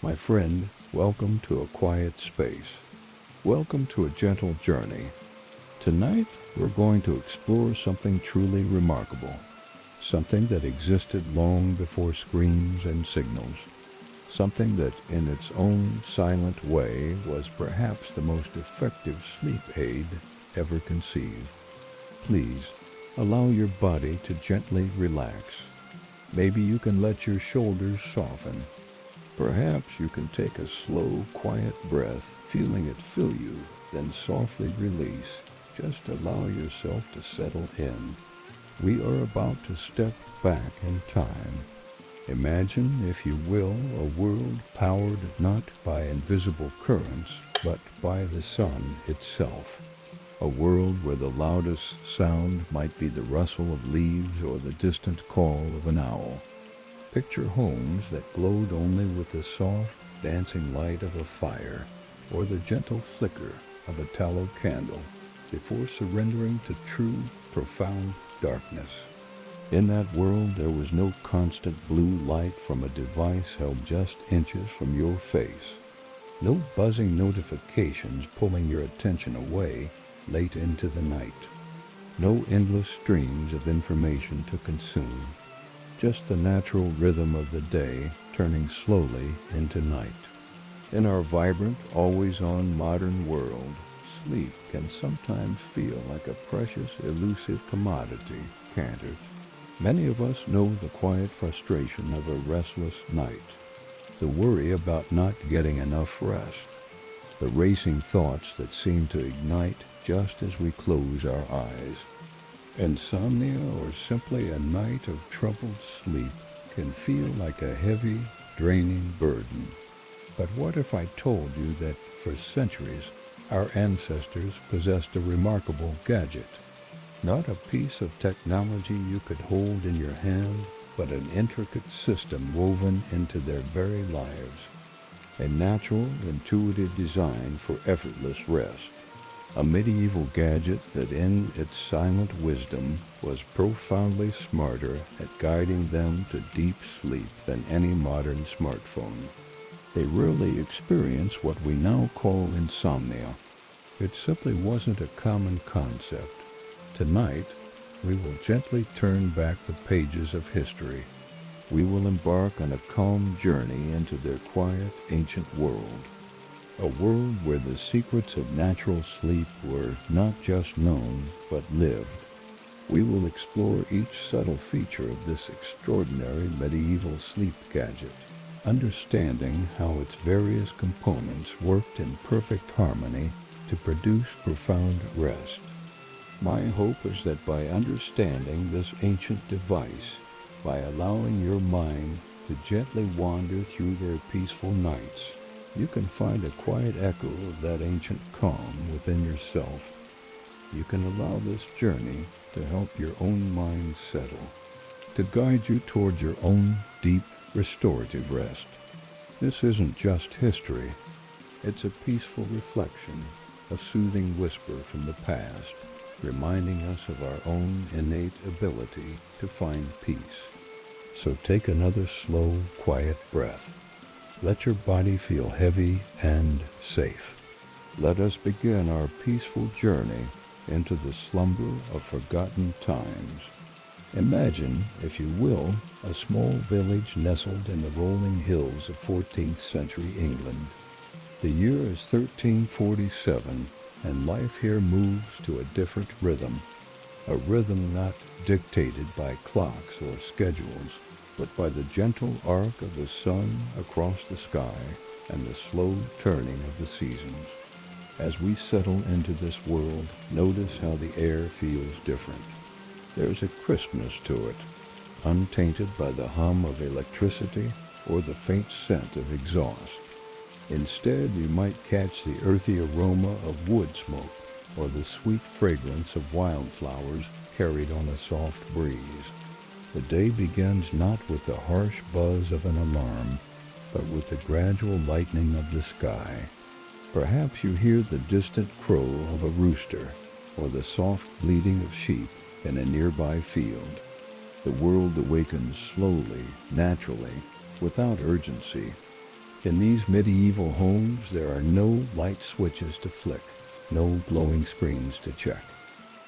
My friend, welcome to a quiet space. Welcome to a gentle journey. Tonight, we're going to explore something truly remarkable, something that existed long before screens and signals, something that, in its own silent way, was perhaps the most effective sleep aid ever conceived. Please, allow your body to gently relax. Maybe you can let your shoulders soften. Perhaps you can take a slow, quiet breath, feeling it fill you, then softly release. Just allow yourself to settle in. We are about to step back in time. Imagine, if you will, a world powered not by invisible currents, but by the sun itself. A world where the loudest sound might be the rustle of leaves or the distant call of an owl. Picture homes that glowed only with the soft, dancing light of a fire or the gentle flicker of a tallow candle before surrendering to true, profound darkness. In that world, there was no constant blue light from a device held just inches from your face. No buzzing notifications pulling your attention away late into the night. No endless streams of information to consume. Just the natural rhythm of the day turning slowly into night. In our vibrant, always-on modern world, sleep can sometimes feel like a precious, elusive commodity, can't it? Many of us know the quiet frustration of a restless night, the worry about not getting enough rest, the racing thoughts that seem to ignite just as we close our eyes. Insomnia, or simply a night of troubled sleep, can feel like a heavy, draining burden. But what if I told you that for centuries, our ancestors possessed a remarkable gadget? Not a piece of technology you could hold in your hand, but an intricate system woven into their very lives. A natural, intuitive design for effortless rest. A medieval gadget that in its silent wisdom was profoundly smarter at guiding them to deep sleep than any modern smartphone. They rarely experience what we now call insomnia. It simply wasn't a common concept. Tonight, we will gently turn back the pages of history. We will embark on a calm journey into their quiet, ancient world. A world where the secrets of natural sleep were not just known, but lived. We will explore each subtle feature of this extraordinary medieval sleep gadget, understanding how its various components worked in perfect harmony to produce profound rest. My hope is that by understanding this ancient device, by allowing your mind to gently wander through their peaceful nights, you can find a quiet echo of that ancient calm within yourself. You can allow this journey to help your own mind settle, to guide you toward your own deep, restorative rest. This isn't just history. It's a peaceful reflection, a soothing whisper from the past, reminding us of our own innate ability to find peace. So take another slow, quiet breath. Let your body feel heavy and safe. Let us begin our peaceful journey into the slumber of forgotten times. Imagine, if you will, a small village nestled in the rolling hills of 14th century England. The year is 1347, and life here moves to a different rhythm. A rhythm not dictated by clocks or schedules, but by the gentle arc of the sun across the sky and the slow turning of the seasons. As we settle into this world, notice how the air feels different. There's a crispness to it, untainted by the hum of electricity or the faint scent of exhaust. Instead, you might catch the earthy aroma of wood smoke or the sweet fragrance of wildflowers carried on a soft breeze. The day begins not with the harsh buzz of an alarm, but with the gradual lightening of the sky. Perhaps you hear the distant crow of a rooster, or the soft bleating of sheep in a nearby field. The world awakens slowly, naturally, without urgency. In these medieval homes, there are no light switches to flick, no glowing screens to check.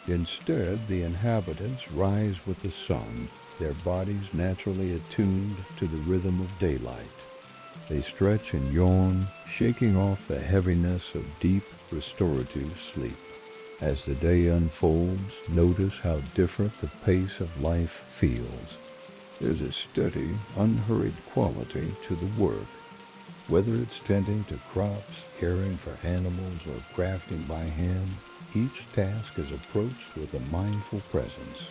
Instead, the inhabitants rise with the sun, their bodies naturally attuned to the rhythm of daylight. They stretch and yawn, shaking off the heaviness of deep, restorative sleep. As the day unfolds, notice how different the pace of life feels. There's a steady, unhurried quality to the work. Whether it's tending to crops, caring for animals, or crafting by hand, each task is approached with a mindful presence.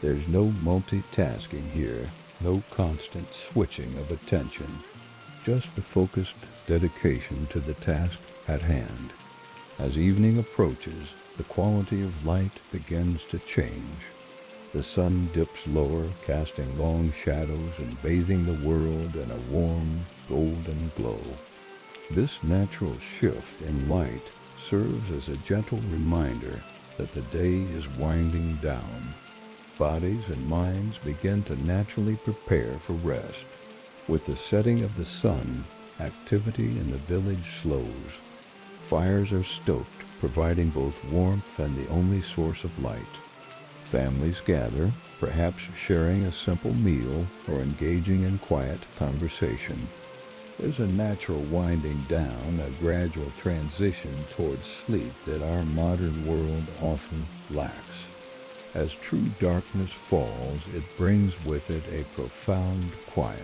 There's no multitasking here, no constant switching of attention, just a focused dedication to the task at hand. As evening approaches, the quality of light begins to change. The sun dips lower, casting long shadows and bathing the world in a warm, golden glow. This natural shift in light serves as a gentle reminder that the day is winding down. Bodies and minds begin to naturally prepare for rest. With the setting of the sun, activity in the village slows. Fires are stoked, providing both warmth and the only source of light. Families gather, perhaps sharing a simple meal or engaging in quiet conversation. There's a natural winding down, a gradual transition towards sleep that our modern world often lacks. As true darkness falls, it brings with it a profound quiet.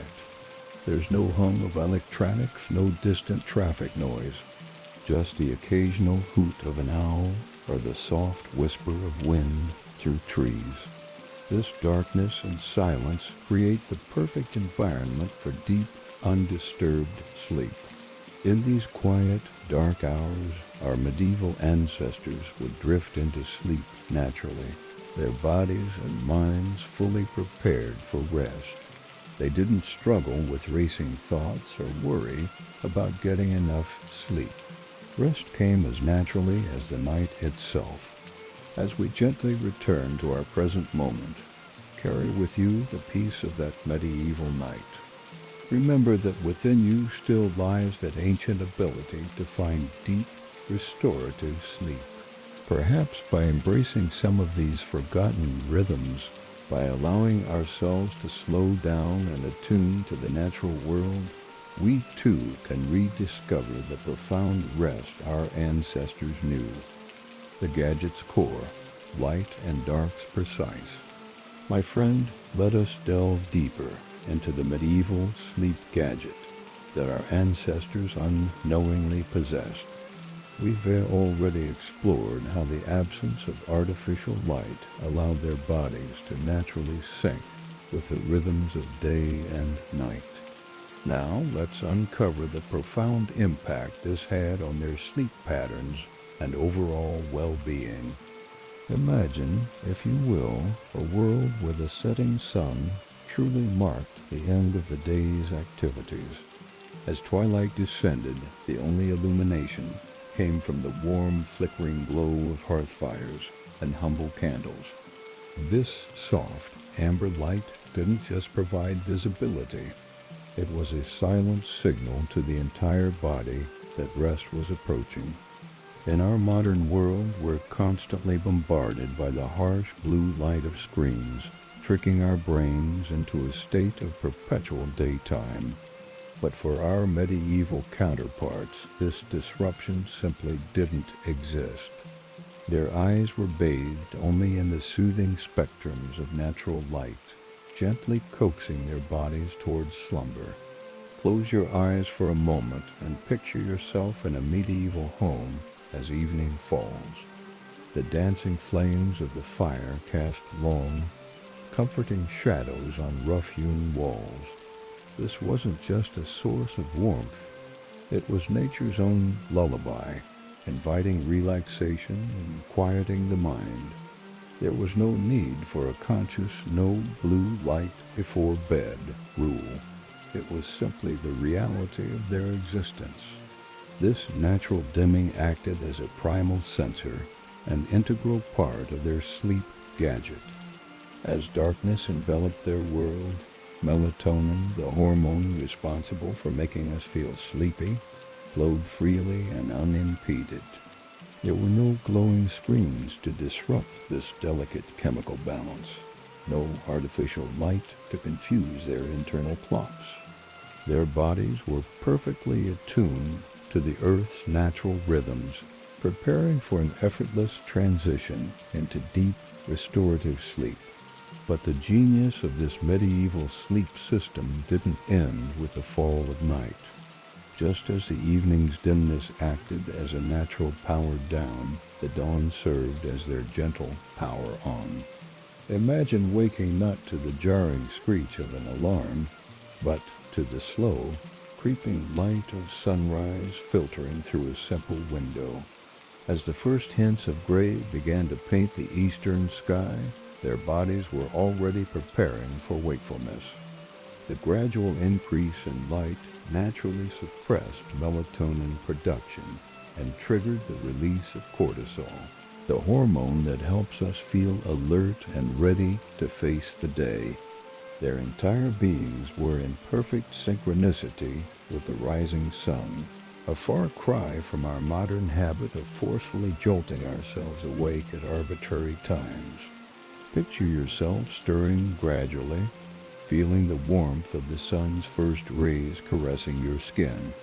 There's no hum of electronics, no distant traffic noise, just the occasional hoot of an owl or the soft whisper of wind through trees. This darkness and silence create the perfect environment for deep, undisturbed sleep. In these quiet, dark hours, our medieval ancestors would drift into sleep naturally, their bodies and minds fully prepared for rest. They didn't struggle with racing thoughts or worry about getting enough sleep. Rest came as naturally as the night itself. As we gently return to our present moment, carry with you the peace of that medieval night. Remember that within you still lies that ancient ability to find deep, restorative sleep. Perhaps by embracing some of these forgotten rhythms, by allowing ourselves to slow down and attune to the natural world, we too can rediscover the profound rest our ancestors knew. The Gadget's core, light and dark's precise. My friend, let us delve deeper into the medieval sleep gadget that our ancestors unknowingly possessed. We've already explored how the absence of artificial light allowed their bodies to naturally sync with the rhythms of day and night. Now let's uncover the profound impact this had on their sleep patterns and overall well-being. Imagine, if you will, a world where the setting sun truly marked the end of the day's activities. As twilight descended, the only illumination came from the warm, flickering glow of hearth fires and humble candles. This soft, amber light didn't just provide visibility. It was a silent signal to the entire body that rest was approaching. In our modern world, we're constantly bombarded by the harsh blue light of screens, tricking our brains into a state of perpetual daytime. But for our medieval counterparts, this disruption simply didn't exist. Their eyes were bathed only in the soothing spectrums of natural light, gently coaxing their bodies towards slumber. Close your eyes for a moment and picture yourself in a medieval home as evening falls. The dancing flames of the fire cast long, comforting shadows on rough-hewn walls. This wasn't just a source of warmth. It was nature's own lullaby, inviting relaxation and quieting the mind. There was no need for a conscious no blue light before bed rule. It was simply the reality of their existence. This natural dimming acted as a primal sensor, an integral part of their sleep gadget. As darkness enveloped their world, Melatonin, the hormone responsible for making us feel sleepy, flowed freely and unimpeded. There were no glowing screens to disrupt this delicate chemical balance, no artificial light to confuse their internal clocks. Their bodies were perfectly attuned to the Earth's natural rhythms, preparing for an effortless transition into deep, restorative sleep. But the genius of this medieval sleep system didn't end with the fall of night. Just as the evening's dimness acted as a natural power down, the dawn served as their gentle power on. Imagine waking not to the jarring screech of an alarm, but to the slow, creeping light of sunrise filtering through a simple window. As the first hints of gray began to paint the eastern sky, their bodies were already preparing for wakefulness. The gradual increase in light naturally suppressed melatonin production and triggered the release of cortisol, the hormone that helps us feel alert and ready to face the day. Their entire beings were in perfect synchronicity with the rising sun, a far cry from our modern habit of forcefully jolting ourselves awake at arbitrary times. Picture yourself stirring gradually, feeling the warmth of the sun's first rays caressing your skin.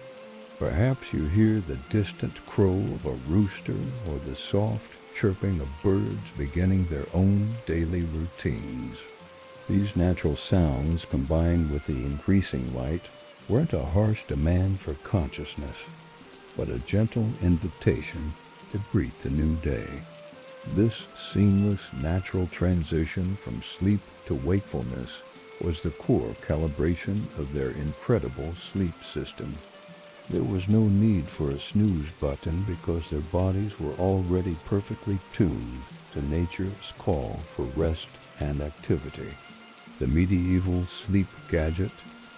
Perhaps you hear the distant crow of a rooster or the soft chirping of birds beginning their own daily routines. These natural sounds, combined with the increasing light, weren't a harsh demand for consciousness, but a gentle invitation to greet the new day. This seamless, natural transition from sleep to wakefulness was the core calibration of their incredible sleep system. There was no need for a snooze button because their bodies were already perfectly tuned to nature's call for rest and activity. The medieval sleep gadget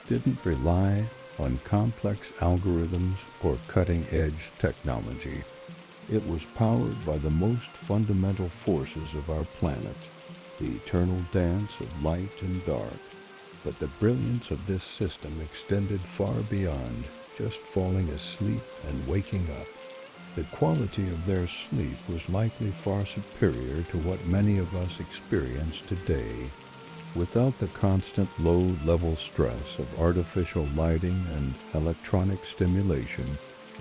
didn't rely on complex algorithms or cutting-edge technology. It was powered by the most fundamental forces of our planet, the eternal dance of light and dark. But the brilliance of this system extended far beyond just falling asleep and waking up. The quality of their sleep was likely far superior to what many of us experience today. Without the constant low-level stress of artificial lighting and electronic stimulation,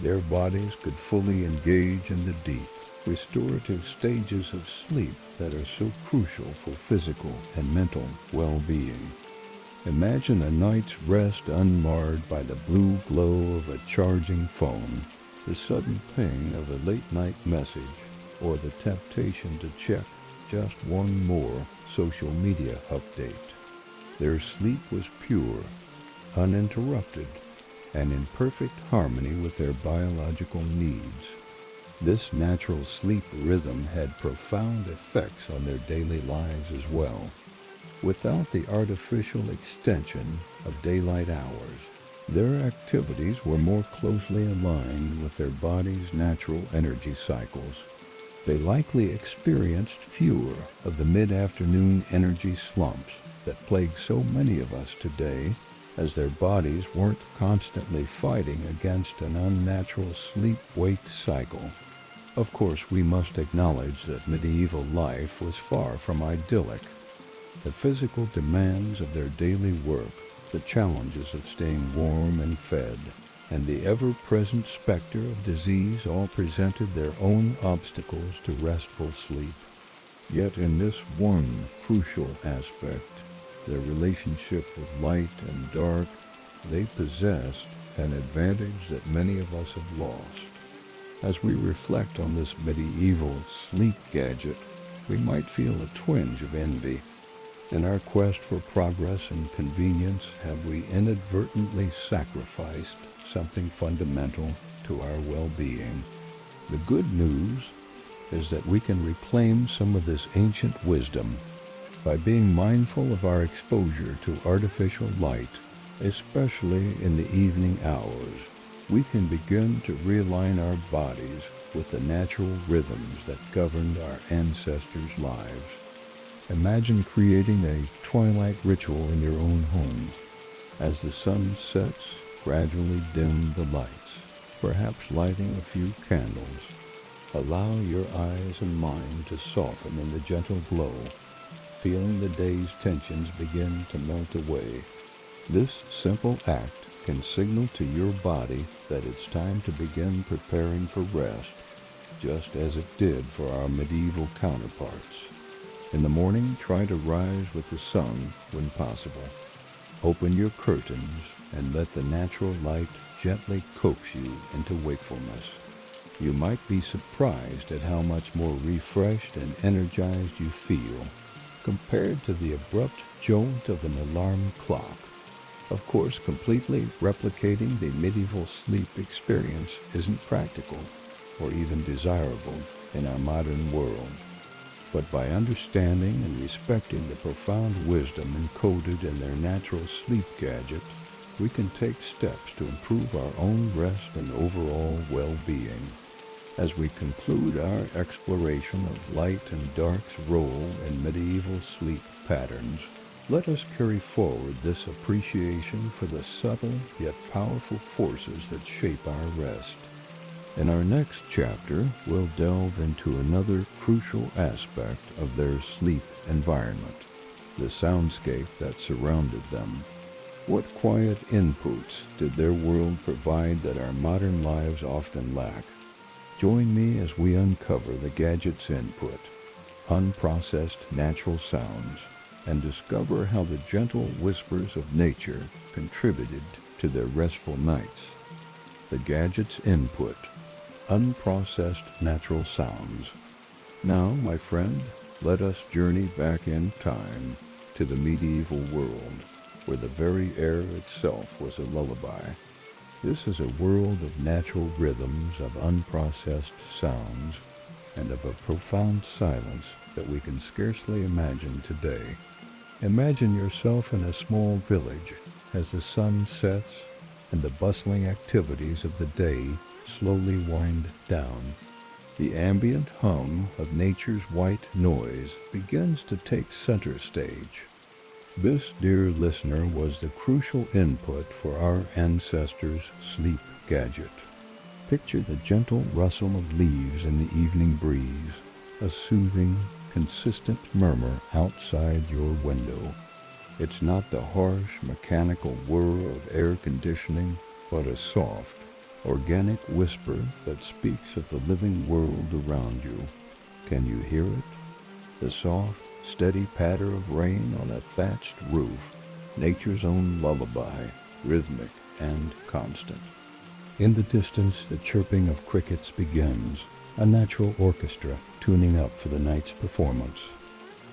their bodies could fully engage in the deep, restorative stages of sleep that are so crucial for physical and mental well-being. Imagine a night's rest unmarred by the blue glow of a charging phone, the sudden ping of a late-night message, or the temptation to check just one more social media update. Their sleep was pure, uninterrupted, and in perfect harmony with their biological needs. This natural sleep rhythm had profound effects on their daily lives as well. Without the artificial extension of daylight hours, their activities were more closely aligned with their body's natural energy cycles. They likely experienced fewer of the mid-afternoon energy slumps that plague so many of us today, as their bodies weren't constantly fighting against an unnatural sleep-wake cycle. Of course, we must acknowledge that medieval life was far from idyllic. The physical demands of their daily work, the challenges of staying warm and fed, and the ever-present specter of disease all presented their own obstacles to restful sleep. Yet in this one crucial aspect, their relationship with light and dark, they possessed an advantage that many of us have lost. As we reflect on this medieval sleep gadget, we might feel a twinge of envy. In our quest for progress and convenience, have we inadvertently sacrificed something fundamental to our well-being? The good news is that we can reclaim some of this ancient wisdom by being mindful of our exposure to artificial light, especially in the evening hours. We can begin to realign our bodies with the natural rhythms that governed our ancestors' lives. Imagine creating a twilight ritual in your own home. As the sun sets, gradually dim the lights, perhaps lighting a few candles. Allow your eyes and mind to soften in the gentle glow, feeling the day's tensions begin to melt away. This simple act can signal to your body that it's time to begin preparing for rest, just as it did for our medieval counterparts. In the morning, try to rise with the sun when possible. Open your curtains and let the natural light gently coax you into wakefulness. You might be surprised at how much more refreshed and energized you feel compared to the abrupt jolt of an alarm clock. Of course, completely replicating the medieval sleep experience isn't practical or even desirable in our modern world. But by understanding and respecting the profound wisdom encoded in their natural sleep gadget, we can take steps to improve our own rest and overall well-being. As we conclude our exploration of light and dark's role in medieval sleep patterns, let us carry forward this appreciation for the subtle yet powerful forces that shape our rest. In our next chapter, we'll delve into another crucial aspect of their sleep environment, the soundscape that surrounded them. What quiet inputs did their world provide that our modern lives often lack? Join me as we uncover the Gadget's input, unprocessed natural sounds, and discover how the gentle whispers of nature contributed to their restful nights. The Gadget's input, unprocessed natural sounds. Now, my friend, let us journey back in time to the medieval world, where the very air itself was a lullaby. This is a world of natural rhythms, of unprocessed sounds, and of a profound silence that we can scarcely imagine today. Imagine yourself in a small village as the sun sets and the bustling activities of the day slowly wind down. The ambient hum of nature's white noise begins to take center stage. This, dear listener, was the crucial input for our ancestors' sleep gadget. Picture the gentle rustle of leaves in the evening breeze, a soothing, consistent murmur outside your window. It's not the harsh, mechanical whir of air conditioning, but a soft, organic whisper that speaks of the living world around you. Can you hear it? The soft, steady patter of rain on a thatched roof, nature's own lullaby, rhythmic and constant. In the distance, the chirping of crickets begins, a natural orchestra tuning up for the night's performance.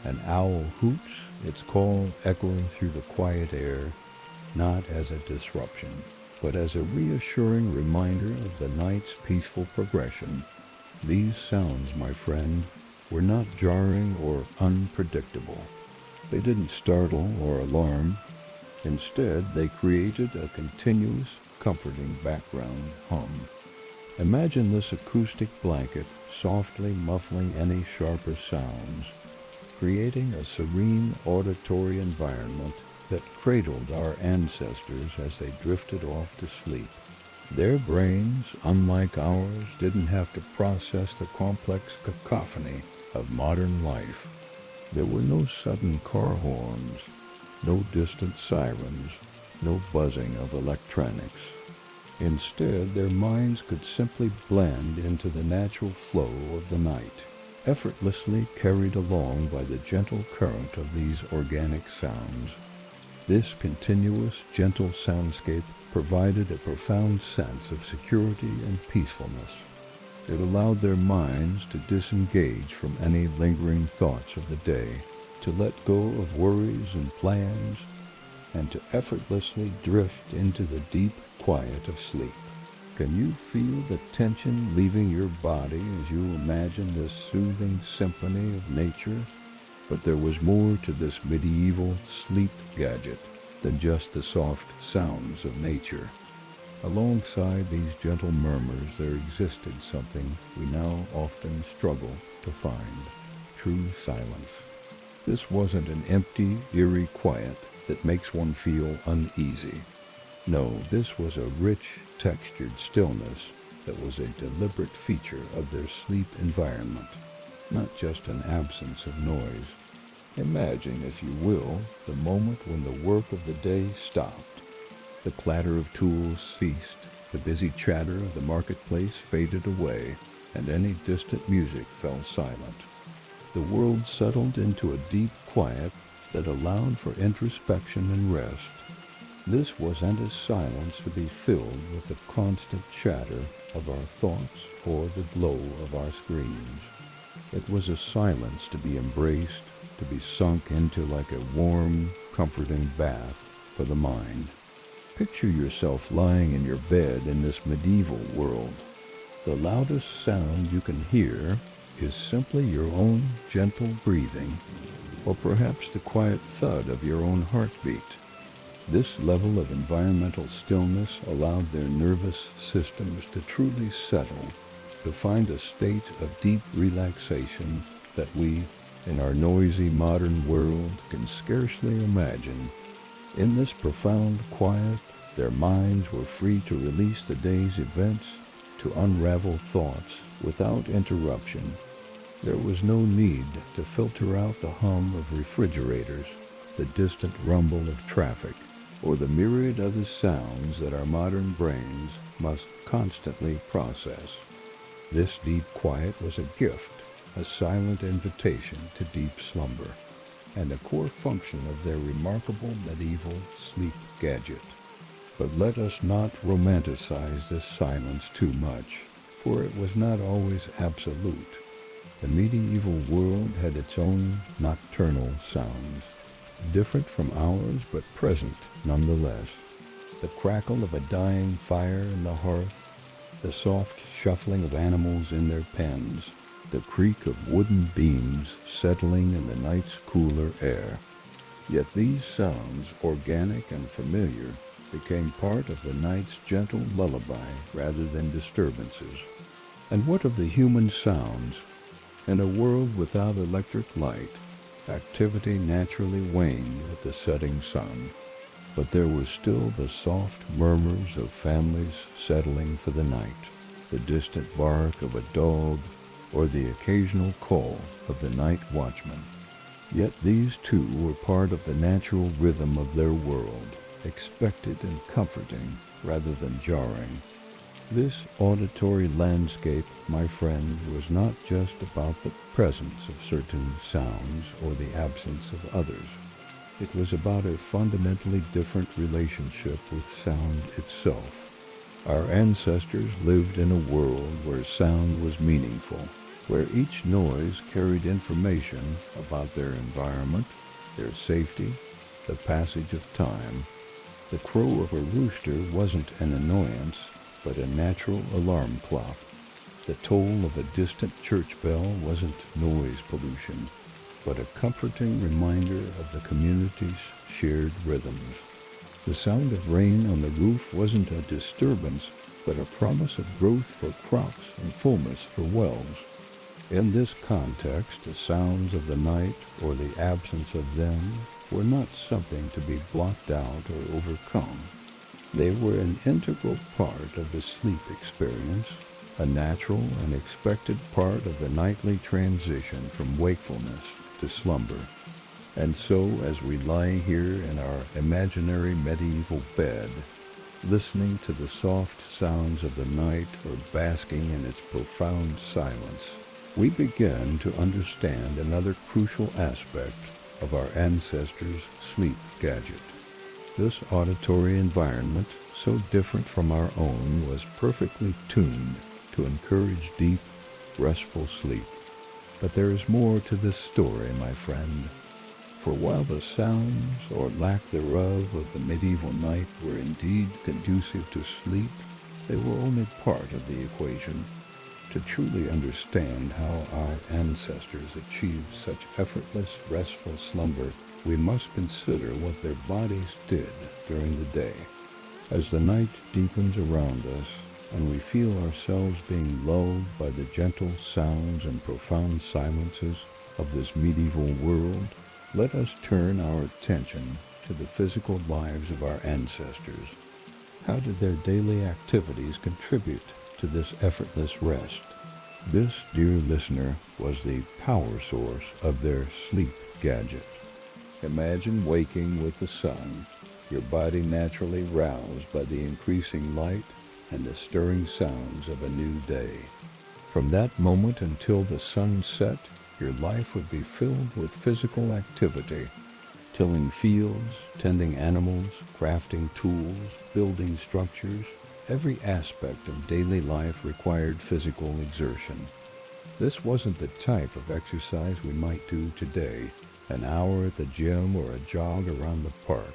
An owl hoots, its call echoing through the quiet air, not as a disruption, but as a reassuring reminder of the night's peaceful progression. These sounds, my friend, were not jarring or unpredictable. They didn't startle or alarm. Instead, they created a continuous, comforting background hum. Imagine this acoustic blanket softly muffling any sharper sounds, creating a serene auditory environment that cradled our ancestors as they drifted off to sleep. Their brains, unlike ours, didn't have to process the complex cacophony of modern life. There were no sudden car horns, no distant sirens, no buzzing of electronics. Instead, their minds could simply blend into the natural flow of the night, effortlessly carried along by the gentle current of these organic sounds. This continuous, gentle soundscape provided a profound sense of security and peacefulness. It allowed their minds to disengage from any lingering thoughts of the day, to let go of worries and plans, and to effortlessly drift into the deep quiet of sleep. Can you feel the tension leaving your body as you imagine this soothing symphony of nature? But there was more to this medieval sleep gadget than just the soft sounds of nature. Alongside these gentle murmurs, there existed something we now often struggle to find: true silence. This wasn't an empty, eerie quiet that makes one feel uneasy. No, this was a rich, textured stillness that was a deliberate feature of their sleep environment, not just an absence of noise. Imagine, if you will, the moment when the work of the day stopped. The clatter of tools ceased, the busy chatter of the marketplace faded away, and any distant music fell silent. The world settled into a deep quiet that allowed for introspection and rest. This wasn't a silence to be filled with the constant chatter of our thoughts or the glow of our screens. It was a silence to be embraced, to be sunk into like a warm, comforting bath for the mind. Picture yourself lying in your bed in this medieval world. The loudest sound you can hear is simply your own gentle breathing, or perhaps the quiet thud of your own heartbeat. This level of environmental stillness allowed their nervous systems to truly settle, to find a state of deep relaxation that we, in our noisy modern world, can scarcely imagine. In this profound quiet, their minds were free to release the day's events, to unravel thoughts without interruption. There was no need to filter out the hum of refrigerators, the distant rumble of traffic, or the myriad other sounds that our modern brains must constantly process. This deep quiet was a gift, a silent invitation to deep slumber, and a core function of their remarkable medieval sleep gadget. But let us not romanticize this silence too much, for it was not always absolute. The medieval world had its own nocturnal sounds, different from ours but present nonetheless. The crackle of a dying fire in the hearth, the soft shuffling of animals in their pens, the creak of wooden beams settling in the night's cooler air. Yet these sounds, organic and familiar, became part of the night's gentle lullaby rather than disturbances. And what of the human sounds? In a world without electric light, activity naturally waned with the setting sun, but there were still the soft murmurs of families settling for the night, the distant bark of a dog, or the occasional call of the night watchman. Yet these too were part of the natural rhythm of their world, expected and comforting rather than jarring. This auditory landscape, my friend, was not just about the presence of certain sounds or the absence of others. It was about a fundamentally different relationship with sound itself. Our ancestors lived in a world where sound was meaningful, where each noise carried information about their environment, their safety, the passage of time. The crow of a rooster wasn't an annoyance, but a natural alarm clock. The toll of a distant church bell wasn't noise pollution, but a comforting reminder of the community's shared rhythms. The sound of rain on the roof wasn't a disturbance, but a promise of growth for crops and fullness for wells. In this context, the sounds of the night or the absence of them were not something to be blocked out or overcome. They were an integral part of the sleep experience, a natural and expected part of the nightly transition from wakefulness to slumber. And so, as we lie here in our imaginary medieval bed, listening to the soft sounds of the night or basking in its profound silence, we begin to understand another crucial aspect of our ancestors' sleep gadget. This auditory environment, so different from our own, was perfectly tuned to encourage deep, restful sleep. But there is more to this story, my friend. For while the sounds, or lack thereof, of the medieval night were indeed conducive to sleep, they were only part of the equation. To truly understand how our ancestors achieved such effortless, restful slumber, we must consider what their bodies did during the day. As the night deepens around us, and we feel ourselves being lulled by the gentle sounds and profound silences of this medieval world, let us turn our attention to the physical lives of our ancestors. How did their daily activities contribute to this effortless rest? This, dear listener, was the power source of their sleep gadget. Imagine waking with the sun, your body naturally roused by the increasing light and the stirring sounds of a new day. From that moment until the sun set, your life would be filled with physical activity, tilling fields, tending animals, crafting tools, building structures. Every aspect of daily life required physical exertion. This wasn't the type of exercise we might do today, an hour at the gym or a jog around the park.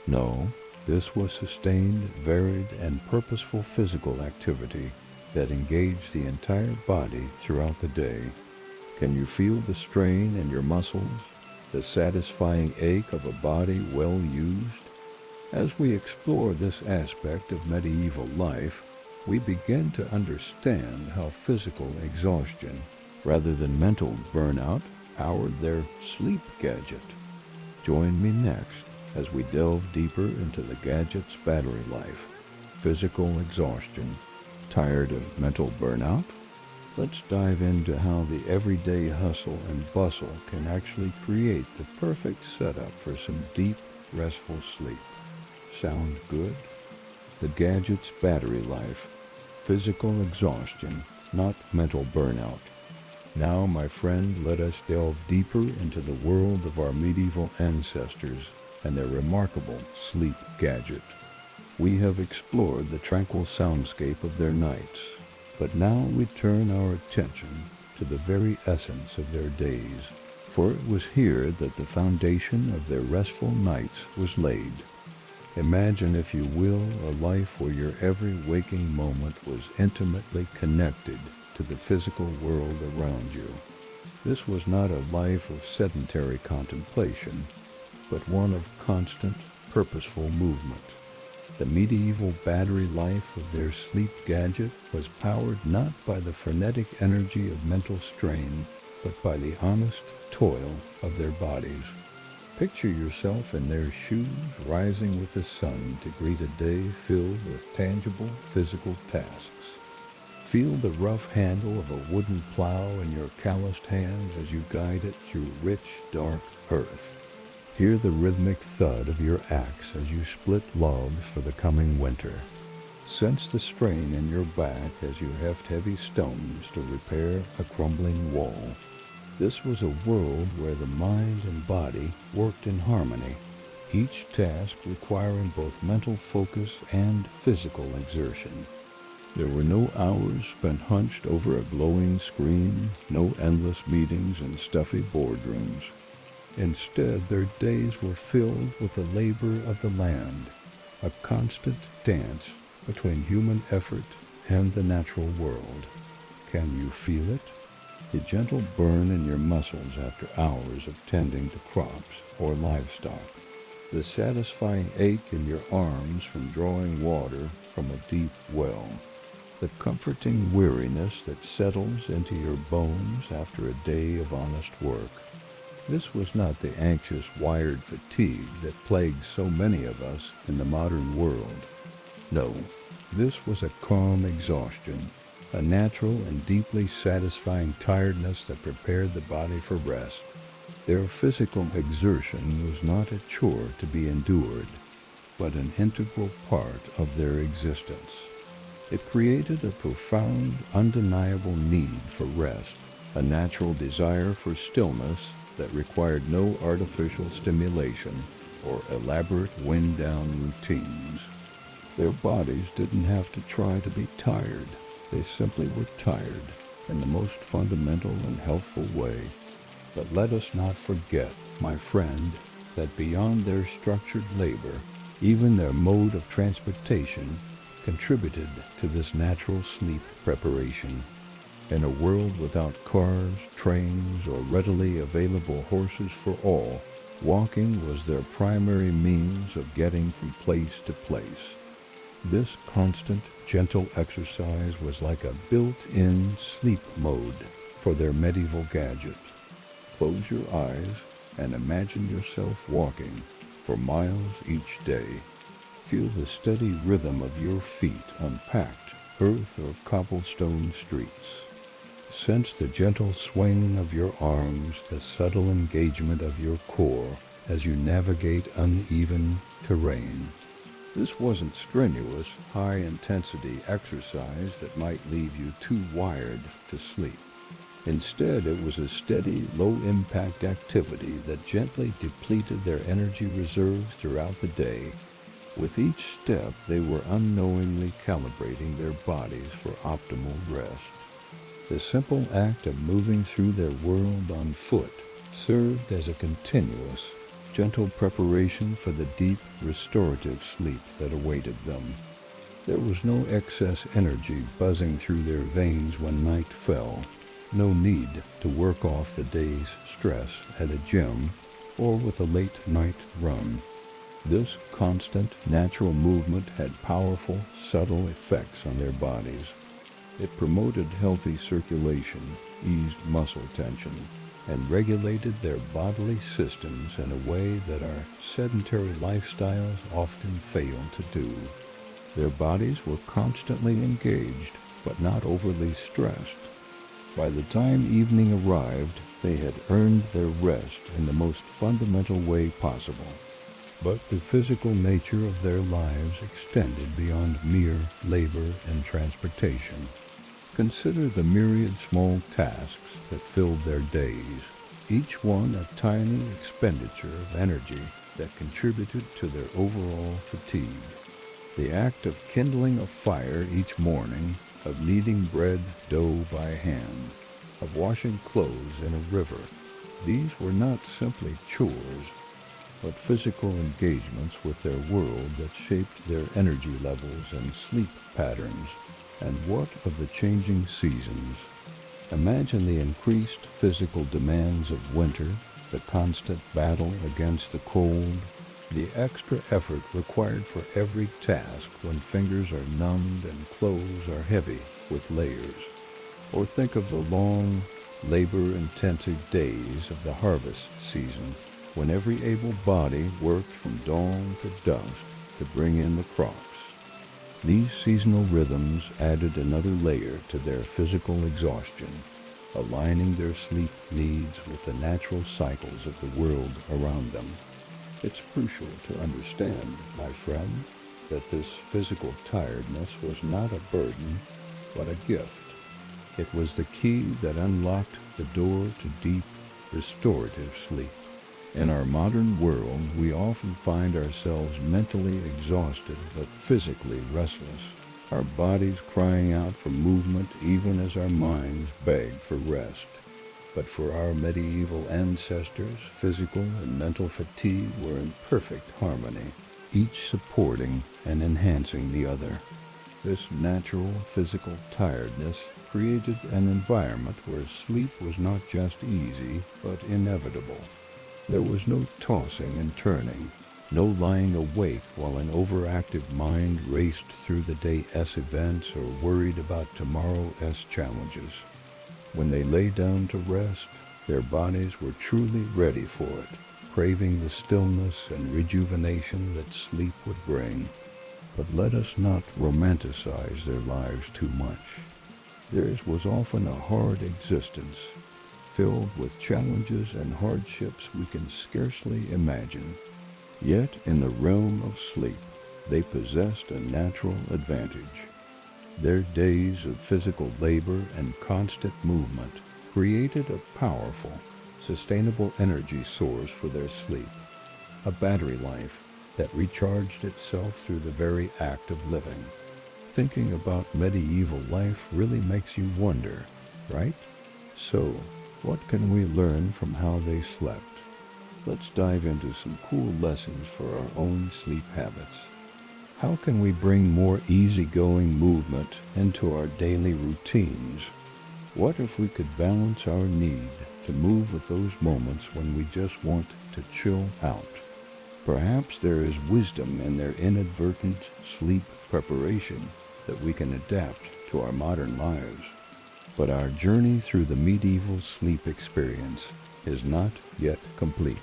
No, this was sustained, varied, and purposeful physical activity that engaged the entire body throughout the day. Can you feel the strain in your muscles, the satisfying ache of a body well used? As we explore this aspect of medieval life, we begin to understand how physical exhaustion, rather than mental burnout, powered their sleep gadget. Join me next as we delve deeper into the gadget's battery life. Physical exhaustion. Tired of mental burnout? Let's dive into how the everyday hustle and bustle can actually create the perfect setup for some deep, restful sleep. Sound good? The gadget's battery life. Physical exhaustion, not mental burnout. Now, my friend, let us delve deeper into the world of our medieval ancestors and their remarkable sleep gadget. We have explored the tranquil soundscape of their nights, but now we turn our attention to the very essence of their days, for it was here that the foundation of their restful nights was laid. Imagine, if you will, a life where your every waking moment was intimately connected to the physical world around you. This was not a life of sedentary contemplation, but one of constant, purposeful movement. The medieval battery life of their sleep gadget was powered not by the frenetic energy of mental strain, but by the honest toil of their bodies. Picture yourself in their shoes, rising with the sun to greet a day filled with tangible physical tasks. Feel the rough handle of a wooden plow in your calloused hands as you guide it through rich, dark earth. Hear the rhythmic thud of your axe as you split logs for the coming winter. Sense the strain in your back as you heft heavy stones to repair a crumbling wall. This was a world where the mind and body worked in harmony, each task requiring both mental focus and physical exertion. There were no hours spent hunched over a glowing screen, no endless meetings in stuffy boardrooms. Instead, their days were filled with the labor of the land, a constant dance between human effort and the natural world. Can you feel it? The gentle burn in your muscles after hours of tending to crops or livestock. The satisfying ache in your arms from drawing water from a deep well. The comforting weariness that settles into your bones after a day of honest work. This was not the anxious, wired fatigue that plagues so many of us in the modern world. No, this was a calm exhaustion, a natural and deeply satisfying tiredness that prepared the body for rest. Their physical exertion was not a chore to be endured, but an integral part of their existence. It created a profound, undeniable need for rest, a natural desire for stillness that required no artificial stimulation or elaborate wind-down routines. Their bodies didn't have to try to be tired. They simply were tired in the most fundamental and healthful way. But let us not forget, my friend, that beyond their structured labor, even their mode of transportation contributed to this natural sleep preparation. In a world without cars, trains, or readily available horses for all, walking was their primary means of getting from place to place. This constant, gentle exercise was like a built-in sleep mode for their medieval gadget. Close your eyes and imagine yourself walking for miles each day. Feel the steady rhythm of your feet on packed earth or cobblestone streets. Sense the gentle swing of your arms, the subtle engagement of your core as you navigate uneven terrain. This wasn't strenuous, high-intensity exercise that might leave you too wired to sleep. Instead, it was a steady, low-impact activity that gently depleted their energy reserves throughout the day. With each step, they were unknowingly calibrating their bodies for optimal rest. The simple act of moving through their world on foot served as a continuous, gentle preparation for the deep, restorative sleep that awaited them. There was no excess energy buzzing through their veins when night fell, no need to work off the day's stress at a gym or with a late-night run. This constant, natural movement had powerful, subtle effects on their bodies. It promoted healthy circulation, eased muscle tension, and regulated their bodily systems in a way that our sedentary lifestyles often fail to do. Their bodies were constantly engaged, but not overly stressed. By the time evening arrived, they had earned their rest in the most fundamental way possible. But the physical nature of their lives extended beyond mere labor and transportation. Consider the myriad small tasks that filled their days, each one a tiny expenditure of energy that contributed to their overall fatigue. The act of kindling a fire each morning, of kneading bread dough by hand, of washing clothes in a river, these were not simply chores, but physical engagements with their world that shaped their energy levels and sleep patterns. And what of the changing seasons? Imagine the increased physical demands of winter, the constant battle against the cold, the extra effort required for every task when fingers are numbed and clothes are heavy with layers. Or think of the long, labor-intensive days of the harvest season, when every able body worked from dawn to dusk to bring in the crops. These seasonal rhythms added another layer to their physical exhaustion, aligning their sleep needs with the natural cycles of the world around them. It's crucial to understand, my friend, that this physical tiredness was not a burden, but a gift. It was the key that unlocked the door to deep, restorative sleep. In our modern world, we often find ourselves mentally exhausted but physically restless, our bodies crying out for movement even as our minds beg for rest. But for our medieval ancestors, physical and mental fatigue were in perfect harmony, each supporting and enhancing the other. This natural physical tiredness created an environment where sleep was not just easy, but inevitable. There was no tossing and turning, no lying awake while an overactive mind raced through the day's events or worried about tomorrow's challenges. When they lay down to rest, their bodies were truly ready for it, craving the stillness and rejuvenation that sleep would bring. But let us not romanticize their lives too much. Theirs was often a hard existence, filled with challenges and hardships we can scarcely imagine. Yet in the realm of sleep, they possessed a natural advantage. Their days of physical labor and constant movement created a powerful, sustainable energy source for their sleep, a battery life that recharged itself through the very act of living. Thinking about medieval life really makes you wonder, right? So, what can we learn from how they slept? Let's dive into some cool lessons for our own sleep habits. How can we bring more easygoing movement into our daily routines? What if we could balance our need to move with those moments when we just want to chill out? Perhaps there is wisdom in their inadvertent sleep preparation that we can adapt to our modern lives. But our journey through the medieval sleep experience is not yet complete.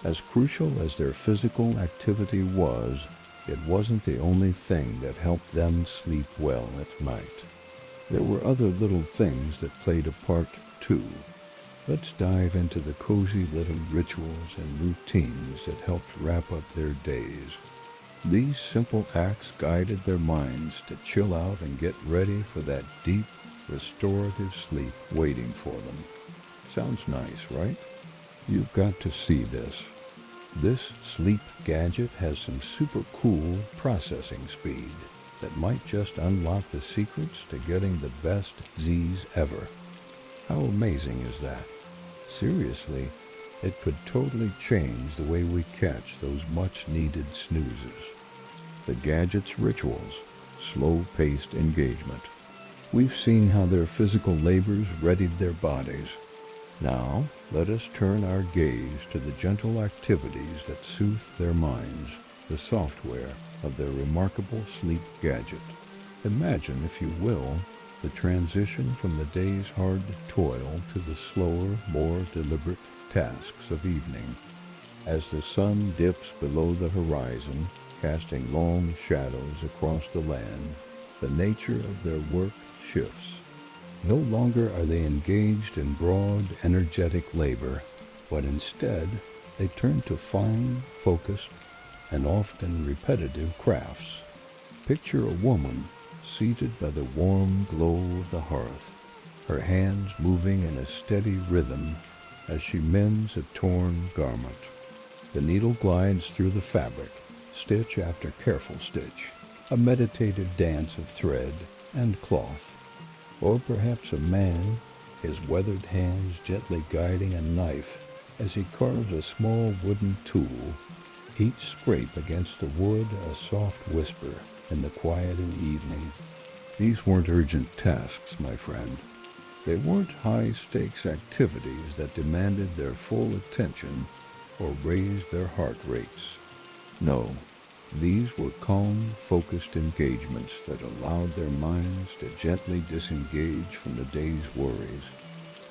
As crucial as their physical activity was, it wasn't the only thing that helped them sleep well at night. There were other little things that played a part too. Let's dive into the cozy little rituals and routines that helped wrap up their days. These simple acts guided their minds to chill out and get ready for that deep, restorative sleep waiting for them. Sounds nice, right? You've got to see this. This sleep gadget has some super cool processing speed that might just unlock the secrets to getting the best Z's ever. How amazing is that? Seriously, it could totally change the way we catch those much-needed snoozes. The gadget's rituals, slow-paced engagement. We've seen how their physical labors readied their bodies. Now, let us turn our gaze to the gentle activities that soothe their minds, the software of their remarkable sleep gadget. Imagine, if you will, the transition from the day's hard toil to the slower, more deliberate tasks of evening. As the sun dips below the horizon, casting long shadows across the land, the nature of their work shifts. No longer are they engaged in broad, energetic labor, but instead they turn to fine, focused, and often repetitive crafts. Picture a woman seated by the warm glow of the hearth, her hands moving in a steady rhythm as she mends a torn garment. The needle glides through the fabric, stitch after careful stitch, a meditative dance of thread and cloth. Or perhaps a man, his weathered hands gently guiding a knife as he carves a small wooden tool, each scrape against the wood a soft whisper in the quiet of the evening. These weren't urgent tasks, my friend. They weren't high-stakes activities that demanded their full attention or raised their heart rates. No, these were calm, focused engagements that allowed their minds to gently disengage from the day's worries.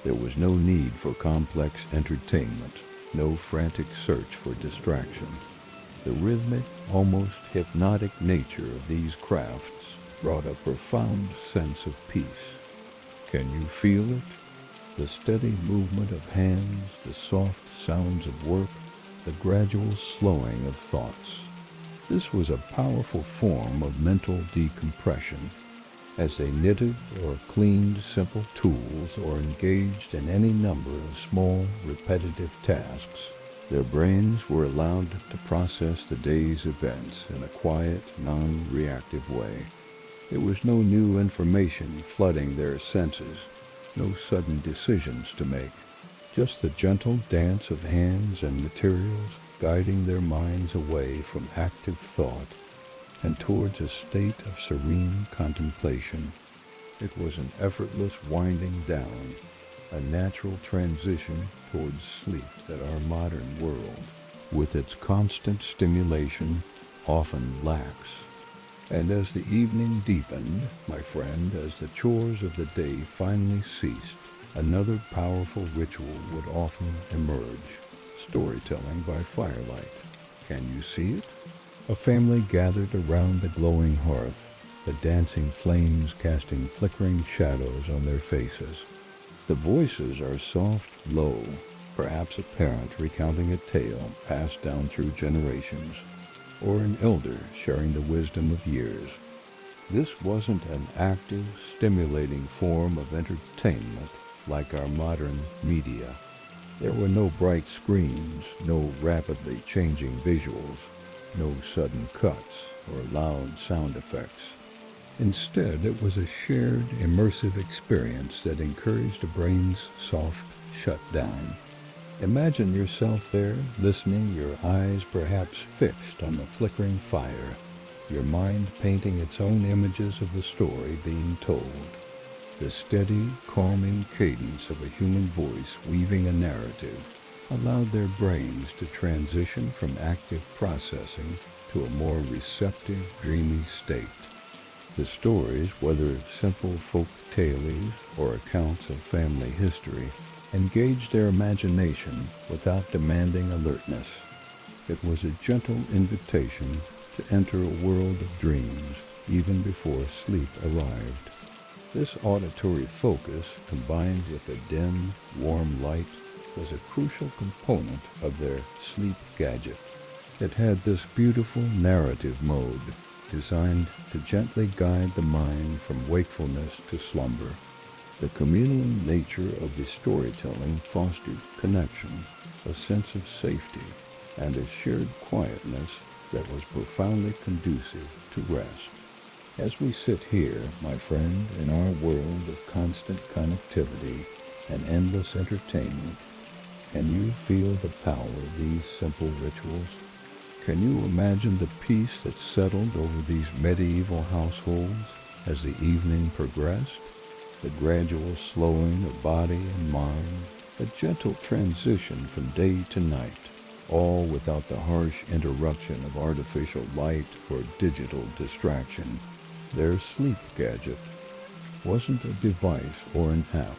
There was no need for complex entertainment, no frantic search for distraction. The rhythmic, almost hypnotic nature of these crafts brought a profound sense of peace. Can you feel it? The steady movement of hands, the soft sounds of work, the gradual slowing of thoughts. This was a powerful form of mental decompression. As they knitted or cleaned simple tools or engaged in any number of small, repetitive tasks, their brains were allowed to process the day's events in a quiet, non-reactive way. There was no new information flooding their senses, no sudden decisions to make, just the gentle dance of hands and materials guiding their minds away from active thought and towards a state of serene contemplation. It was an effortless winding down, a natural transition towards sleep that our modern world, with its constant stimulation, often lacks. And as the evening deepened, my friend, as the chores of the day finally ceased, another powerful ritual would often emerge. Storytelling by firelight. Can you see it? A family gathered around the glowing hearth, the dancing flames casting flickering shadows on their faces. The voices are soft, low, perhaps a parent recounting a tale passed down through generations, or an elder sharing the wisdom of years. This wasn't an active, stimulating form of entertainment like our modern media. There were no bright screens, no rapidly changing visuals, no sudden cuts or loud sound effects. Instead, it was a shared, immersive experience that encouraged the brain's soft shutdown. Imagine yourself there, listening, your eyes perhaps fixed on the flickering fire, your mind painting its own images of the story being told. The steady, calming cadence of a human voice weaving a narrative allowed their brains to transition from active processing to a more receptive, dreamy state. The stories, whether simple folk tales or accounts of family history, engaged their imagination without demanding alertness. It was a gentle invitation to enter a world of dreams even before sleep arrived. This auditory focus, combined with a dim, warm light, was a crucial component of their sleep gadget. It had this beautiful narrative mode, designed to gently guide the mind from wakefulness to slumber. The communal nature of the storytelling fostered connection, a sense of safety, and a shared quietness that was profoundly conducive to rest. As we sit here, my friend, in our world of constant connectivity and endless entertainment, can you feel the power of these simple rituals? Can you imagine the peace that settled over these medieval households as the evening progressed? The gradual slowing of body and mind, a gentle transition from day to night, all without the harsh interruption of artificial light or digital distraction. Their sleep gadget wasn't a device or an app.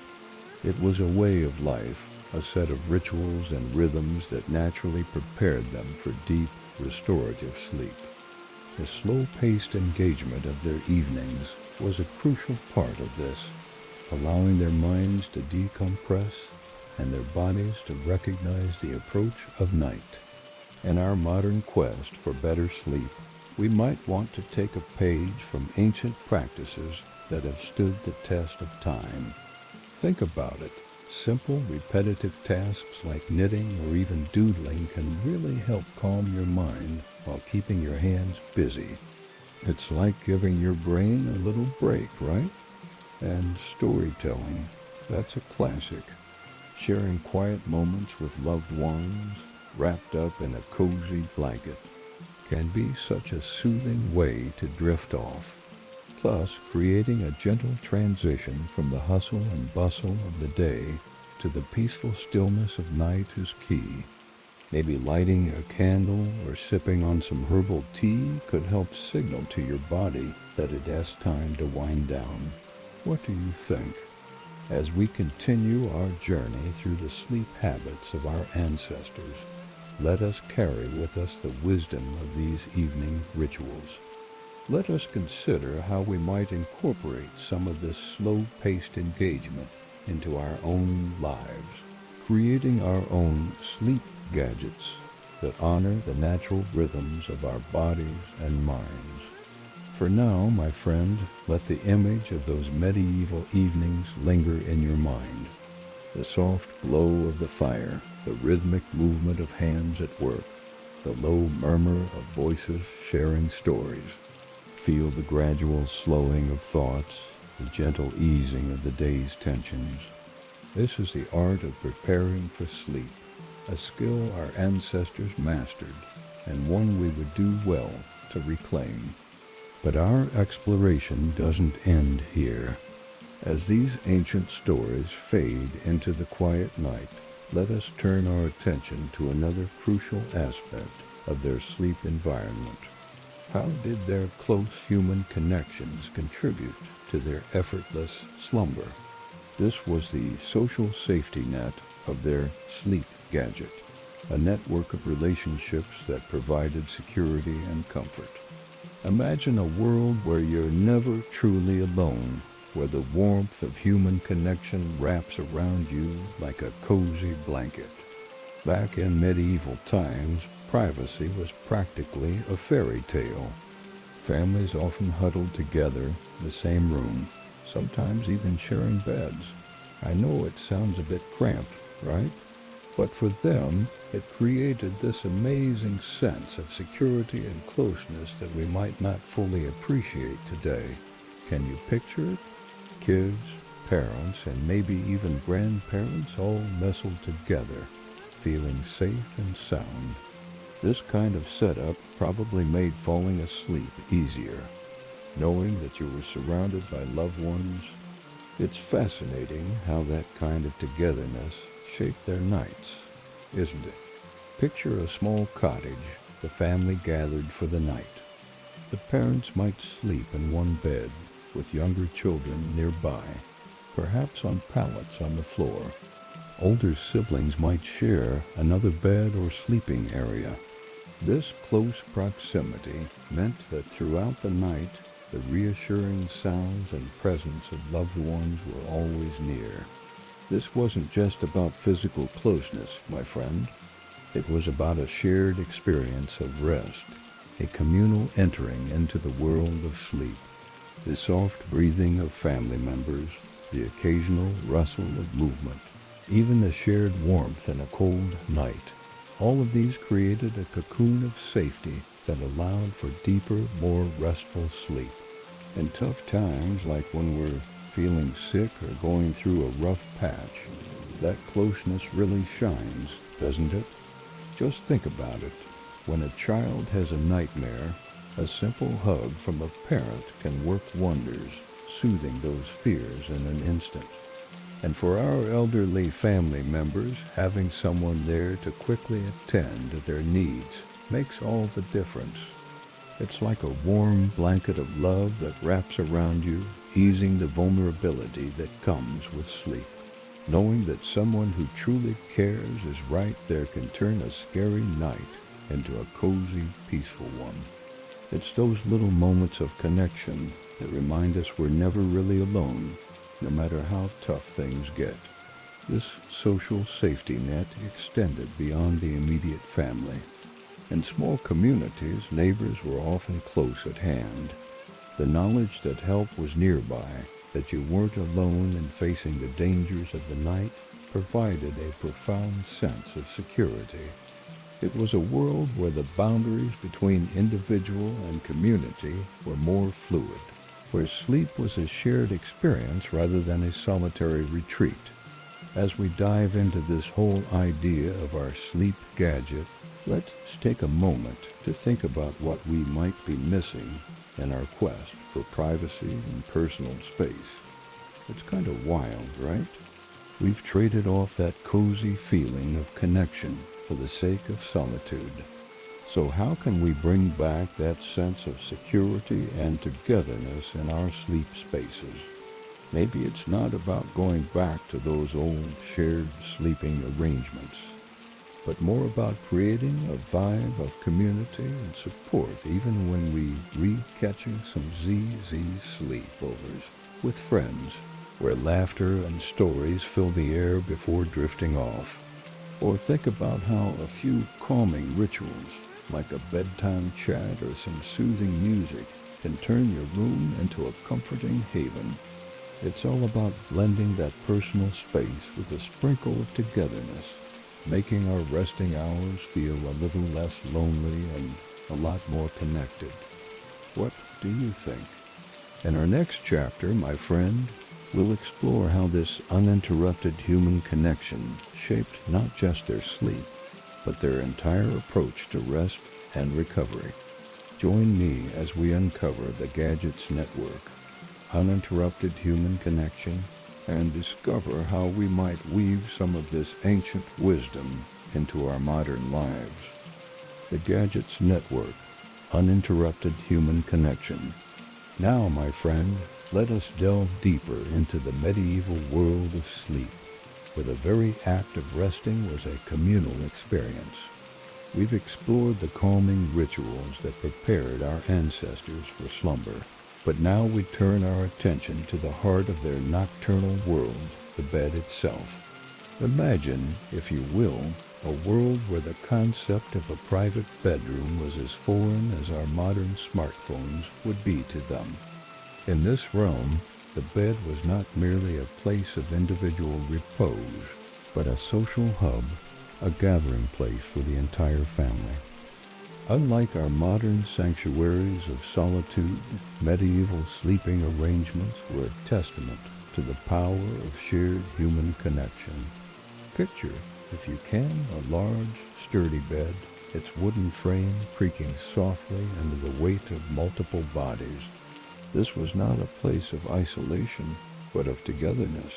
It was a way of life, a set of rituals and rhythms that naturally prepared them for deep, restorative sleep. The slow-paced engagement of their evenings was a crucial part of this, allowing their minds to decompress and their bodies to recognize the approach of night. In our modern quest for better sleep, we might want to take a page from ancient practices that have stood the test of time. Think about it. Simple, repetitive tasks like knitting or even doodling can really help calm your mind while keeping your hands busy. It's like giving your brain a little break, right? And storytelling, that's a classic. Sharing quiet moments with loved ones, wrapped up in a cozy blanket, can be such a soothing way to drift off. Plus, creating a gentle transition from the hustle and bustle of the day to the peaceful stillness of night is key. Maybe lighting a candle or sipping on some herbal tea could help signal to your body that it has time to wind down. What do you think? As we continue our journey through the sleep habits of our ancestors, let us carry with us the wisdom of these evening rituals. Let us consider how we might incorporate some of this slow-paced engagement into our own lives, creating our own sleep gadgets that honor the natural rhythms of our bodies and minds. For now, my friend, let the image of those medieval evenings linger in your mind. The soft glow of the fire, the rhythmic movement of hands at work, the low murmur of voices sharing stories. Feel the gradual slowing of thoughts, the gentle easing of the day's tensions. This is the art of preparing for sleep, a skill our ancestors mastered, and one we would do well to reclaim. But our exploration doesn't end here. As these ancient stories fade into the quiet night, let us turn our attention to another crucial aspect of their sleep environment. How did their close human connections contribute to their effortless slumber? This was the social safety net of their sleep gadget, a network of relationships that provided security and comfort. Imagine a world where you're never truly alone, where the warmth of human connection wraps around you like a cozy blanket. Back in medieval times, privacy was practically a fairy tale. Families often huddled together in the same room, sometimes even sharing beds. I know it sounds a bit cramped, right? But for them, it created this amazing sense of security and closeness that we might not fully appreciate today. Can you picture it? Kids, parents, and maybe even grandparents all nestled together, feeling safe and sound. This kind of setup probably made falling asleep easier, knowing that you were surrounded by loved ones. It's fascinating how that kind of togetherness shaped their nights, isn't it? Picture a small cottage, the family gathered for the night. The parents might sleep in one bed, with younger children nearby, perhaps on pallets on the floor. older siblings might share another bed or sleeping area. This close proximity meant that throughout the night, the reassuring sounds and presence of loved ones were always near. This wasn't just about physical closeness, my friend. It was about a shared experience of rest, a communal entering into the world of sleep, the soft breathing of family members, the occasional rustle of movement, even the shared warmth in a cold night. All of these created a cocoon of safety that allowed for deeper, more restful sleep. In tough times, like when we're feeling sick or going through a rough patch, that closeness really shines, doesn't it? Just think about it. When a child has a nightmare, a simple hug from a parent can work wonders, soothing those fears in an instant. And for our elderly family members, having someone there to quickly attend to their needs makes all the difference. It's like a warm blanket of love that wraps around you, easing the vulnerability that comes with sleep. Knowing that someone who truly cares is right there can turn a scary night into a cozy, peaceful one. It's those little moments of connection that remind us we're never really alone, no matter how tough things get. This social safety net extended beyond the immediate family. In small communities, neighbors were often close at hand. The knowledge that help was nearby, that you weren't alone in facing the dangers of the night, provided a profound sense of security. It was a world where the boundaries between individual and community were more fluid, where sleep was a shared experience rather than a solitary retreat. As we dive into this whole idea of our sleep gadget, let's take a moment to think about what we might be missing in our quest for privacy and personal space. It's kind of wild, right? We've traded off that cozy feeling of connection for the sake of solitude. So how can we bring back that sense of security and togetherness in our sleep spaces? Maybe it's not about going back to those old shared sleeping arrangements, but more about creating a vibe of community and support even when we re-catching some ZZ sleepovers with friends, where laughter and stories fill the air before drifting off. Or think about how a few calming rituals, like a bedtime chat or some soothing music, can turn your room into a comforting haven. It's all about blending that personal space with a sprinkle of togetherness, making our resting hours feel a little less lonely and a lot more connected. What do you think? In our next chapter, my friend, we'll explore how this uninterrupted human connection shaped not just their sleep, but their entire approach to rest and recovery. Join me as we uncover the Gadget's network, uninterrupted human connection, and discover how we might weave some of this ancient wisdom into our modern lives. The Gadget's network, uninterrupted human connection. Now, my friend, let us delve deeper into the medieval world of sleep, where the very act of resting was a communal experience. We've explored the calming rituals that prepared our ancestors for slumber, but now we turn our attention to the heart of their nocturnal world, the bed itself. Imagine, if you will, a world where the concept of a private bedroom was as foreign as our modern smartphones would be to them. In this realm, the bed was not merely a place of individual repose, but a social hub, a gathering place for the entire family. Unlike our modern sanctuaries of solitude, medieval sleeping arrangements were a testament to the power of shared human connection. Picture, if you can, a large, sturdy bed, its wooden frame creaking softly under the weight of multiple bodies. This was not a place of isolation, but of togetherness.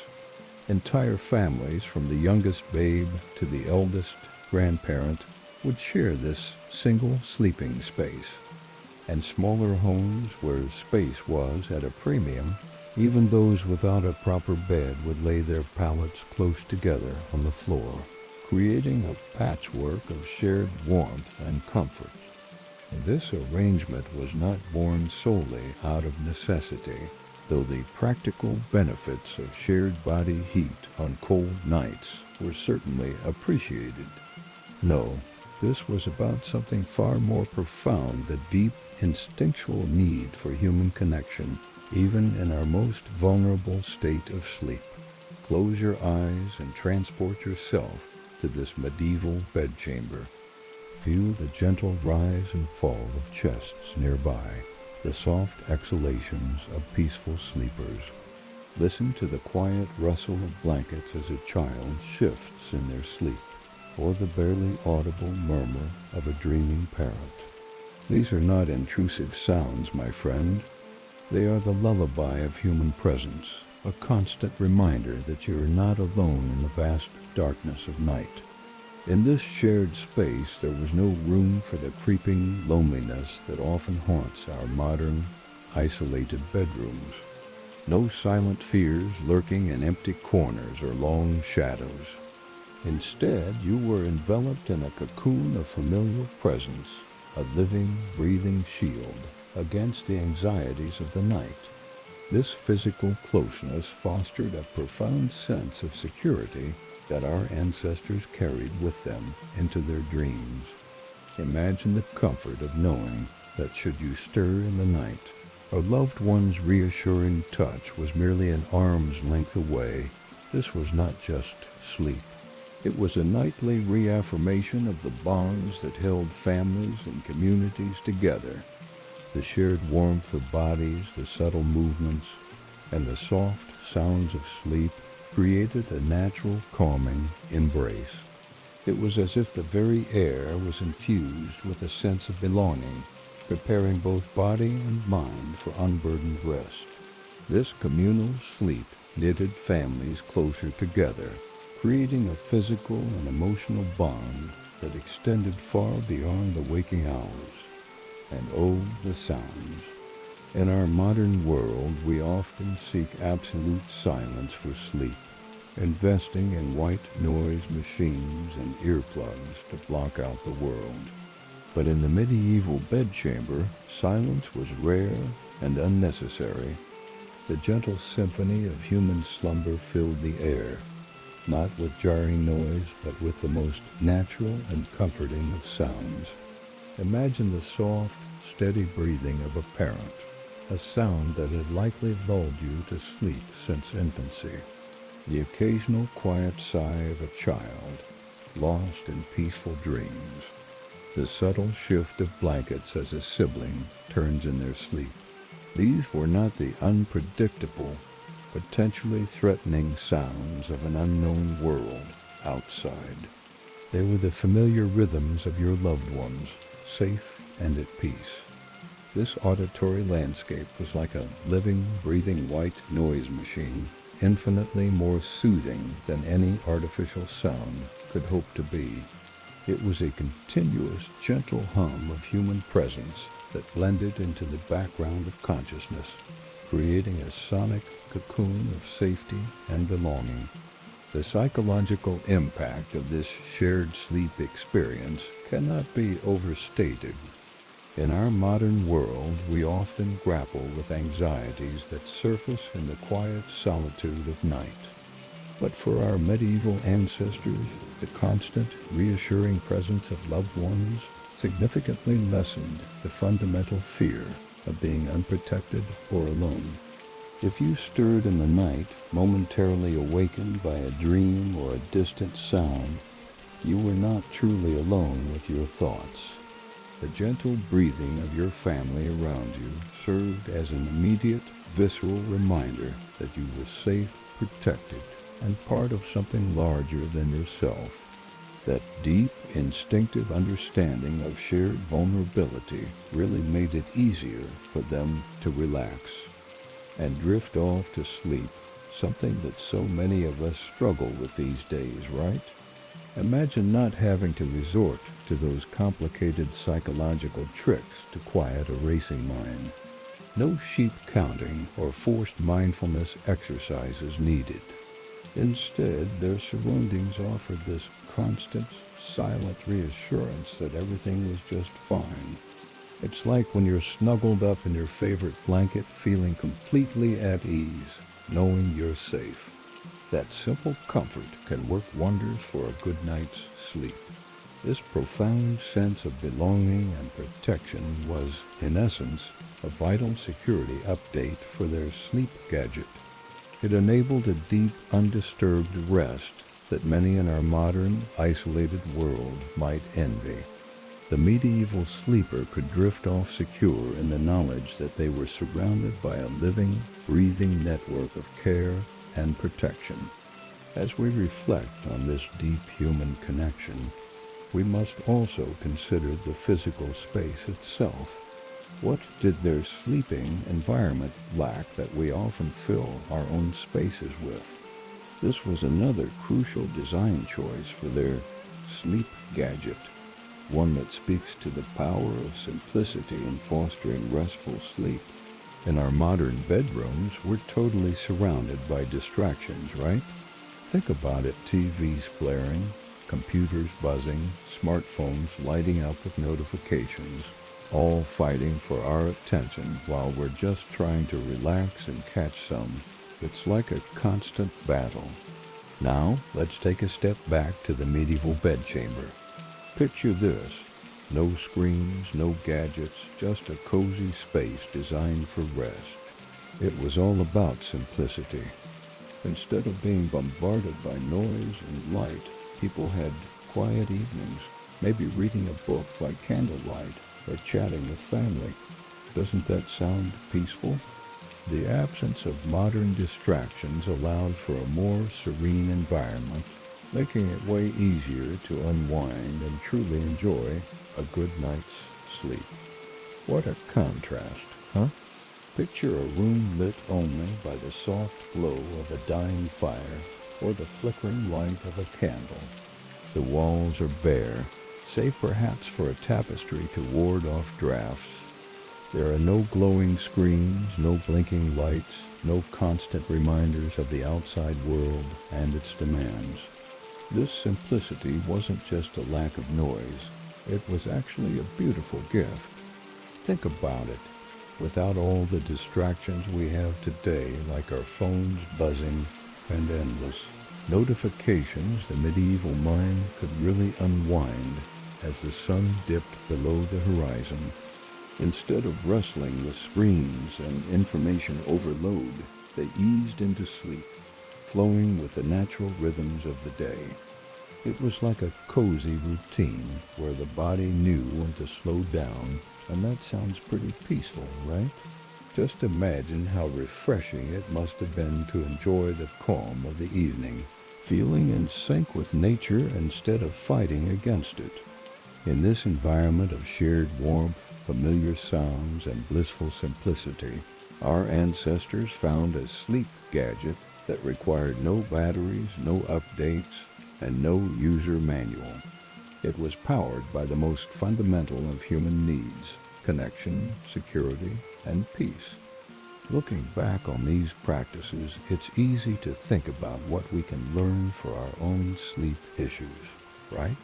Entire families, from the youngest babe to the eldest grandparent, would share this single sleeping space. And smaller homes where space was at a premium Even those without a proper bed would lay their pallets close together on the floor, creating a patchwork of shared warmth and comfort. This arrangement was not born solely out of necessity, though the practical benefits of shared body heat on cold nights were certainly appreciated. No, this was about something far more profound, the deep instinctual need for human connection, even in our most vulnerable state of sleep. Close your eyes and transport yourself to this medieval bedchamber. Feel the gentle rise and fall of chests nearby, the soft exhalations of peaceful sleepers. Listen to the quiet rustle of blankets as a child shifts in their sleep, or the barely audible murmur of a dreaming parrot. These are not intrusive sounds, my friend. They are the lullaby of human presence, a constant reminder that you are not alone in the vast darkness of night. In this shared space, there was no room for the creeping loneliness that often haunts our modern, isolated bedrooms. No silent fears lurking in empty corners or long shadows. Instead, you were enveloped in a cocoon of familiar presence, a living, breathing shield against the anxieties of the night. This physical closeness fostered a profound sense of security that our ancestors carried with them into their dreams. Imagine the comfort of knowing that should you stir in the night, a loved one's reassuring touch was merely an arm's length away. This was not just sleep. It was a nightly reaffirmation of the bonds that held families and communities together. The shared warmth of bodies, the subtle movements, and the soft sounds of sleep created a natural, calming embrace. It was as if the very air was infused with a sense of belonging, preparing both body and mind for unburdened rest. This communal sleep knitted families closer together, creating a physical and emotional bond that extended far beyond the waking hours. And oh, the sounds. In our modern world, we often seek absolute silence for sleep, investing in white noise machines and earplugs to block out the world. But in the medieval bedchamber, silence was rare and unnecessary. The gentle symphony of human slumber filled the air, not with jarring noise, but with the most natural and comforting of sounds. Imagine the soft, steady breathing of a parent, a sound that had likely lulled you to sleep since infancy. The occasional quiet sigh of a child, lost in peaceful dreams. The subtle shift of blankets as a sibling turns in their sleep. These were not the unpredictable, potentially threatening sounds of an unknown world outside. They were the familiar rhythms of your loved ones, safe and at peace. This auditory landscape was like a living, breathing white noise machine, infinitely more soothing than any artificial sound could hope to be. It was a continuous, gentle hum of human presence that blended into the background of consciousness, creating a sonic cocoon of safety and belonging. The psychological impact of this shared sleep experience cannot be overstated. In our modern world, we often grapple with anxieties that surface in the quiet solitude of night. But for our medieval ancestors, the constant, reassuring presence of loved ones significantly lessened the fundamental fear of being unprotected or alone. If you stirred in the night, momentarily awakened by a dream or a distant sound, you were not truly alone with your thoughts. The gentle breathing of your family around you served as an immediate, visceral reminder that you were safe, protected, and part of something larger than yourself. That deep, instinctive understanding of shared vulnerability really made it easier for them to relax and drift off to sleep, something that so many of us struggle with these days, right? Imagine not having to resort to those complicated psychological tricks to quiet a racing mind. No sheep counting or forced mindfulness exercises needed. Instead, their surroundings offered this constant, silent reassurance that everything was just fine. It's like when you're snuggled up in your favorite blanket, feeling completely at ease, knowing you're safe. That simple comfort can work wonders for a good night's sleep. This profound sense of belonging and protection was, in essence, a vital security update for their sleep gadget. It enabled a deep, undisturbed rest that many in our modern, isolated world might envy. The medieval sleeper could drift off secure in the knowledge that they were surrounded by a living, breathing network of care and protection. As we reflect on this deep human connection, we must also consider the physical space itself. What did their sleeping environment lack that we often fill our own spaces with? This was another crucial design choice for their sleep gadget, one that speaks to the power of simplicity in fostering restful sleep. In our modern bedrooms, we're totally surrounded by distractions, right? Think about it: TVs flaring, computers buzzing, smartphones lighting up with notifications, all fighting for our attention while we're just trying to relax and catch some. It's like a constant battle. Now, let's take a step back to the medieval bedchamber. Picture this: no screens, no gadgets, just a cozy space designed for rest. It was all about simplicity. Instead of being bombarded by noise and light, people had quiet evenings, maybe reading a book by candlelight or chatting with family. Doesn't that sound peaceful? The absence of modern distractions allowed for a more serene environment, making it way easier to unwind and truly enjoy a good night's sleep. What a contrast, huh? Picture a room lit only by the soft glow of a dying fire or the flickering light of a candle. The walls are bare, save perhaps for a tapestry to ward off drafts. There are no glowing screens, no blinking lights, no constant reminders of the outside world and its demands. This simplicity wasn't just a lack of noise. It was actually a beautiful gift. Think about it. Without all the distractions we have today, like our phones buzzing and endless notifications, the medieval mind could really unwind as the sun dipped below the horizon. Instead of wrestling with screens and information overload, they eased into sleep, flowing with the natural rhythms of the day. It was like a cozy routine where the body knew when to slow down, and that sounds pretty peaceful, right? Just imagine how refreshing it must have been to enjoy the calm of the evening, feeling in sync with nature instead of fighting against it. In this environment of shared warmth, familiar sounds, and blissful simplicity, our ancestors found a sleep gadget that required no batteries, no updates, and no user manual. It was powered by the most fundamental of human needs: connection, security, and peace. Looking back on these practices, it's easy to think about what we can learn for our own sleep issues, right?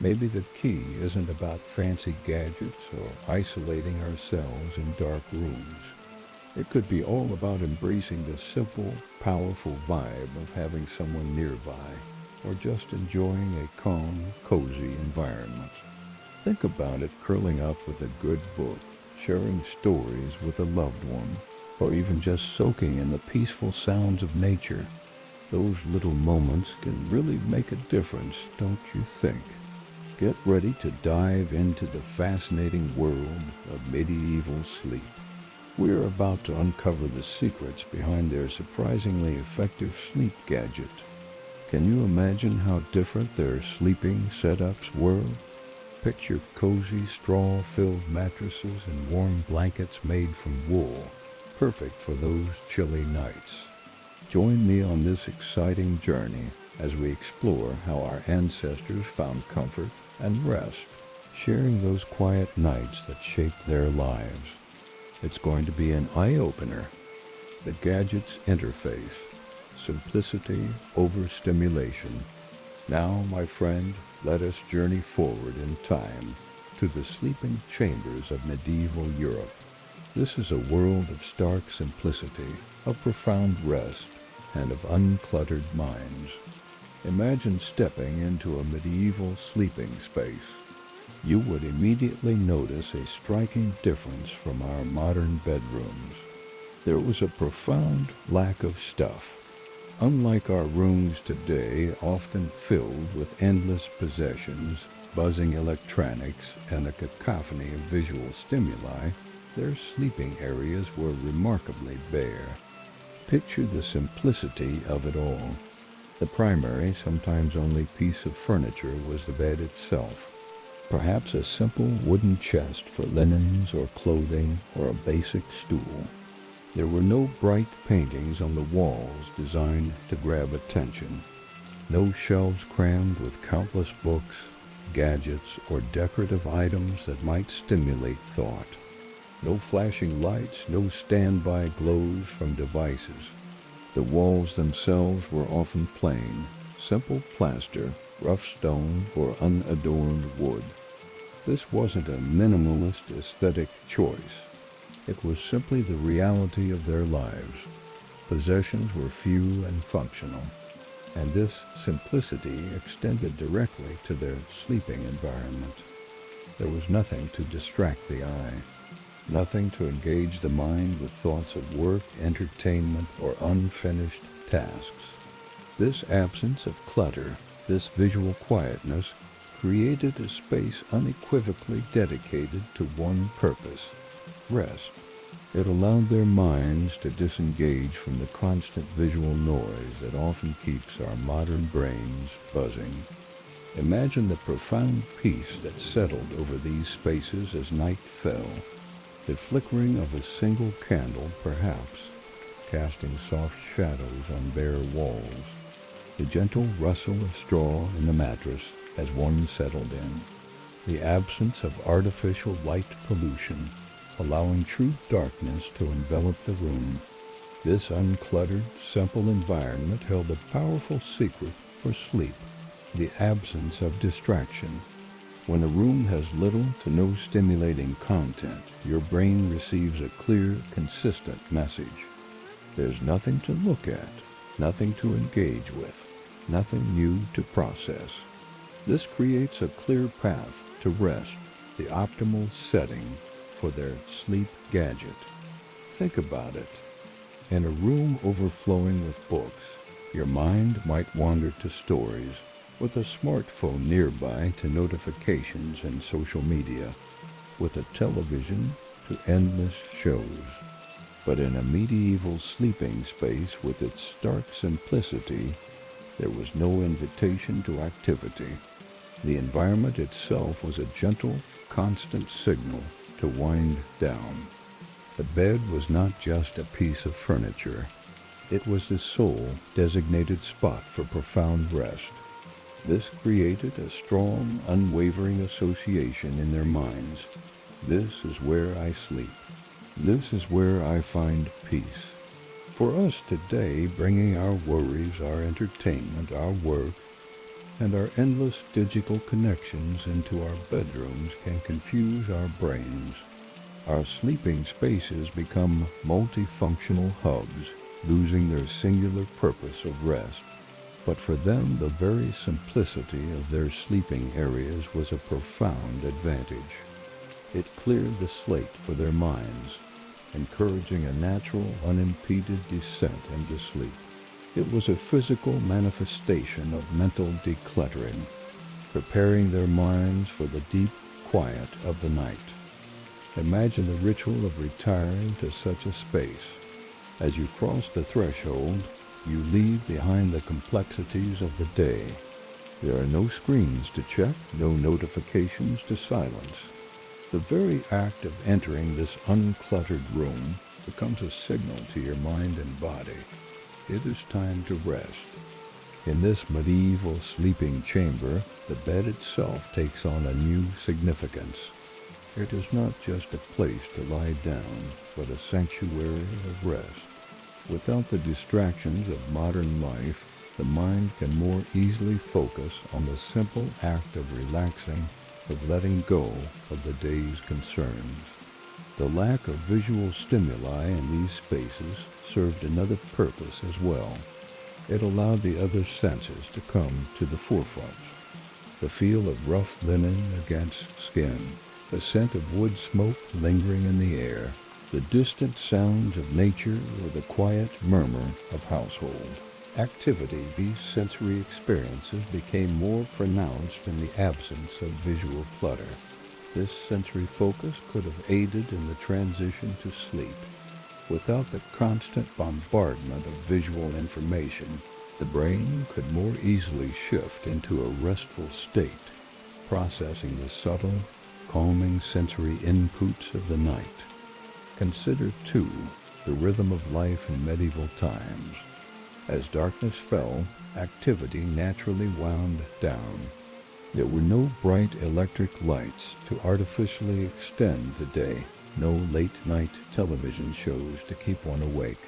Maybe the key isn't about fancy gadgets or isolating ourselves in dark rooms. It could be all about embracing the simple, powerful vibe of having someone nearby, or just enjoying a calm, cozy environment. Think about it: curling up with a good book, sharing stories with a loved one, or even just soaking in the peaceful sounds of nature. Those little moments can really make a difference, don't you think? Get ready to dive into the fascinating world of medieval sleep. We're about to uncover the secrets behind their surprisingly effective sleep gadget. Can you imagine how different their sleeping setups were? Picture cozy, straw-filled mattresses and warm blankets made from wool, perfect for those chilly nights. Join me on this exciting journey as we explore how our ancestors found comfort and rest, sharing those quiet nights that shaped their lives. It's going to be an eye-opener. The Gadget's interface. Simplicity over stimulation. Now, my friend, let us journey forward in time to the sleeping chambers of medieval Europe. This is a world of stark simplicity, of profound rest, and of uncluttered minds. Imagine stepping into a medieval sleeping space. You would immediately notice a striking difference from our modern bedrooms. There was a profound lack of stuff. Unlike our rooms today, often filled with endless possessions, buzzing electronics, and a cacophony of visual stimuli, their sleeping areas were remarkably bare. Picture the simplicity of it all. The primary, sometimes only piece of furniture was the bed itself. Perhaps a simple wooden chest for linens or clothing, or a basic stool. There were no bright paintings on the walls designed to grab attention. No shelves crammed with countless books, gadgets, or decorative items that might stimulate thought. No flashing lights, no standby glows from devices. The walls themselves were often plain, simple plaster, rough stone, or unadorned wood. This wasn't a minimalist aesthetic choice. It was simply the reality of their lives. Possessions were few and functional, and this simplicity extended directly to their sleeping environment. There was nothing to distract the eye, nothing to engage the mind with thoughts of work, entertainment, or unfinished tasks. This absence of clutter, this visual quietness, created a space unequivocally dedicated to one purpose: rest. It allowed their minds to disengage from the constant visual noise that often keeps our modern brains buzzing. Imagine the profound peace that settled over these spaces as night fell. The flickering of a single candle, perhaps, casting soft shadows on bare walls. The gentle rustle of straw in the mattress as one settled in. The absence of artificial light pollution, allowing true darkness to envelop the room. This uncluttered, simple environment held a powerful secret for sleep: the absence of distraction. When a room has little to no stimulating content, your brain receives a clear, consistent message. There's nothing to look at, nothing to engage with, nothing new to process. This creates a clear path to rest, the optimal setting for their sleep gadget. Think about it. In a room overflowing with books, your mind might wander to stories, with a smartphone nearby to notifications and social media, with a television to endless shows. But in a medieval sleeping space with its stark simplicity, there was no invitation to activity. The environment itself was a gentle, constant signal to wind down. The bed was not just a piece of furniture. It was the sole designated spot for profound rest. This created a strong, unwavering association in their minds. This is where I sleep. This is where I find peace. For us today, bringing our worries, our entertainment, our work, and our endless digital connections into our bedrooms can confuse our brains. Our sleeping spaces become multifunctional hubs, losing their singular purpose of rest. But for them, the very simplicity of their sleeping areas was a profound advantage. It cleared the slate for their minds, encouraging a natural, unimpeded descent into sleep. It was a physical manifestation of mental decluttering, preparing their minds for the deep quiet of the night. Imagine the ritual of retiring to such a space. As you cross the threshold, you leave behind the complexities of the day. There are no screens to check, no notifications to silence. The very act of entering this uncluttered room becomes a signal to your mind and body. It is time to rest. In this medieval sleeping chamber, the bed itself takes on a new significance. It is not just a place to lie down, but a sanctuary of rest. Without the distractions of modern life, the mind can more easily focus on the simple act of relaxing, of letting go of the day's concerns. The lack of visual stimuli in these spaces served another purpose as well. It allowed the other senses to come to the forefront. The feel of rough linen against skin, the scent of wood smoke lingering in the air, the distant sounds of nature or the quiet murmur of household activity. These sensory experiences became more pronounced in the absence of visual clutter. This sensory focus could have aided in the transition to sleep. Without the constant bombardment of visual information, the brain could more easily shift into a restful state, processing the subtle, calming sensory inputs of the night. Consider, too, the rhythm of life in medieval times. As darkness fell, activity naturally wound down. There were no bright electric lights to artificially extend the day, no late-night television shows to keep one awake.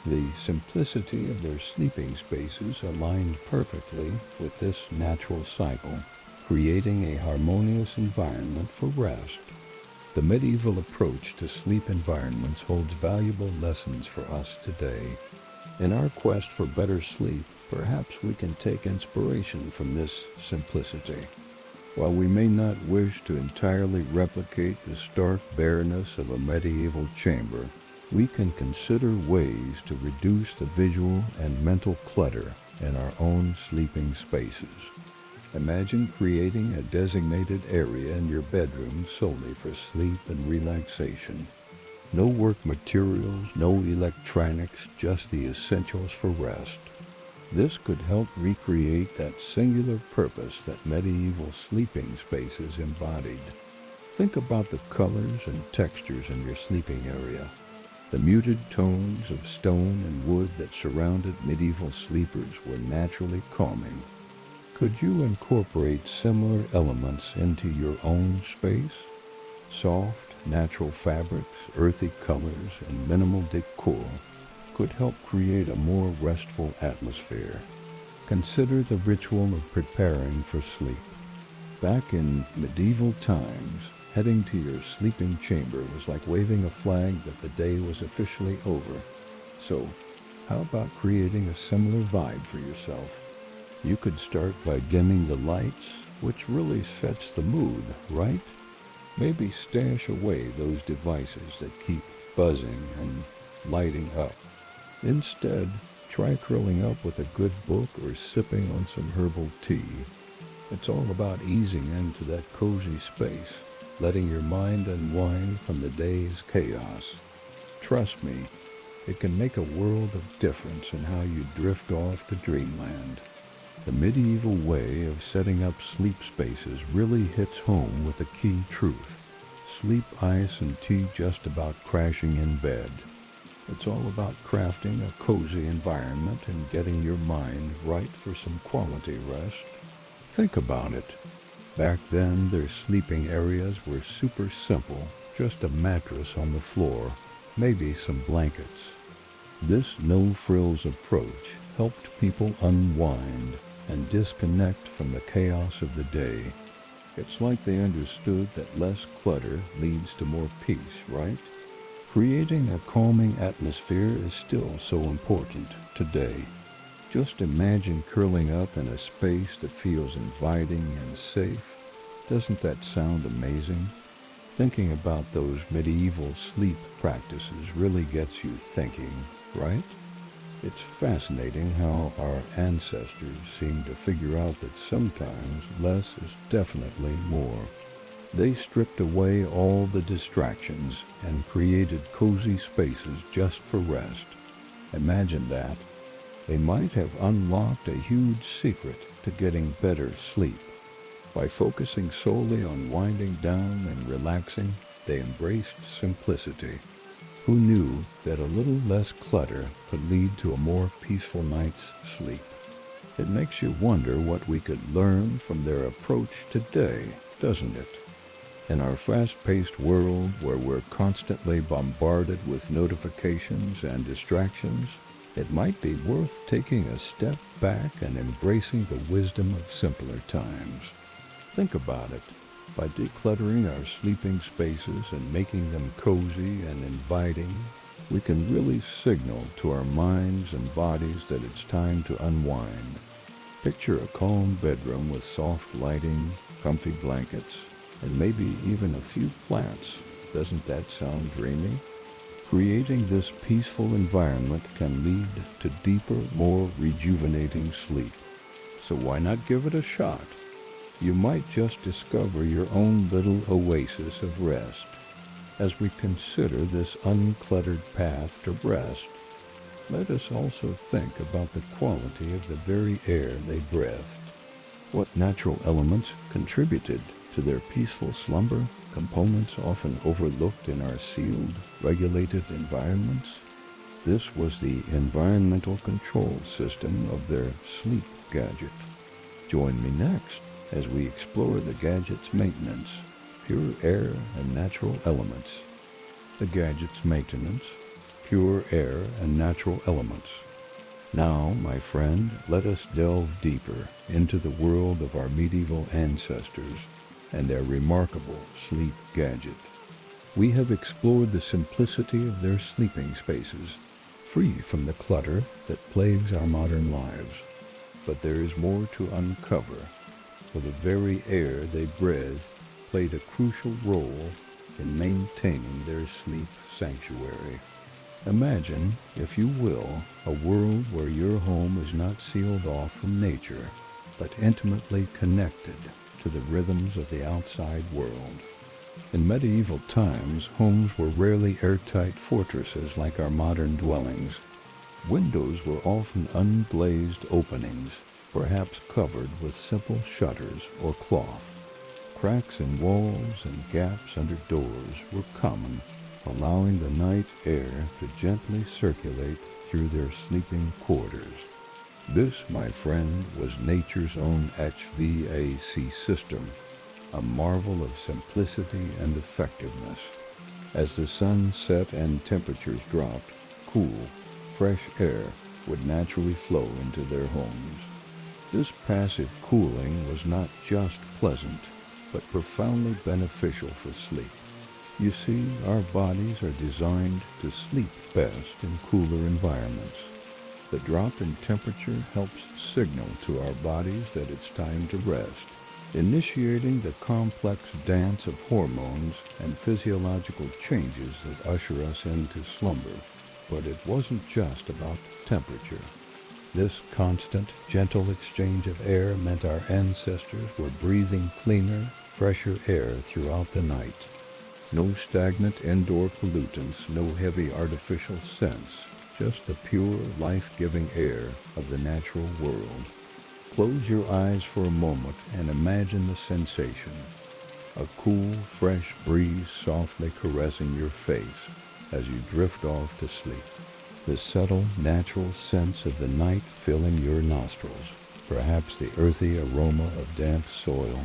The simplicity of their sleeping spaces aligned perfectly with this natural cycle, creating a harmonious environment for rest. The medieval approach to sleep environments holds valuable lessons for us today. In our quest for better sleep, perhaps we can take inspiration from this simplicity. While we may not wish to entirely replicate the stark bareness of a medieval chamber, we can consider ways to reduce the visual and mental clutter in our own sleeping spaces. Imagine creating a designated area in your bedroom solely for sleep and relaxation. No work materials, no electronics, just the essentials for rest. This could help recreate that singular purpose that medieval sleeping spaces embodied. Think about the colors and textures in your sleeping area. The muted tones of stone and wood that surrounded medieval sleepers were naturally calming. Could you incorporate similar elements into your own space? Soft, natural fabrics, earthy colors, and minimal decor could help create a more restful atmosphere. Consider the ritual of preparing for sleep. Back in medieval times, heading to your sleeping chamber was like waving a flag that the day was officially over. So, how about creating a similar vibe for yourself? You could start by dimming the lights, which really sets the mood, right? Maybe stash away those devices that keep buzzing and lighting up. Instead, try curling up with a good book or sipping on some herbal tea. It's all about easing into that cozy space, letting your mind unwind from the day's chaos. Trust me, it can make a world of difference in how you drift off to dreamland. The medieval way of setting up sleep spaces really hits home with a key truth. Sleep, ice, and tea just about crashing in bed. It's all about crafting a cozy environment and getting your mind right for some quality rest. Think about it. Back then, their sleeping areas were super simple, just a mattress on the floor, maybe some blankets. This no-frills approach helped people unwind and disconnect from the chaos of the day. It's like they understood that less clutter leads to more peace, right? Creating a calming atmosphere is still so important today. Just imagine curling up in a space that feels inviting and safe. Doesn't that sound amazing? Thinking about those medieval sleep practices really gets you thinking, right? It's fascinating how our ancestors seem to figure out that sometimes less is definitely more. They stripped away all the distractions and created cozy spaces just for rest. Imagine that. They might have unlocked a huge secret to getting better sleep. By focusing solely on winding down and relaxing, they embraced simplicity. Who knew that a little less clutter could lead to a more peaceful night's sleep? It makes you wonder what we could learn from their approach today, doesn't it? In our fast-paced world where we're constantly bombarded with notifications and distractions, it might be worth taking a step back and embracing the wisdom of simpler times. Think about it. By decluttering our sleeping spaces and making them cozy and inviting, we can really signal to our minds and bodies that it's time to unwind. Picture a calm bedroom with soft lighting, comfy blankets, and maybe even a few plants. Doesn't that sound dreamy? Creating this peaceful environment can lead to deeper, more rejuvenating sleep. So why not give it a shot? You might just discover your own little oasis of rest. As we consider this uncluttered path to rest, let us also think about the quality of the very air they breathed. What natural elements contributed to their peaceful slumber, components often overlooked in our sealed, regulated environments? This was the environmental control system of their sleep gadget. Join me next as we explore the gadget's maintenance, pure air and natural elements. The gadget's maintenance, pure air and natural elements. Now, my friend, let us delve deeper into the world of our medieval ancestors and their remarkable sleep gadget. We have explored the simplicity of their sleeping spaces, free from the clutter that plagues our modern lives. But there is more to uncover, for the very air they breathed played a crucial role in maintaining their sleep sanctuary. Imagine, if you will, a world where your home is not sealed off from nature, but intimately connected to the rhythms of the outside world. In medieval times, homes were rarely airtight fortresses like our modern dwellings. Windows were often unglazed openings, perhaps covered with simple shutters or cloth. Cracks in walls and gaps under doors were common, allowing the night air to gently circulate through their sleeping quarters. This, my friend, was nature's own HVAC system, a marvel of simplicity and effectiveness. As the sun set and temperatures dropped, cool, fresh air would naturally flow into their homes. This passive cooling was not just pleasant, but profoundly beneficial for sleep. You see, our bodies are designed to sleep best in cooler environments. The drop in temperature helps signal to our bodies that it's time to rest, initiating the complex dance of hormones and physiological changes that usher us into slumber. But it wasn't just about temperature. This constant, gentle exchange of air meant our ancestors were breathing cleaner, fresher air throughout the night. No stagnant indoor pollutants, no heavy artificial scents, just the pure, life-giving air of the natural world. Close your eyes for a moment and imagine the sensation. A cool, fresh breeze softly caressing your face as you drift off to sleep. The subtle, natural sense of the night filling your nostrils, perhaps the earthy aroma of damp soil,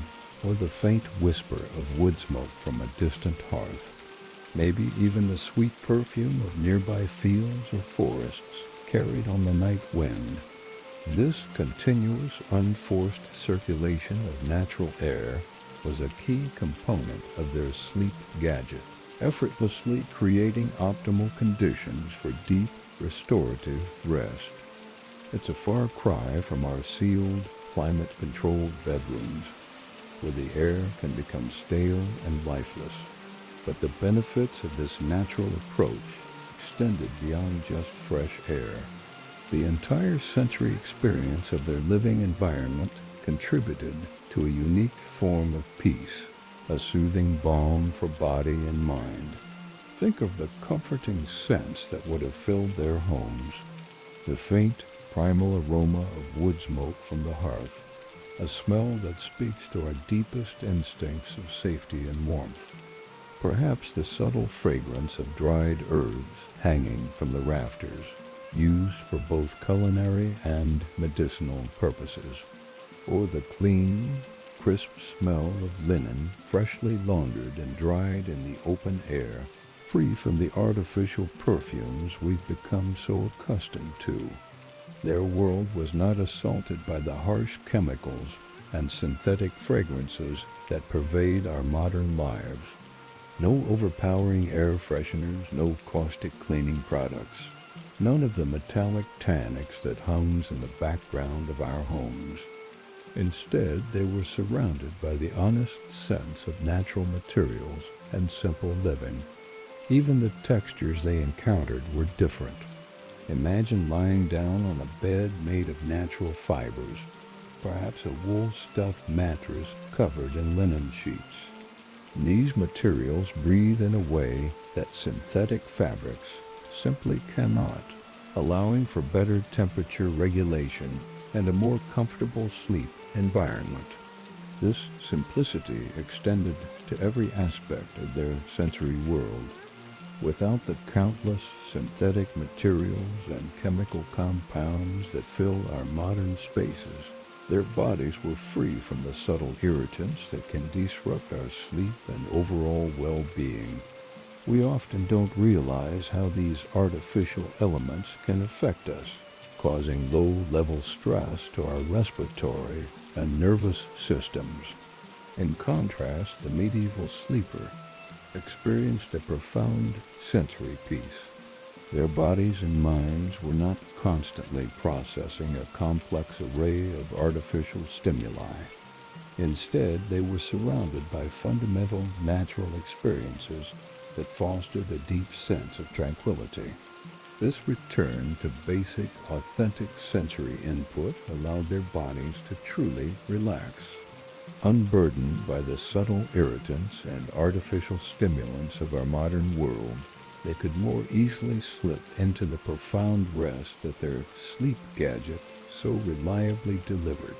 or the faint whisper of wood smoke from a distant hearth. Maybe even the sweet perfume of nearby fields or forests carried on the night wind. This continuous, unforced circulation of natural air was a key component of their sleep gadget, effortlessly creating optimal conditions for deep, restorative rest. It's a far cry from our sealed, climate-controlled bedrooms, where the air can become stale and lifeless. But the benefits of this natural approach extended beyond just fresh air. The entire sensory experience of their living environment contributed to a unique form of peace, a soothing balm for body and mind. Think of the comforting scents that would have filled their homes. The faint, primal aroma of wood smoke from the hearth, a smell that speaks to our deepest instincts of safety and warmth. Perhaps the subtle fragrance of dried herbs hanging from the rafters, used for both culinary and medicinal purposes. Or the clean, crisp smell of linen freshly laundered and dried in the open air, free from the artificial perfumes we've become so accustomed to. Their world was not assaulted by the harsh chemicals and synthetic fragrances that pervade our modern lives. No overpowering air fresheners, no caustic cleaning products, none of the metallic tannics that hums in the background of our homes. Instead, they were surrounded by the honest sense of natural materials and simple living. Even the textures they encountered were different. Imagine lying down on a bed made of natural fibers, perhaps a wool-stuffed mattress covered in linen sheets. These materials breathe in a way that synthetic fabrics simply cannot, allowing for better temperature regulation and a more comfortable sleep environment. This simplicity extended to every aspect of their sensory world. Without the countless synthetic materials and chemical compounds that fill our modern spaces, their bodies were free from the subtle irritants that can disrupt our sleep and overall well-being. We often don't realize how these artificial elements can affect us, causing low-level stress to our respiratory and nervous systems. In contrast, the medieval sleeper experienced a profound sensory peace. Their bodies and minds were not constantly processing a complex array of artificial stimuli. Instead, they were surrounded by fundamental natural experiences that fostered a deep sense of tranquility. This return to basic, authentic sensory input allowed their bodies to truly relax. Unburdened by the subtle irritants and artificial stimulants of our modern world, they could more easily slip into the profound rest that their sleep gadget so reliably delivered.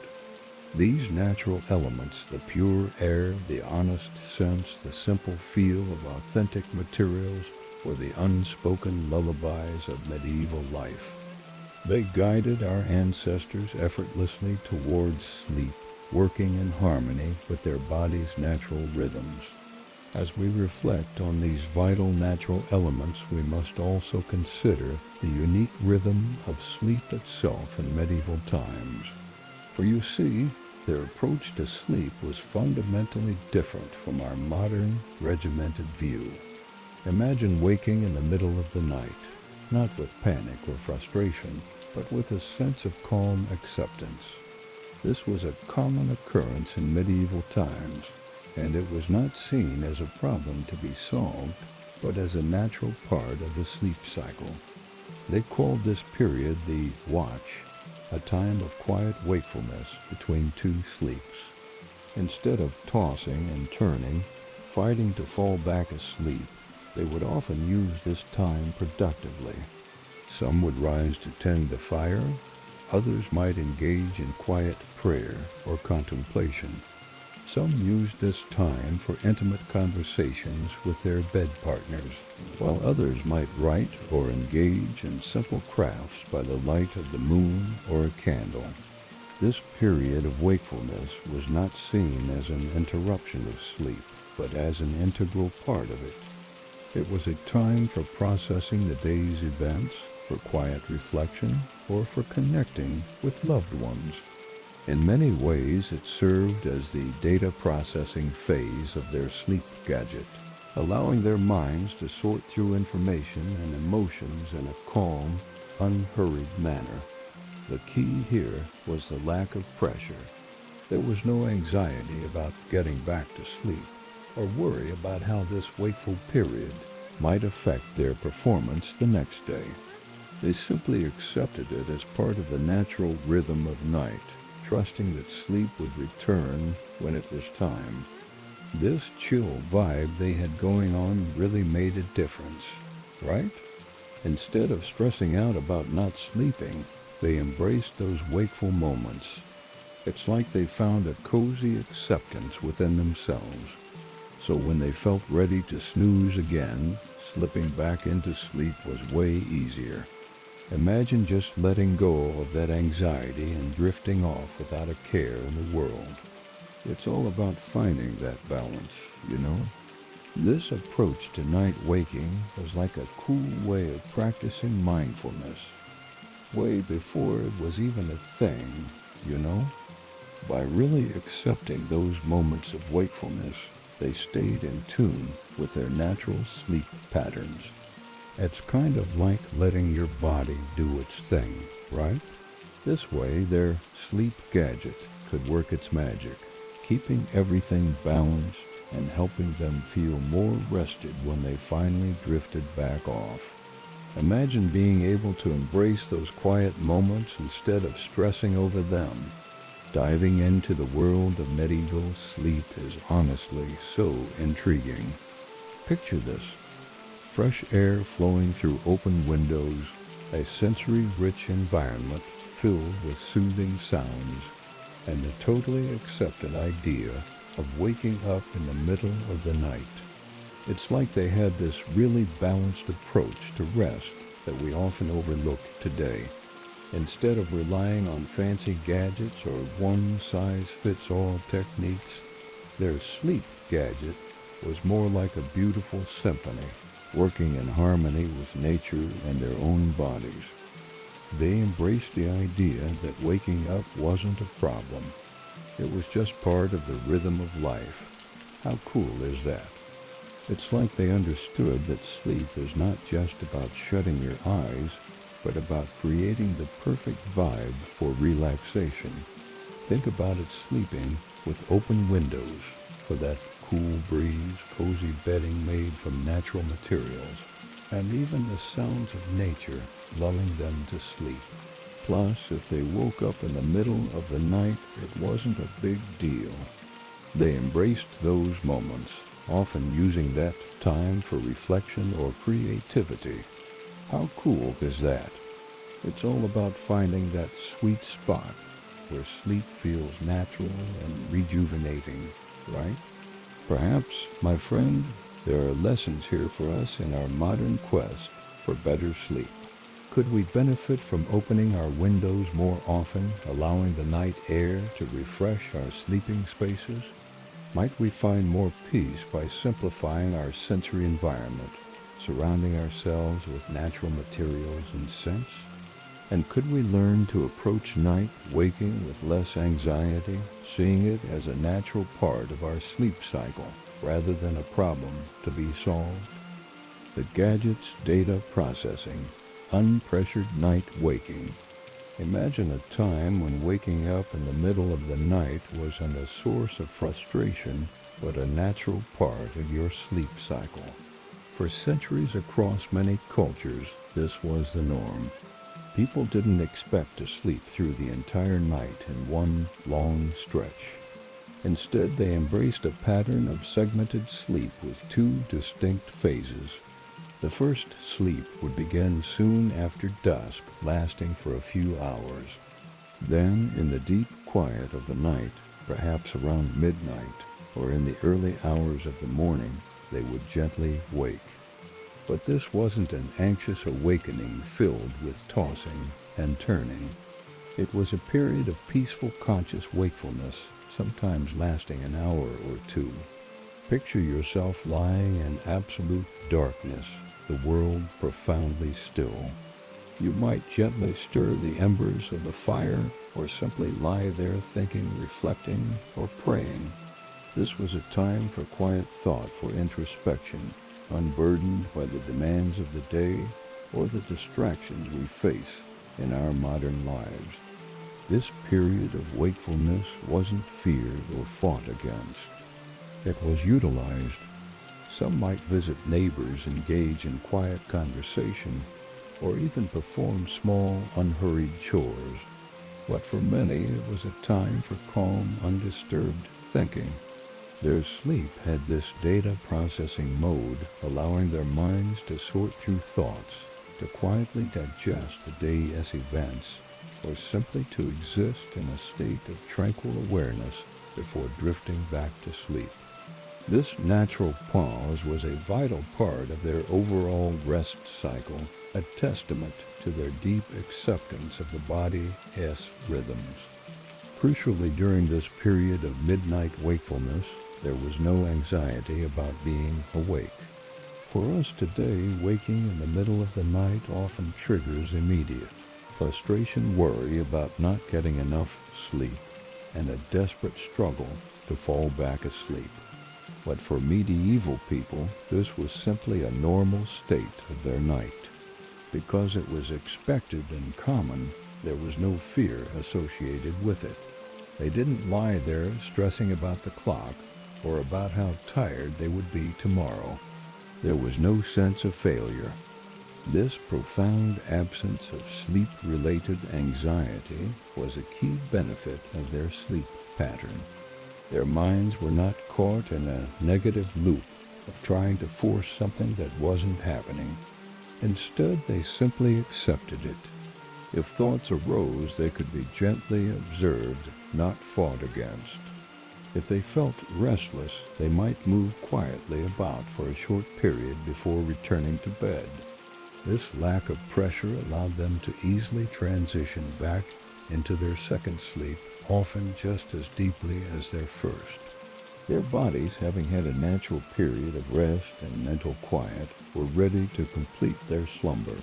These natural elements, the pure air, the honest sense, the simple feel of authentic materials, were the unspoken lullabies of medieval life. They guided our ancestors effortlessly towards sleep, working in harmony with their body's natural rhythms. As we reflect on these vital natural elements, we must also consider the unique rhythm of sleep itself in medieval times. For you see, their approach to sleep was fundamentally different from our modern, regimented view. Imagine waking in the middle of the night, not with panic or frustration, but with a sense of calm acceptance. This was a common occurrence in medieval times, and it was not seen as a problem to be solved, but as a natural part of the sleep cycle. They called this period the watch, a time of quiet wakefulness between two sleeps. Instead of tossing and turning, fighting to fall back asleep, they would often use this time productively. Some would rise to tend the fire, others might engage in quiet prayer or contemplation. Some used this time for intimate conversations with their bed partners, while others might write or engage in simple crafts by the light of the moon or a candle. This period of wakefulness was not seen as an interruption of sleep, but as an integral part of it. It was a time for processing the day's events, for quiet reflection, or for connecting with loved ones. In many ways, it served as the data processing phase of their sleep gadget, allowing their minds to sort through information and emotions in a calm, unhurried manner. The key here was the lack of pressure. There was no anxiety about getting back to sleep, or worry about how this wakeful period might affect their performance the next day. They simply accepted it as part of the natural rhythm of night, trusting that sleep would return when it was time. This chill vibe they had going on really made a difference, right? Instead of stressing out about not sleeping, they embraced those wakeful moments. It's like they found a cozy acceptance within themselves. So when they felt ready to snooze again, slipping back into sleep was way easier. Imagine just letting go of that anxiety and drifting off without a care in the world. It's all about finding that balance, you know? This approach to night waking was like a cool way of practicing mindfulness, way before it was even a thing, you know? By really accepting those moments of wakefulness, they stayed in tune with their natural sleep patterns. It's kind of like letting your body do its thing, right? This way, their sleep gadget could work its magic, keeping everything balanced and helping them feel more rested when they finally drifted back off. Imagine being able to embrace those quiet moments instead of stressing over them. Diving into the world of medieval sleep is honestly so intriguing. Picture this: fresh air flowing through open windows, a sensory-rich environment filled with soothing sounds, and the totally accepted idea of waking up in the middle of the night. It's like they had this really balanced approach to rest that we often overlook today. Instead of relying on fancy gadgets or one-size-fits-all techniques, their sleep gadget was more like a beautiful symphony, working in harmony with nature and their own bodies. They embraced the idea that waking up wasn't a problem. It was just part of the rhythm of life. How cool is that? It's like they understood that sleep is not just about shutting your eyes, but about creating the perfect vibe for relaxation. Think about it: sleeping with open windows for that cool breeze, cozy bedding made from natural materials, and even the sounds of nature lulling them to sleep. Plus, if they woke up in the middle of the night, it wasn't a big deal. They embraced those moments, often using that time for reflection or creativity. How cool is that? It's all about finding that sweet spot where sleep feels natural and rejuvenating, right? Perhaps, my friend, there are lessons here for us in our modern quest for better sleep. Could we benefit from opening our windows more often, allowing the night air to refresh our sleeping spaces? Might we find more peace by simplifying our sensory environment, surrounding ourselves with natural materials and scents? And could we learn to approach night waking with less anxiety, seeing it as a natural part of our sleep cycle rather than a problem to be solved? The Gadget's data processing, unpressured night waking. Imagine a time when waking up in the middle of the night wasn't a source of frustration, but a natural part of your sleep cycle. For centuries across many cultures, this was the norm. People didn't expect to sleep through the entire night in one long stretch. Instead, they embraced a pattern of segmented sleep with two distinct phases. The first sleep would begin soon after dusk, lasting for a few hours. Then, in the deep quiet of the night, perhaps around midnight or in the early hours of the morning, they would gently wake. But this wasn't an anxious awakening filled with tossing and turning. It was a period of peaceful conscious wakefulness, sometimes lasting an hour or two. Picture yourself lying in absolute darkness, the world profoundly still. You might gently stir the embers of the fire or simply lie there thinking, reflecting, or praying. This was a time for quiet thought, for introspection, unburdened by the demands of the day or the distractions we face in our modern lives. This period of wakefulness wasn't feared or fought against. It was utilized. Some might visit neighbors, engage in quiet conversation, or even perform small, unhurried chores. But for many, it was a time for calm, undisturbed thinking. Their sleep had this data processing mode, allowing their minds to sort through thoughts, to quietly digest the day's events, or simply to exist in a state of tranquil awareness before drifting back to sleep. This natural pause was a vital part of their overall rest cycle, a testament to their deep acceptance of the body's rhythms. Crucially, during this period of midnight wakefulness, there was no anxiety about being awake. For us today, waking in the middle of the night often triggers immediate frustration, worry about not getting enough sleep, and a desperate struggle to fall back asleep. But for medieval people, this was simply a normal state of their night. Because it was expected and common, there was no fear associated with it. They didn't lie there stressing about the clock or about how tired they would be tomorrow. There was no sense of failure. This profound absence of sleep-related anxiety was a key benefit of their sleep pattern. Their minds were not caught in a negative loop of trying to force something that wasn't happening. Instead, they simply accepted it. If thoughts arose, they could be gently observed, not fought against. If they felt restless, they might move quietly about for a short period before returning to bed. This lack of pressure allowed them to easily transition back into their second sleep, often just as deeply as their first. Their bodies, having had a natural period of rest and mental quiet, were ready to complete their slumber.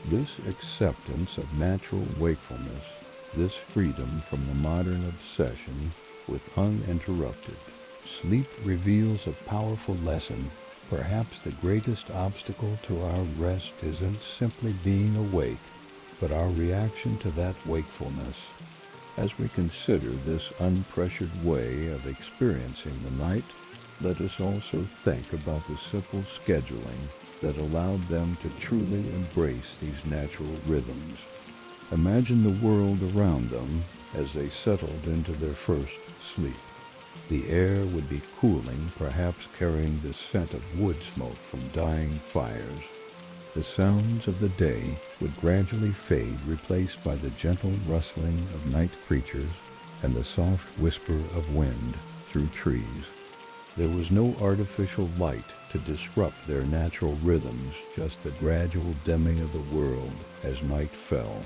This acceptance of natural wakefulness, this freedom from the modern obsession with uninterrupted sleep reveals a powerful lesson. Perhaps the greatest obstacle to our rest isn't simply being awake, but our reaction to that wakefulness. As we consider this unpressured way of experiencing the night, let us also think about the simple scheduling that allowed them to truly embrace these natural rhythms. Imagine the world around them as they settled into their first sleep. The air would be cooling, perhaps carrying the scent of wood smoke from dying fires. The sounds of the day would gradually fade, replaced by the gentle rustling of night creatures and the soft whisper of wind through trees. There was no artificial light to disrupt their natural rhythms, just the gradual dimming of the world as night fell.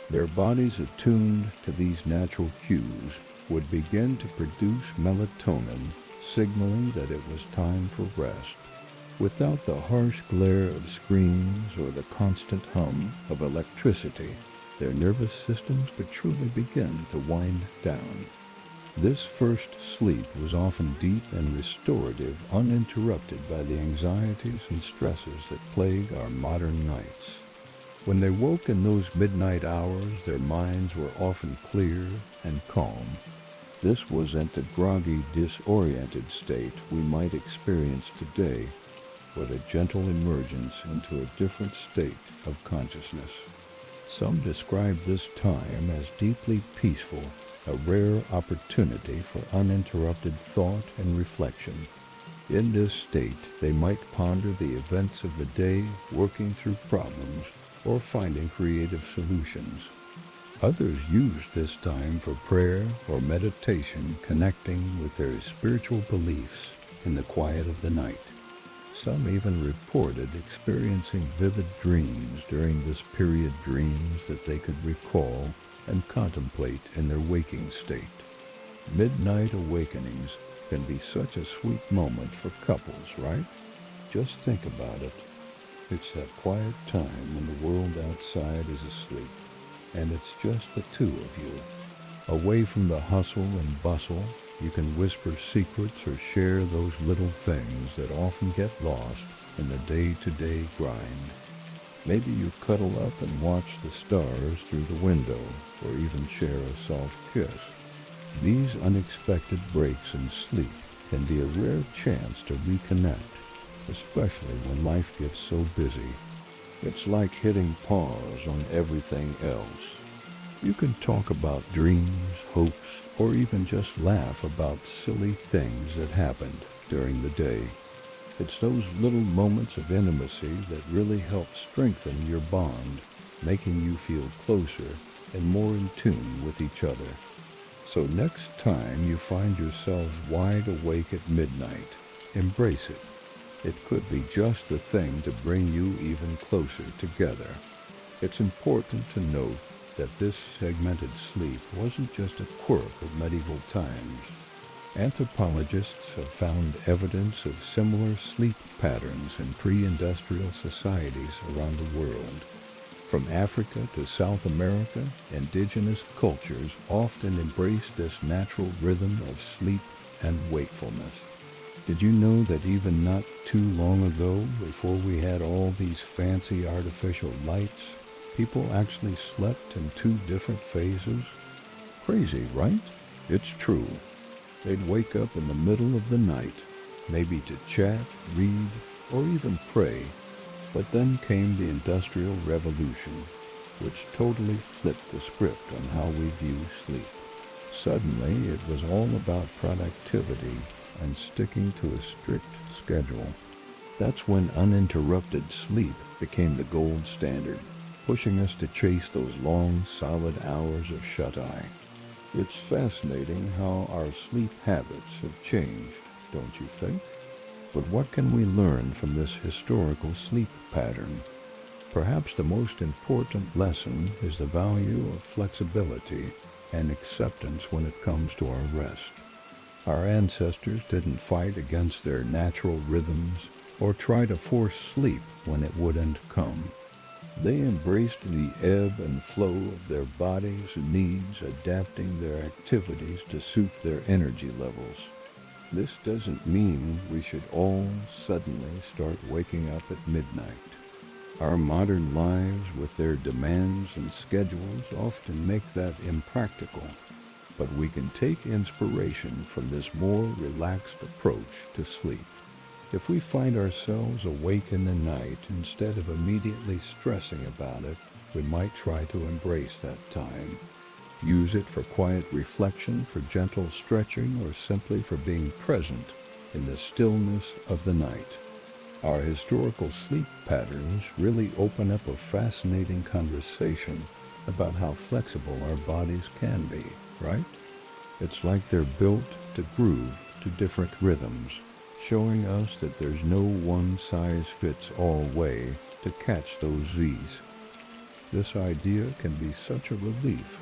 Their bodies, attuned to these natural cues, would begin to produce melatonin, signaling that it was time for rest. Without the harsh glare of screens or the constant hum of electricity, their nervous systems could truly begin to wind down. This first sleep was often deep and restorative, uninterrupted by the anxieties and stresses that plague our modern nights. When they woke in those midnight hours, their minds were often clear and calm. This wasn't the groggy, disoriented state we might experience today, but a gentle emergence into a different state of consciousness. Some describe this time as deeply peaceful, a rare opportunity for uninterrupted thought and reflection. In this state, they might ponder the events of the day, working through problems, or finding creative solutions. Others used this time for prayer or meditation, connecting with their spiritual beliefs in the quiet of the night. Some even reported experiencing vivid dreams during this period, dreams that they could recall and contemplate in their waking state. Midnight awakenings can be such a sweet moment for couples, right? Just think about it. It's that quiet time when the world outside is asleep, and it's just the two of you. Away from the hustle and bustle, you can whisper secrets or share those little things that often get lost in the day-to-day grind. Maybe you cuddle up and watch the stars through the window, or even share a soft kiss. These unexpected breaks in sleep can be a rare chance to reconnect, especially when life gets so busy. It's like hitting pause on everything else. You can talk about dreams, hopes, or even just laugh about silly things that happened during the day. It's those little moments of intimacy that really help strengthen your bond, making you feel closer and more in tune with each other. So next time you find yourselves wide awake at midnight, embrace it. It could be just the thing to bring you even closer together. It's important to note that this segmented sleep wasn't just a quirk of medieval times. Anthropologists have found evidence of similar sleep patterns in pre-industrial societies around the world. From Africa to South America, indigenous cultures often embraced this natural rhythm of sleep and wakefulness. Did you know that even not too long ago, before we had all these fancy artificial lights, people actually slept in two different phases? Crazy, right? It's true. They'd wake up in the middle of the night, maybe to chat, read, or even pray. But then came the Industrial Revolution, which totally flipped the script on how we view sleep. Suddenly, it was all about productivity and sticking to a strict schedule. That's when uninterrupted sleep became the gold standard, pushing us to chase those long, solid hours of shut-eye. It's fascinating how our sleep habits have changed, don't you think? But what can we learn from this historical sleep pattern? Perhaps the most important lesson is the value of flexibility and acceptance when it comes to our rest. Our ancestors didn't fight against their natural rhythms or try to force sleep when it wouldn't come. They embraced the ebb and flow of their bodies' needs, adapting their activities to suit their energy levels. This doesn't mean we should all suddenly start waking up at midnight. Our modern lives, with their demands and schedules, often make that impractical. But we can take inspiration from this more relaxed approach to sleep. If we find ourselves awake in the night, instead of immediately stressing about it, we might try to embrace that time. Use it for quiet reflection, for gentle stretching, or simply for being present in the stillness of the night. Our historical sleep patterns really open up a fascinating conversation about how flexible our bodies can be, right? It's like they're built to groove to different rhythms, showing us that there's no one-size-fits-all way to catch those Z's. This idea can be such a relief,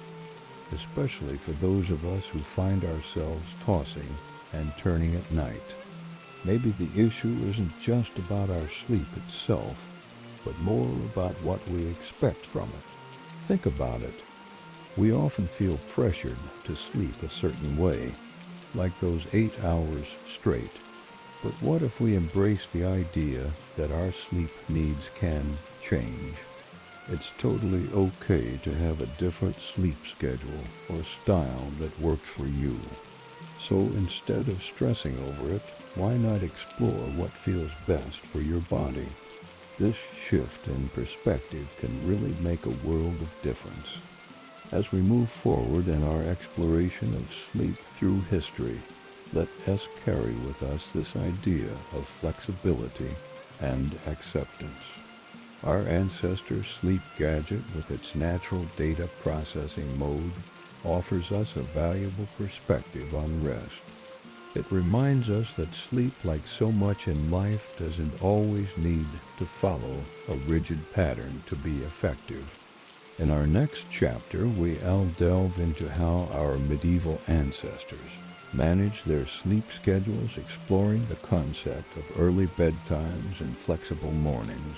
especially for those of us who find ourselves tossing and turning at night. Maybe the issue isn't just about our sleep itself, but more about what we expect from it. Think about it. We often feel pressured to sleep a certain way, like those 8 hours straight. But what if we embrace the idea that our sleep needs can change? It's totally okay to have a different sleep schedule or style that works for you. So instead of stressing over it, why not explore what feels best for your body? This shift in perspective can really make a world of difference. As we move forward in our exploration of sleep through history, let us carry with us this idea of flexibility and acceptance. Our ancestors' sleep gadget, with its natural data processing mode, offers us a valuable perspective on rest. It reminds us that sleep, like so much in life, doesn't always need to follow a rigid pattern to be effective. In our next chapter, we'll delve into how our medieval ancestors managed their sleep schedules, exploring the concept of early bedtimes and flexible mornings.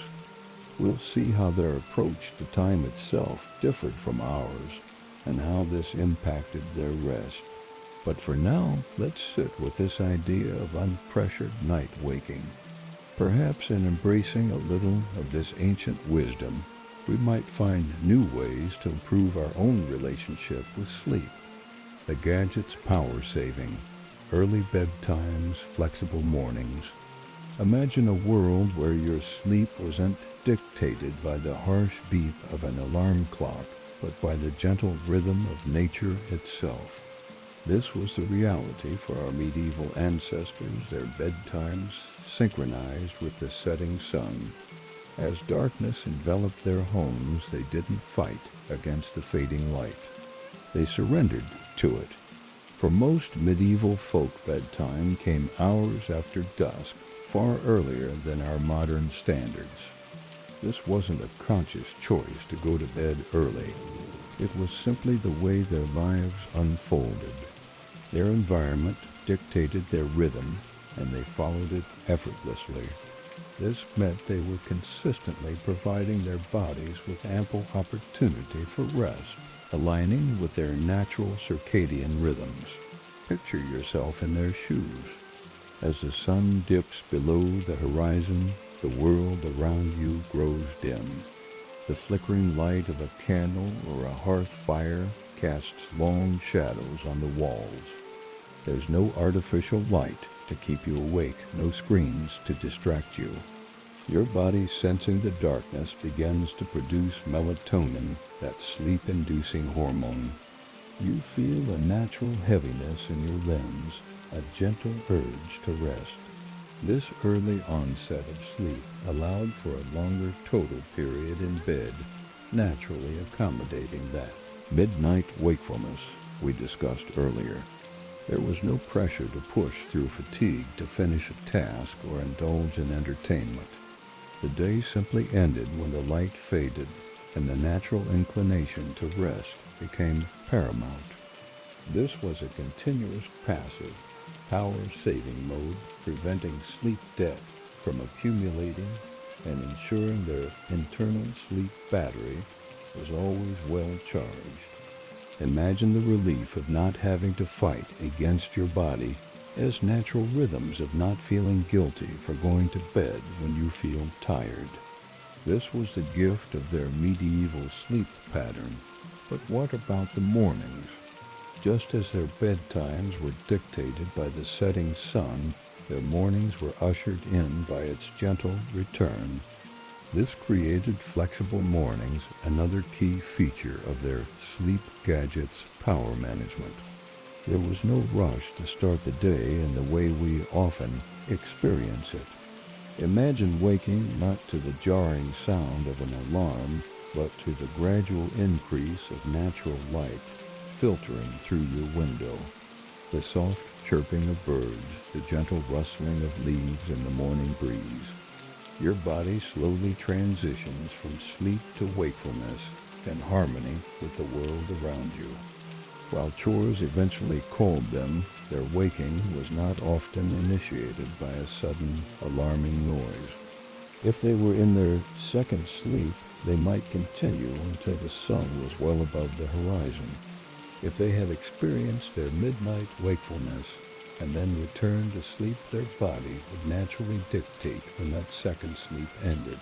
We'll see how their approach to time itself differed from ours and how this impacted their rest. But for now, let's sit with this idea of unpressured night waking. Perhaps in embracing a little of this ancient wisdom, we might find new ways to improve our own relationship with sleep. The Gadget's power saving, early bedtimes, flexible mornings. Imagine a world where your sleep wasn't dictated by the harsh beep of an alarm clock, but by the gentle rhythm of nature itself. This was the reality for our medieval ancestors, their bedtimes synchronized with the setting sun. As darkness enveloped their homes, they didn't fight against the fading light. They surrendered to it. For most medieval folk, bedtime came hours after dusk, far earlier than our modern standards. This wasn't a conscious choice to go to bed early. It was simply the way their lives unfolded. Their environment dictated their rhythm, and they followed it effortlessly. This meant they were consistently providing their bodies with ample opportunity for rest, aligning with their natural circadian rhythms. Picture yourself in their shoes. As the sun dips below the horizon, the world around you grows dim. The flickering light of a candle or a hearth fire casts long shadows on the walls. There's no artificial light to keep you awake, no screens to distract you. Your body, sensing the darkness, begins to produce melatonin, that sleep-inducing hormone. You feel a natural heaviness in your limbs, a gentle urge to rest. This early onset of sleep allowed for a longer total period in bed, naturally accommodating that midnight wakefulness we discussed earlier. There was no pressure to push through fatigue to finish a task or indulge in entertainment. The day simply ended when the light faded and the natural inclination to rest became paramount. This was a continuous passive, power-saving mode, preventing sleep debt from accumulating and ensuring their internal sleep battery was always well charged. Imagine the relief of not having to fight against your body, as natural rhythms of not feeling guilty for going to bed when you feel tired. This was the gift of their medieval sleep pattern. But what about the mornings? Just as their bedtimes were dictated by the setting sun, their mornings were ushered in by its gentle return. This created flexible mornings, another key feature of their sleep gadget's power management. There was no rush to start the day in the way we often experience it. Imagine waking not to the jarring sound of an alarm, but to the gradual increase of natural light filtering through your window. The soft chirping of birds, the gentle rustling of leaves in the morning breeze. Your body slowly transitions from sleep to wakefulness in harmony with the world around you. While chores eventually called them, their waking was not often initiated by a sudden, alarming noise. If they were in their second sleep, they might continue until the sun was well above the horizon. If they had experienced their midnight wakefulness and then returned to sleep, their body would naturally dictate when that second sleep ended.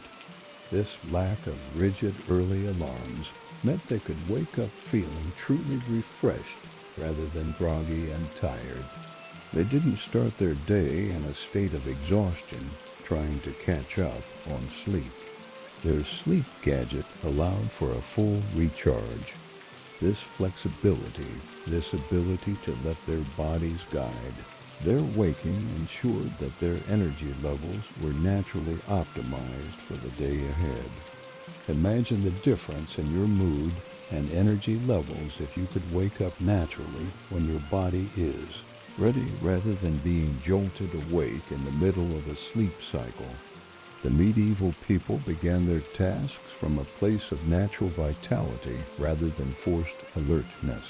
This lack of rigid early alarms meant they could wake up feeling truly refreshed rather than groggy and tired. They didn't start their day in a state of exhaustion, trying to catch up on sleep. Their sleep gadget allowed for a full recharge. This flexibility, this ability to let their bodies guide, their waking ensured that their energy levels were naturally optimized for the day ahead. Imagine the difference in your mood and energy levels if you could wake up naturally when your body is ready rather than being jolted awake in the middle of a sleep cycle. The medieval people began their tasks from a place of natural vitality rather than forced alertness.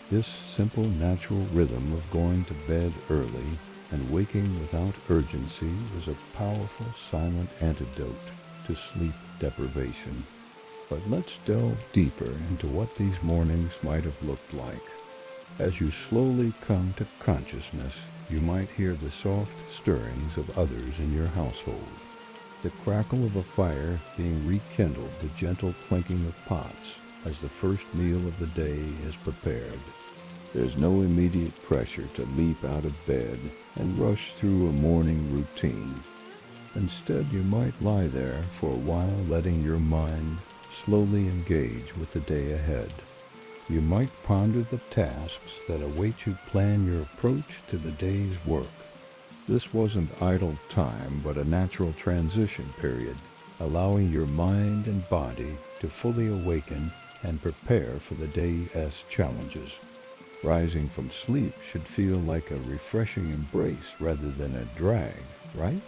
This simple natural rhythm of going to bed early and waking without urgency was a powerful silent antidote to sleep deprivation. But let's delve deeper into what these mornings might have looked like. As you slowly come to consciousness, you might hear the soft stirrings of others in your household. The crackle of a fire being rekindled, the gentle clinking of pots as the first meal of the day is prepared. There's no immediate pressure to leap out of bed and rush through a morning routine. Instead, you might lie there for a while, letting your mind slowly engage with the day ahead. You might ponder the tasks that await you, plan your approach to the day's work. This wasn't idle time, but a natural transition period, allowing your mind and body to fully awaken and prepare for the day's challenges. Rising from sleep should feel like a refreshing embrace rather than a drag, right?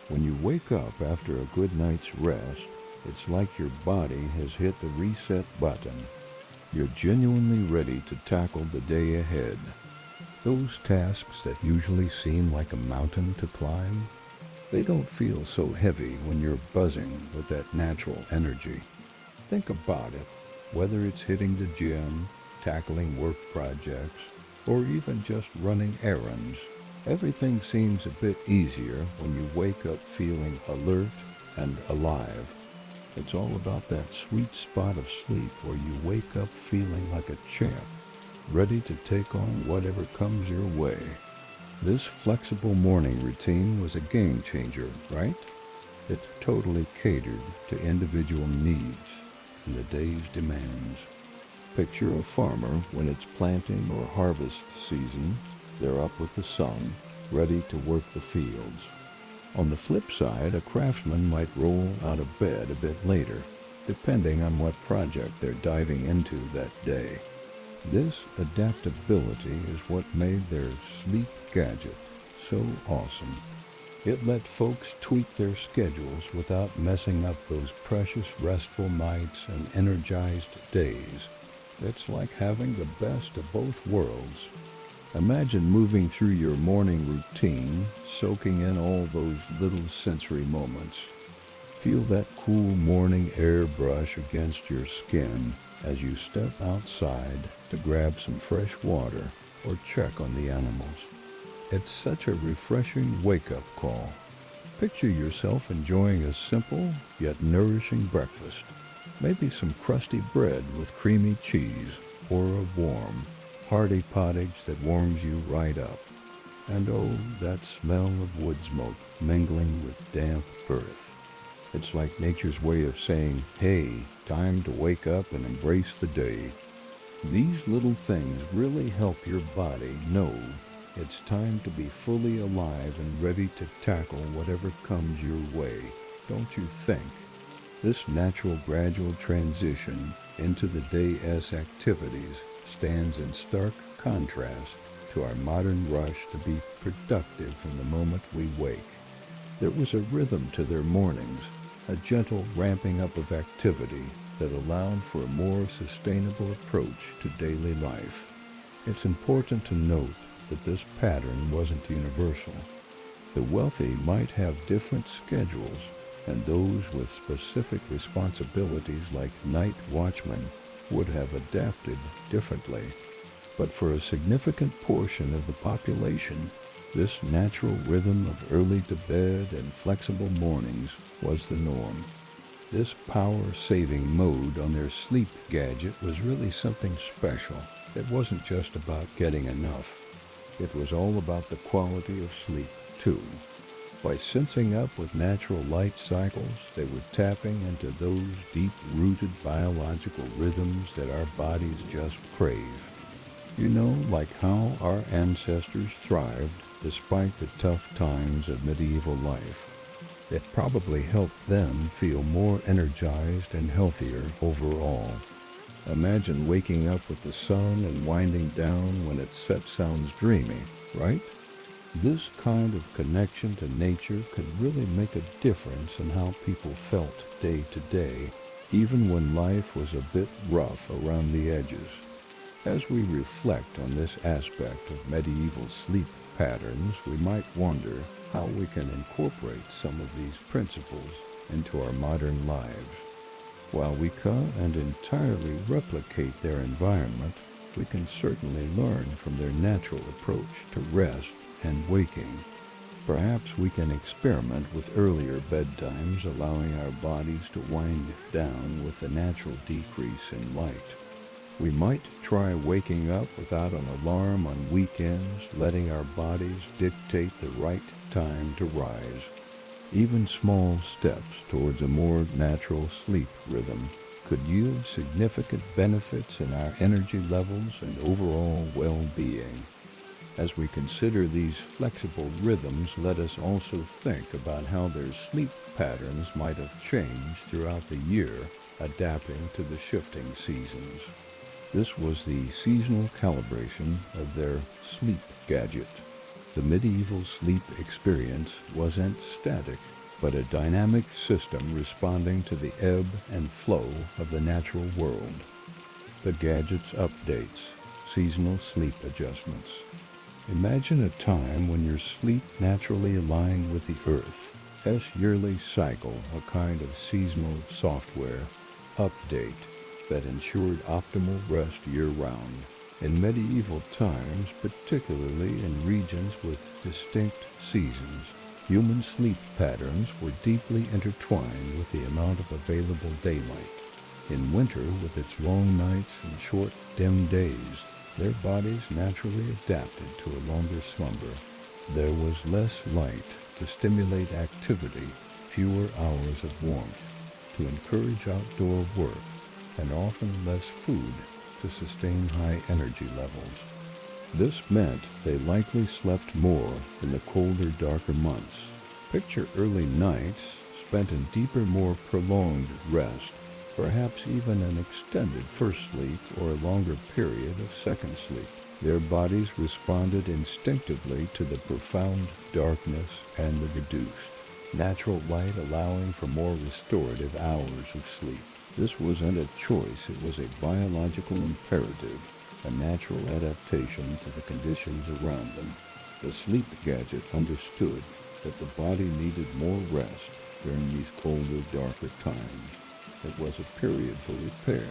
When you wake up after a good night's rest, it's like your body has hit the reset button. You're genuinely ready to tackle the day ahead. Those tasks that usually seem like a mountain to climb, they don't feel so heavy when you're buzzing with that natural energy. Think about it, whether it's hitting the gym, tackling work projects, or even just running errands. Everything seems a bit easier when you wake up feeling alert and alive. It's all about that sweet spot of sleep where you wake up feeling like a champ, ready to take on whatever comes your way. This flexible morning routine was a game changer, right? It totally catered to individual needs and the day's demands. Picture a farmer when it's planting or harvest season. They're up with the sun, ready to work the fields. On the flip side, a craftsman might roll out of bed a bit later, depending on what project they're diving into that day. This adaptability is what made their sleep gadget so awesome. It let folks tweak their schedules without messing up those precious restful nights and energized days. It's like having the best of both worlds. Imagine moving through your morning routine, soaking in all those little sensory moments. Feel that cool morning air brush against your skin as you step outside to grab some fresh water or check on the animals. It's such a refreshing wake-up call. Picture yourself enjoying a simple yet nourishing breakfast. Maybe some crusty bread with creamy cheese or a warm, hearty pottage that warms you right up. And oh, that smell of wood smoke mingling with damp earth. It's like nature's way of saying, hey, time to wake up and embrace the day. These little things really help your body know it's time to be fully alive and ready to tackle whatever comes your way, don't you think? This natural gradual transition into the day's activities stands in stark contrast to our modern rush to be productive from the moment we wake. There was a rhythm to their mornings, a gentle ramping up of activity that allowed for a more sustainable approach to daily life. It's important to note that this pattern wasn't universal. The wealthy might have different schedules, and those with specific responsibilities like night watchmen would have adapted differently. But for a significant portion of the population, this natural rhythm of early to bed and flexible mornings was the norm. This power-saving mode on their sleep gadget was really something special. It wasn't just about getting enough. It was all about the quality of sleep, too. By sensing up with natural light cycles, they were tapping into those deep-rooted biological rhythms that our bodies just crave. You know, like how our ancestors thrived despite the tough times of medieval life. It probably helped them feel more energized and healthier overall. Imagine waking up with the sun and winding down when its set sounds dreamy, right? This kind of connection to nature could really make a difference in how people felt day to day, even when life was a bit rough around the edges. As we reflect on this aspect of medieval sleep patterns, we might wonder how we can incorporate some of these principles into our modern lives. While we can't entirely replicate their environment, we can certainly learn from their natural approach to rest and waking. Perhaps we can experiment with earlier bedtimes, allowing our bodies to wind down with the natural decrease in light. We might try waking up without an alarm on weekends, letting our bodies dictate the right time to rise. Even small steps towards a more natural sleep rhythm could yield significant benefits in our energy levels and overall well-being. As we consider these flexible rhythms, let us also think about how their sleep patterns might have changed throughout the year, adapting to the shifting seasons. This was the seasonal calibration of their sleep gadget. The medieval sleep experience wasn't static, but a dynamic system responding to the ebb and flow of the natural world. The Gadget's updates, seasonal sleep adjustments. Imagine a time when your sleep naturally aligned with the Earth's yearly cycle, a kind of seasonal software update that ensured optimal rest year-round. In medieval times, particularly in regions with distinct seasons, human sleep patterns were deeply intertwined with the amount of available daylight. In winter, with its long nights and short, dim days, their bodies naturally adapted to a longer slumber. There was less light to stimulate activity, fewer hours of warmth to encourage outdoor work, and often less food to sustain high energy levels. This meant they likely slept more in the colder, darker months. Picture early nights spent in deeper, more prolonged rest, perhaps even an extended first sleep or a longer period of second sleep. Their bodies responded instinctively to the profound darkness and the reduced natural light, allowing for more restorative hours of sleep. This wasn't a choice, it was a biological imperative, a natural adaptation to the conditions around them. The sleep gadget understood that the body needed more rest during these colder, darker times. It was a period for repair,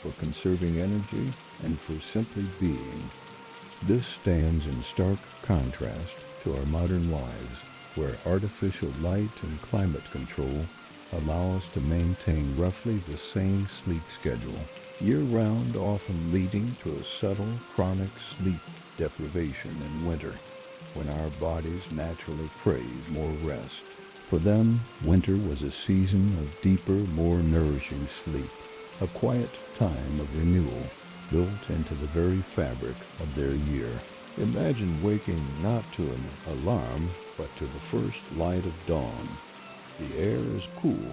for conserving energy, and for simply being. This stands in stark contrast to our modern lives, where artificial light and climate control allow us to maintain roughly the same sleep schedule, year-round, often leading to a subtle, chronic sleep deprivation in winter, when our bodies naturally crave more rest. For them, winter was a season of deeper, more nourishing sleep, a quiet time of renewal built into the very fabric of their year. Imagine waking not to an alarm, but to the first light of dawn. The air is cool,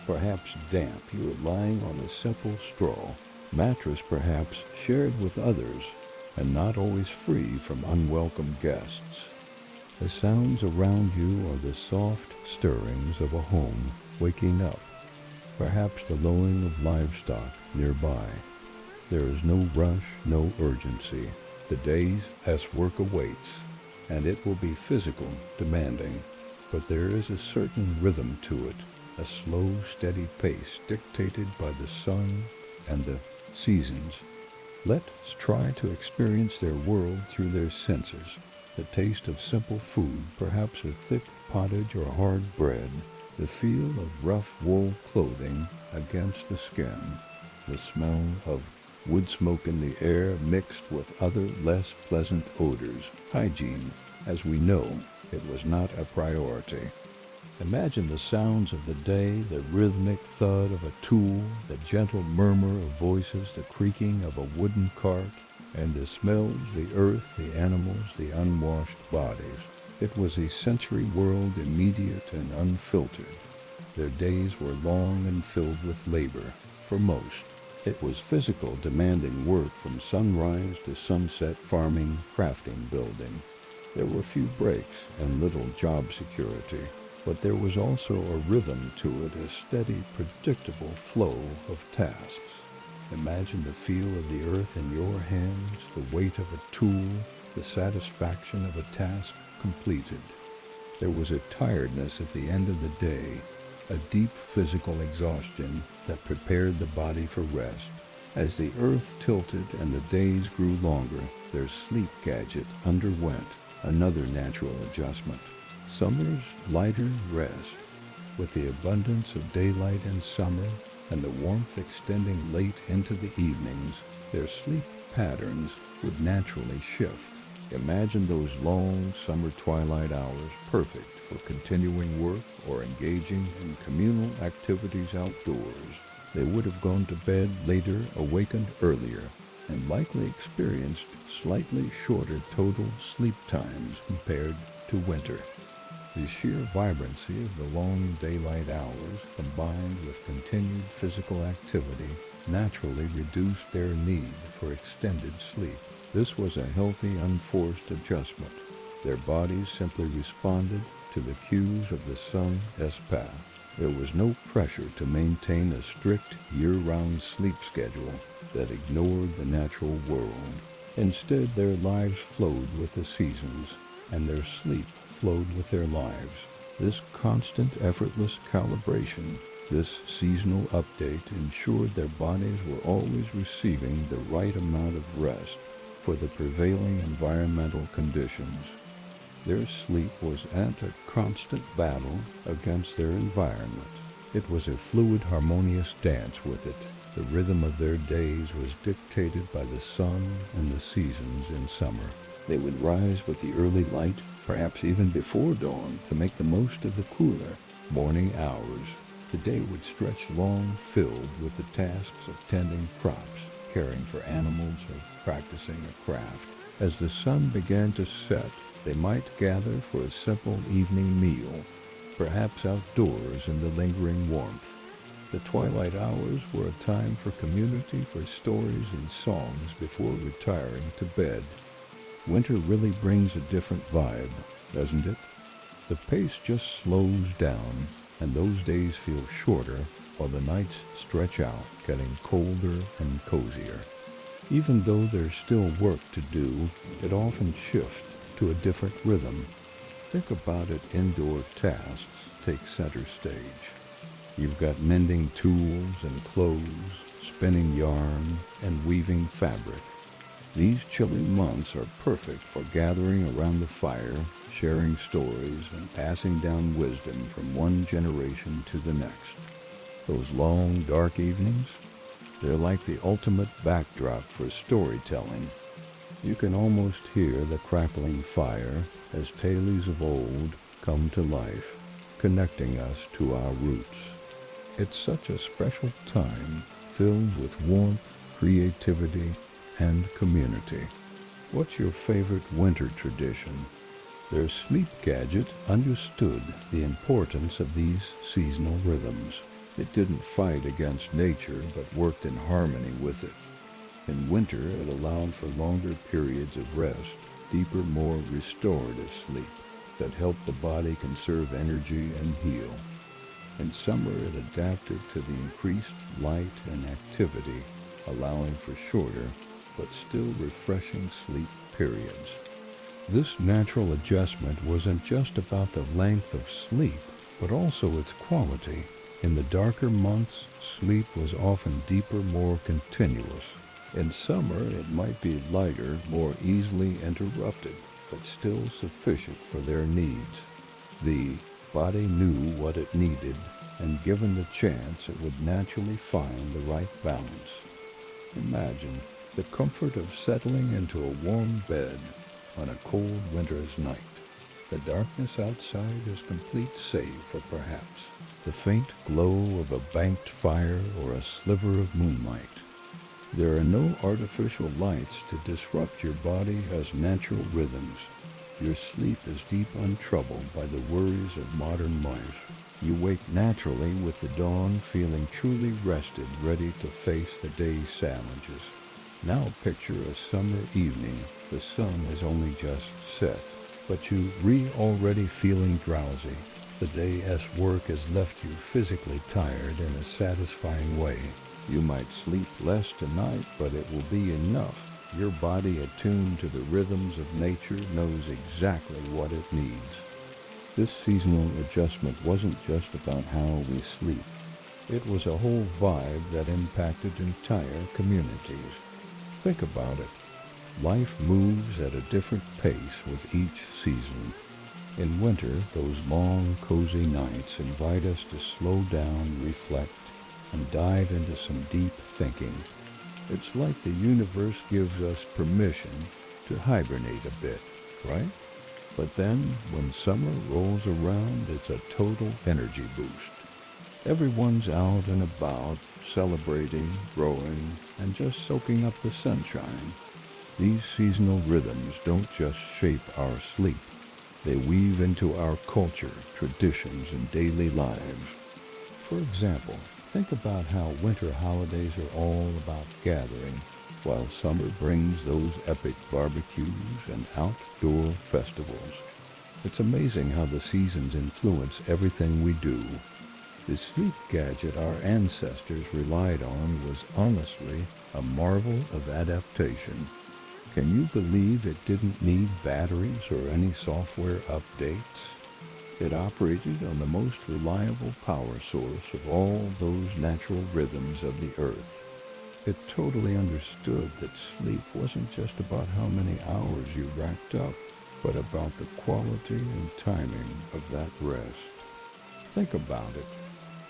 perhaps damp. You are lying on a simple straw mattress, perhaps shared with others, and not always free from unwelcome guests. The sounds around you are the soft stirrings of a home waking up, perhaps the lowing of livestock nearby. There is no rush, no urgency. The day's work awaits, and it will be physical, demanding, but there is a certain rhythm to it, a slow, steady pace dictated by the sun and the seasons. Let's try to experience their world through their senses. The taste of simple food, perhaps a thick pottage or hard bread, the feel of rough wool clothing against the skin, the smell of wood smoke in the air mixed with other less pleasant odors. Hygiene, as we know, it was not a priority. Imagine the sounds of the day, the rhythmic thud of a tool, the gentle murmur of voices, the creaking of a wooden cart, and the smells, the earth, the animals, the unwashed bodies. It was a sensory world, immediate and unfiltered. Their days were long and filled with labor. For most, it was physical, demanding work from sunrise to sunset, farming, crafting, building. There were few breaks and little job security, but there was also a rhythm to it, a steady, predictable flow of tasks. Imagine the feel of the earth in your hands, the weight of a tool, the satisfaction of a task completed. There was a tiredness at the end of the day, a deep physical exhaustion that prepared the body for rest. As the earth tilted and the days grew longer, their sleep gadget underwent another natural adjustment. Summer's lighter rest, with the abundance of daylight in summer and the warmth extending late into the evenings, their sleep patterns would naturally shift. Imagine those long summer twilight hours, perfect for continuing work or engaging in communal activities outdoors. They would have gone to bed later, awakened earlier, and likely experienced slightly shorter total sleep times compared to winter. The sheer vibrancy of the long daylight hours, combined with continued physical activity, naturally reduced their need for extended sleep. This was a healthy, unforced adjustment. Their bodies simply responded to the cues of the sun's path. There was no pressure to maintain a strict year-round sleep schedule that ignored the natural world. Instead, their lives flowed with the seasons, and their sleep flowed with their lives. This constant, effortless calibration, this seasonal update ensured their bodies were always receiving the right amount of rest for the prevailing environmental conditions. Their sleep was a constant battle against their environment. It was a fluid, harmonious dance with it. The rhythm of their days was dictated by the sun and the seasons in summer. They would rise with the early light, perhaps even before dawn, to make the most of the cooler morning hours. The day would stretch long, filled with the tasks of tending crops, caring for animals, or practicing a craft. As the sun began to set, they might gather for a simple evening meal, perhaps outdoors in the lingering warmth. The twilight hours were a time for community, for stories and songs before retiring to bed. Winter really brings a different vibe, doesn't it? The pace just slows down, and those days feel shorter while the nights stretch out, getting colder and cozier. Even though there's still work to do, it often shifts to a different rhythm. Think about it, indoor tasks take center stage. You've got mending tools and clothes, spinning yarn, and weaving fabric. These chilly months are perfect for gathering around the fire, sharing stories, and passing down wisdom from one generation to the next. Those long, dark evenings, they're like the ultimate backdrop for storytelling. You can almost hear the crackling fire as tales of old come to life, connecting us to our roots. It's such a special time, filled with warmth, creativity, and community. What's your favorite winter tradition? Their sleep gadget understood the importance of these seasonal rhythms. It didn't fight against nature, but worked in harmony with it. In winter, it allowed for longer periods of rest, deeper, more restorative sleep that helped the body conserve energy and heal. In summer, it adapted to the increased light and activity, allowing for shorter but still refreshing sleep periods. This natural adjustment wasn't just about the length of sleep, but also its quality. In the darker months, sleep was often deeper, more continuous. In summer, it might be lighter, more easily interrupted, but still sufficient for their needs. The body knew what it needed, and given the chance, it would naturally find the right balance. Imagine the comfort of settling into a warm bed on a cold winter's night. The darkness outside is complete save for perhaps the faint glow of a banked fire or a sliver of moonlight. There are no artificial lights to disrupt your body as natural rhythms. Your sleep is deep, untroubled by the worries of modern life. You wake naturally with the dawn, feeling truly rested, ready to face the day's challenges. Now picture a summer evening. The sun has only just set, but you already feeling drowsy. The day's work has left you physically tired in a satisfying way. You might sleep less tonight, but it will be enough. Your body, attuned to the rhythms of nature, knows exactly what it needs. This seasonal adjustment wasn't just about how we sleep. It was a whole vibe that impacted entire communities. Think about it. Life moves at a different pace with each season. In winter, those long, cozy nights invite us to slow down, reflect, and dive into some deep thinking. It's like the universe gives us permission to hibernate a bit, right? But then, when summer rolls around, it's a total energy boost. Everyone's out and about, celebrating, growing, and just soaking up the sunshine. These seasonal rhythms don't just shape our sleep. They weave into our culture, traditions, and daily lives. For example, think about how winter holidays are all about gathering, while summer brings those epic barbecues and outdoor festivals. It's amazing how the seasons influence everything we do. The sleep gadget our ancestors relied on was honestly a marvel of adaptation. Can you believe it didn't need batteries or any software updates? It operated on the most reliable power source of all those natural rhythms of the earth. It totally understood that sleep wasn't just about how many hours you racked up, but about the quality and timing of that rest. Think about it.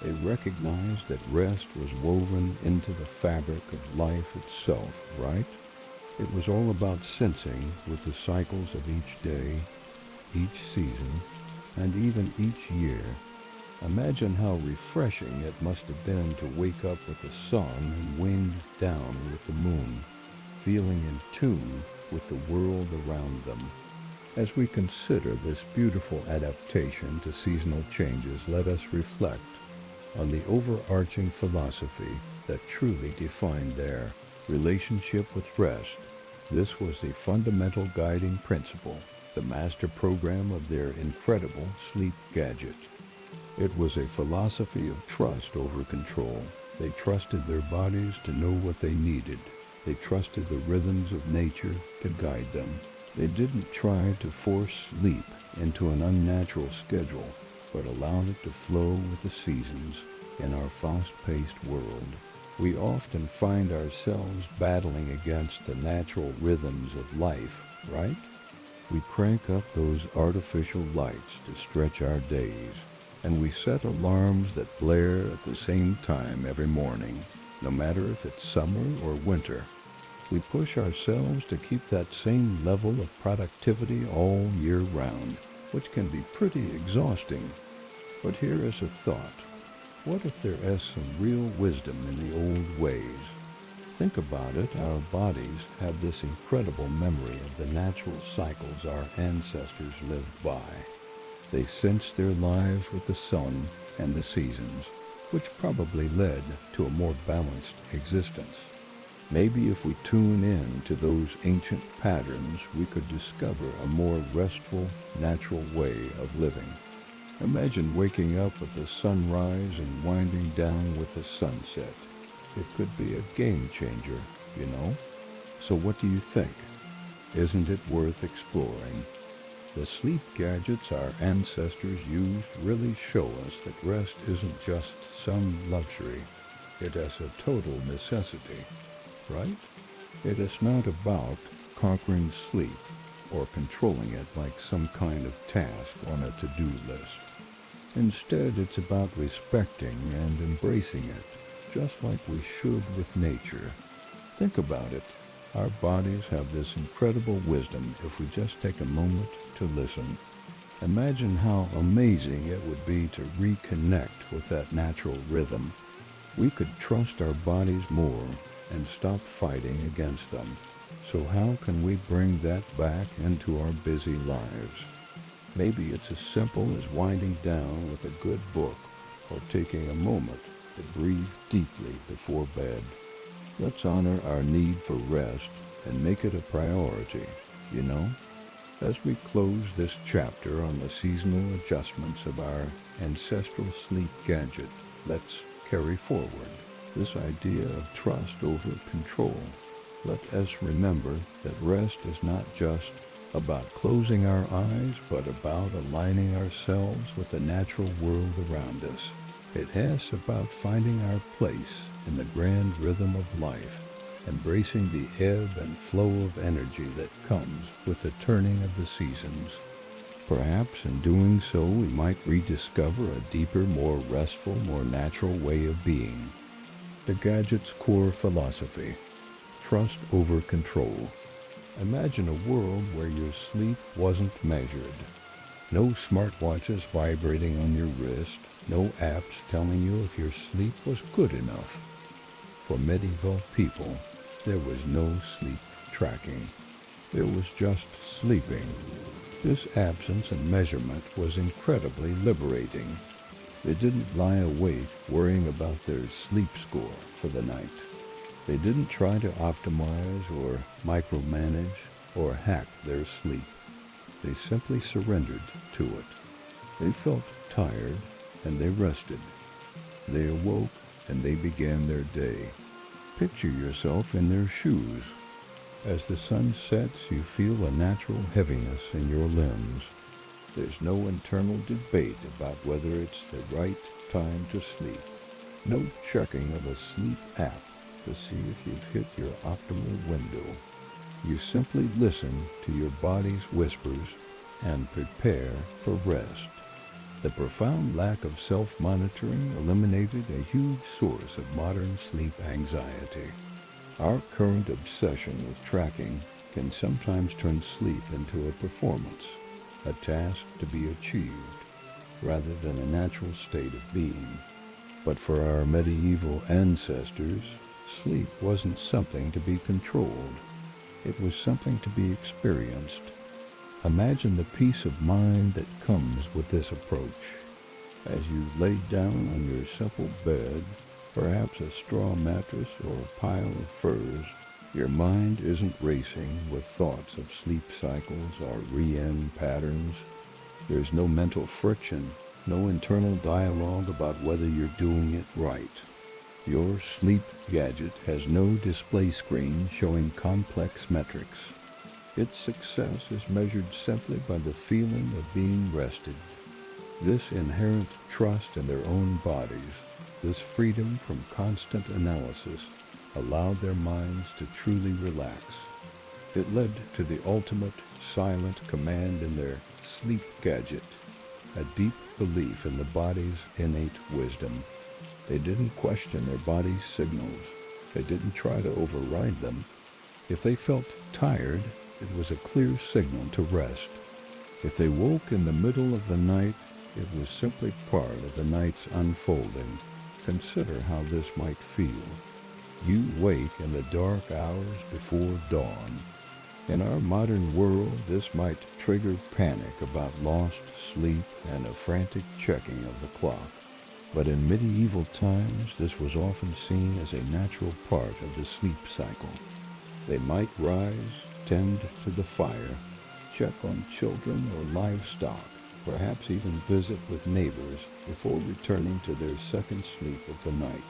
They recognized that rest was woven into the fabric of life itself, right? It was all about sensing with the cycles of each day, each season, and even each year. Imagine how refreshing it must have been to wake up with the sun and wind down with the moon, feeling in tune with the world around them. As we consider this beautiful adaptation to seasonal changes, let us reflect on the overarching philosophy that truly defined their relationship with rest. This was the fundamental guiding principle, the master program of their incredible sleep gadget. It was a philosophy of trust over control. They trusted their bodies to know what they needed. They trusted the rhythms of nature to guide them. They didn't try to force sleep into an unnatural schedule, but allowed it to flow with the seasons in our fast-paced world. We often find ourselves battling against the natural rhythms of life, right? We crank up those artificial lights to stretch our days, and we set alarms that blare at the same time every morning, no matter if it's summer or winter. We push ourselves to keep that same level of productivity all year round, which can be pretty exhausting. But here is a thought. What if there is some real wisdom in the old ways? Think about it, our bodies have this incredible memory of the natural cycles our ancestors lived by. They sensed their lives with the sun and the seasons, which probably led to a more balanced existence. Maybe if we tune in to those ancient patterns, we could discover a more restful, natural way of living. Imagine waking up with the sunrise and winding down with the sunset. It could be a game changer, you know? So what do you think? Isn't it worth exploring? The sleep gadgets our ancestors used really show us that rest isn't just some luxury. It is a total necessity, right? It is not about conquering sleep or controlling it like some kind of task on a to-do list. Instead, it's about respecting and embracing it, just like we should with nature. Think about it. Our bodies have this incredible wisdom if we just take a moment to listen. Imagine how amazing it would be to reconnect with that natural rhythm. We could trust our bodies more and stop fighting against them. So how can we bring that back into our busy lives? Maybe it's as simple as winding down with a good book or taking a moment to breathe deeply before bed. Let's honor our need for rest and make it a priority, you know? As we close this chapter on the seasonal adjustments of our ancestral sleep gadget, let's carry forward this idea of trust over control. Let us remember that rest is not just about closing our eyes, but about aligning ourselves with the natural world around us. It is about finding our place in the grand rhythm of life, embracing the ebb and flow of energy that comes with the turning of the seasons. Perhaps in doing so, we might rediscover a deeper, more restful, more natural way of being. The gadget's core philosophy: trust over control. Imagine a world where your sleep wasn't measured. No smartwatches vibrating on your wrist, no apps telling you if your sleep was good enough. For medieval people, there was no sleep tracking. There was just sleeping. This absence of measurement was incredibly liberating. They didn't lie awake worrying about their sleep score for the night. They didn't try to optimize or micromanage or hack their sleep. They simply surrendered to it. They felt tired and they rested. They awoke and they began their day. Picture yourself in their shoes. As the sun sets, you feel a natural heaviness in your limbs. There's no internal debate about whether it's the right time to sleep. No checking of a sleep app to see if you've hit your optimal window. You simply listen to your body's whispers and prepare for rest. The profound lack of self-monitoring eliminated a huge source of modern sleep anxiety. Our current obsession with tracking can sometimes turn sleep into a performance, a task to be achieved, rather than a natural state of being. But for our medieval ancestors, sleep wasn't something to be controlled. It was something to be experienced. Imagine the peace of mind that comes with this approach. As you lay down on your supple bed, perhaps a straw mattress or a pile of furs, your mind isn't racing with thoughts of sleep cycles or REM patterns. There's no mental friction, no internal dialogue about whether you're doing it right. Your sleep gadget has no display screen showing complex metrics. Its success is measured simply by the feeling of being rested. This inherent trust in their own bodies, this freedom from constant analysis, allowed their minds to truly relax. It led to the ultimate silent command in their sleep gadget, a deep belief in the body's innate wisdom. They didn't question their body's signals. They didn't try to override them. If they felt tired, it was a clear signal to rest. If they woke in the middle of the night, it was simply part of the night's unfolding. Consider how this might feel. You wake in the dark hours before dawn. In our modern world, this might trigger panic about lost sleep and a frantic checking of the clock. But in medieval times, this was often seen as a natural part of the sleep cycle. They might rise, tend to the fire, check on children or livestock, perhaps even visit with neighbors before returning to their second sleep of the night.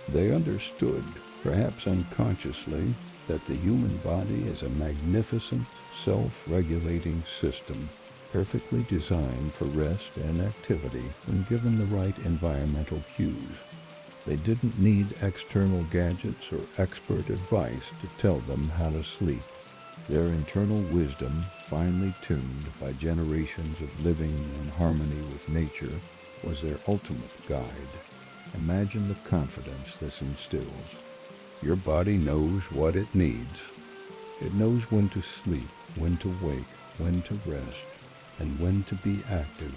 They understood, perhaps unconsciously, that the human body is a magnificent, self-regulating system, perfectly designed for rest and activity when given the right environmental cues. They didn't need external gadgets or expert advice to tell them how to sleep. Their internal wisdom, finely tuned by generations of living in harmony with nature, was their ultimate guide. Imagine the confidence this instills. Your body knows what it needs. It knows when to sleep, when to wake, when to rest, and when to be active.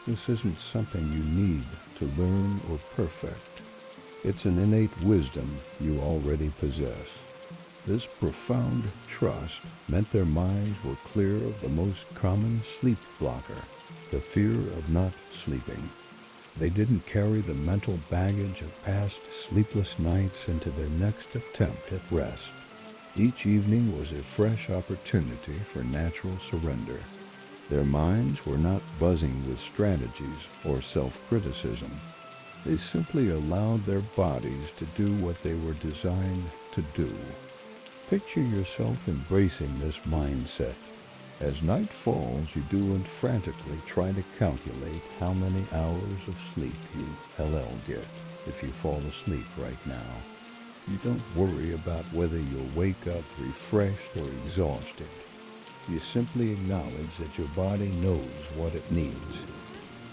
This isn't something you need to learn or perfect. It's an innate wisdom you already possess. This profound trust meant their minds were clear of the most common sleep blocker, the fear of not sleeping. They didn't carry the mental baggage of past sleepless nights into their next attempt at rest. Each evening was a fresh opportunity for natural surrender. Their minds were not buzzing with strategies or self-criticism. They simply allowed their bodies to do what they were designed to do. Picture yourself embracing this mindset. As night falls, you do and frantically try to calculate how many hours of sleep you LL get if you fall asleep right now. You don't worry about whether you'll wake up refreshed or exhausted. You simply acknowledge that your body knows what it needs,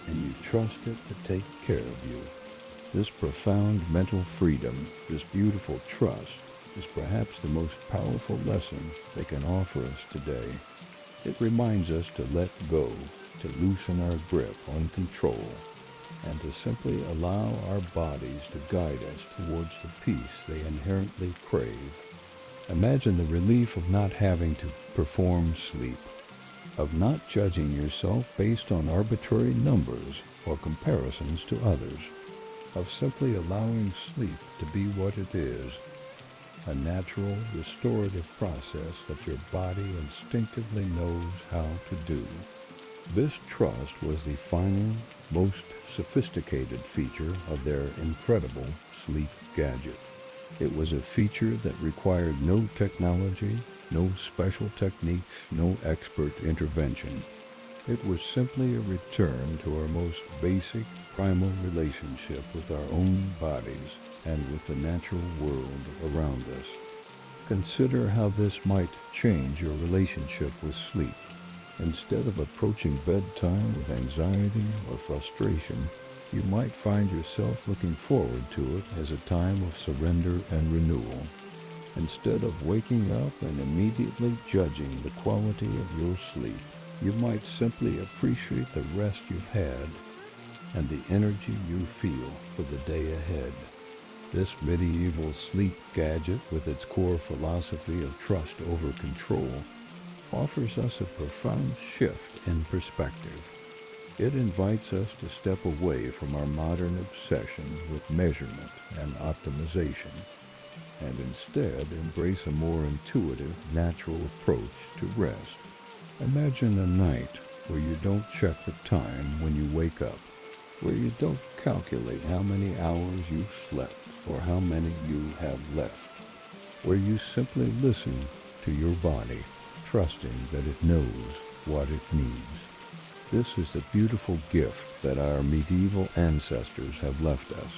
and you trust it to take care of you. This profound mental freedom, this beautiful trust, is perhaps the most powerful lesson they can offer us today. It reminds us to let go, to loosen our grip on control, and to simply allow our bodies to guide us towards the peace they inherently crave. Imagine the relief of not having to perform sleep, of not judging yourself based on arbitrary numbers or comparisons to others, of simply allowing sleep to be what it is, a natural, restorative process that your body instinctively knows how to do. This trust was the final, most sophisticated feature of their incredible sleep gadget. It was a feature that required no technology, no special techniques, no expert intervention. It was simply a return to our most basic, primal relationship with our own bodies and with the natural world around us. Consider how this might change your relationship with sleep. Instead of approaching bedtime with anxiety or frustration, you might find yourself looking forward to it as a time of surrender and renewal. Instead of waking up and immediately judging the quality of your sleep, you might simply appreciate the rest you've had and the energy you feel for the day ahead. This medieval sleep gadget, with its core philosophy of trust over control, offers us a profound shift in perspective. It invites us to step away from our modern obsession with measurement and optimization, and instead embrace a more intuitive, natural approach to rest. Imagine a night where you don't check the time when you wake up, where you don't calculate how many hours you've slept or how many you have left, where you simply listen to your body, trusting that it knows what it needs. This is the beautiful gift that our medieval ancestors have left us.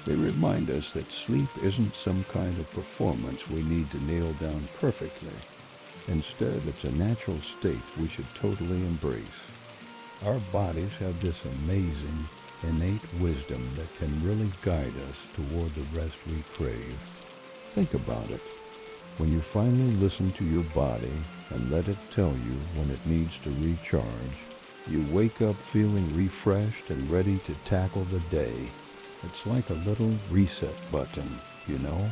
They remind us that sleep isn't some kind of performance we need to nail down perfectly. Instead, it's a natural state we should totally embrace. Our bodies have this amazing, innate wisdom that can really guide us toward the rest we crave. Think about it. When you finally listen to your body and let it tell you when it needs to recharge, you wake up feeling refreshed and ready to tackle the day. It's like a little reset button, you know?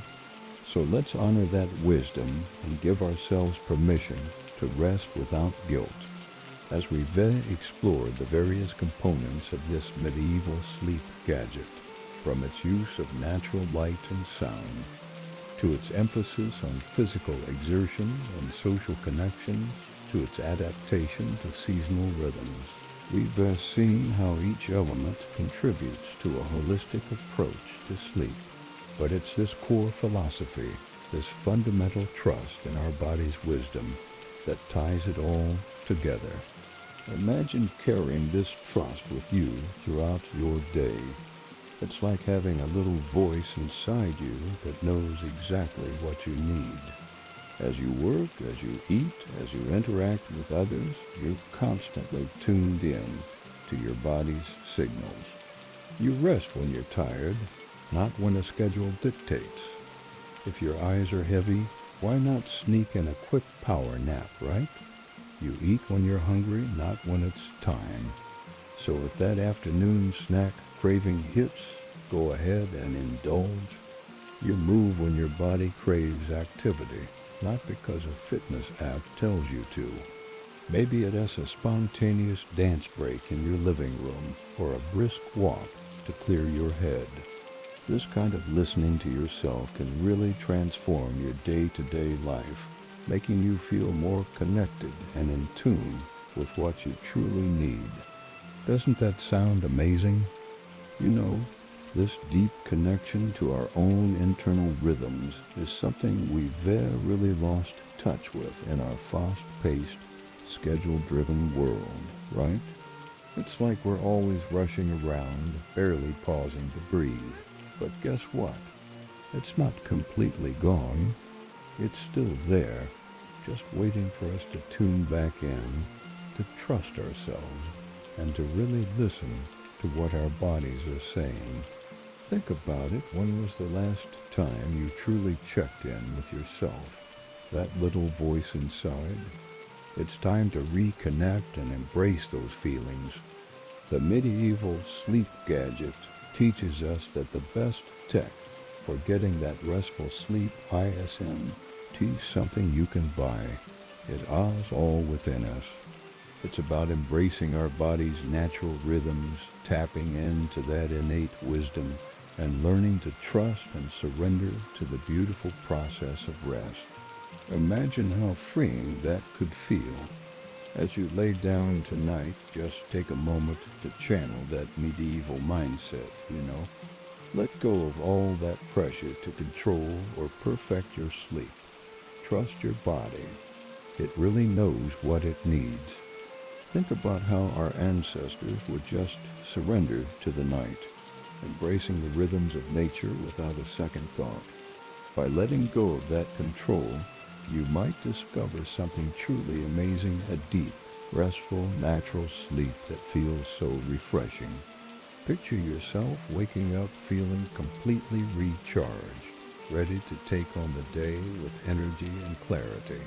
So let's honor that wisdom and give ourselves permission to rest without guilt. As we've explored the various components of this medieval sleep gadget, from its use of natural light and sound, to its emphasis on physical exertion and social connection, to its adaptation to seasonal rhythms, we've seen how each element contributes to a holistic approach to sleep. But it's this core philosophy, this fundamental trust in our body's wisdom, that ties it all together. Imagine carrying this trust with you throughout your day. It's like having a little voice inside you that knows exactly what you need. As you work, as you eat, as you interact with others, you're constantly tuned in to your body's signals. You rest when you're tired, not when a schedule dictates. If your eyes are heavy, why not sneak in a quick power nap, right? You eat when you're hungry, not when it's time. So if that afternoon snack craving hits, go ahead and indulge. You move when your body craves activity, not because a fitness app tells you to. Maybe it's a spontaneous dance break in your living room or a brisk walk to clear your head. This kind of listening to yourself can really transform your day-to-day life, making you feel more connected and in tune with what you truly need. Doesn't that sound amazing? You know, this deep connection to our own internal rhythms is something we've really lost touch with in our fast-paced, schedule-driven world, right? It's like we're always rushing around, barely pausing to breathe. But guess what? It's not completely gone. It's still there, just waiting for us to tune back in, to trust ourselves, and to really listen to what our bodies are saying. Think about it. When was the last time you truly checked in with yourself? That little voice inside? It's time to reconnect and embrace those feelings. The medieval sleep gadget teaches us that the best tech for getting that restful sleep isn't something you can buy. It is all within us. It's about embracing our body's natural rhythms, tapping into that innate wisdom, and learning to trust and surrender to the beautiful process of rest. Imagine how freeing that could feel. As you lay down tonight, just take a moment to channel that medieval mindset. Let go of all that pressure to control or perfect your sleep. Trust your body. It really knows what it needs. Think about how our ancestors would just surrender to the night, embracing the rhythms of nature without a second thought. By letting go of that control, you might discover something truly amazing, a deep, restful, natural sleep that feels so refreshing. Picture yourself waking up feeling completely recharged, ready to take on the day with energy and clarity.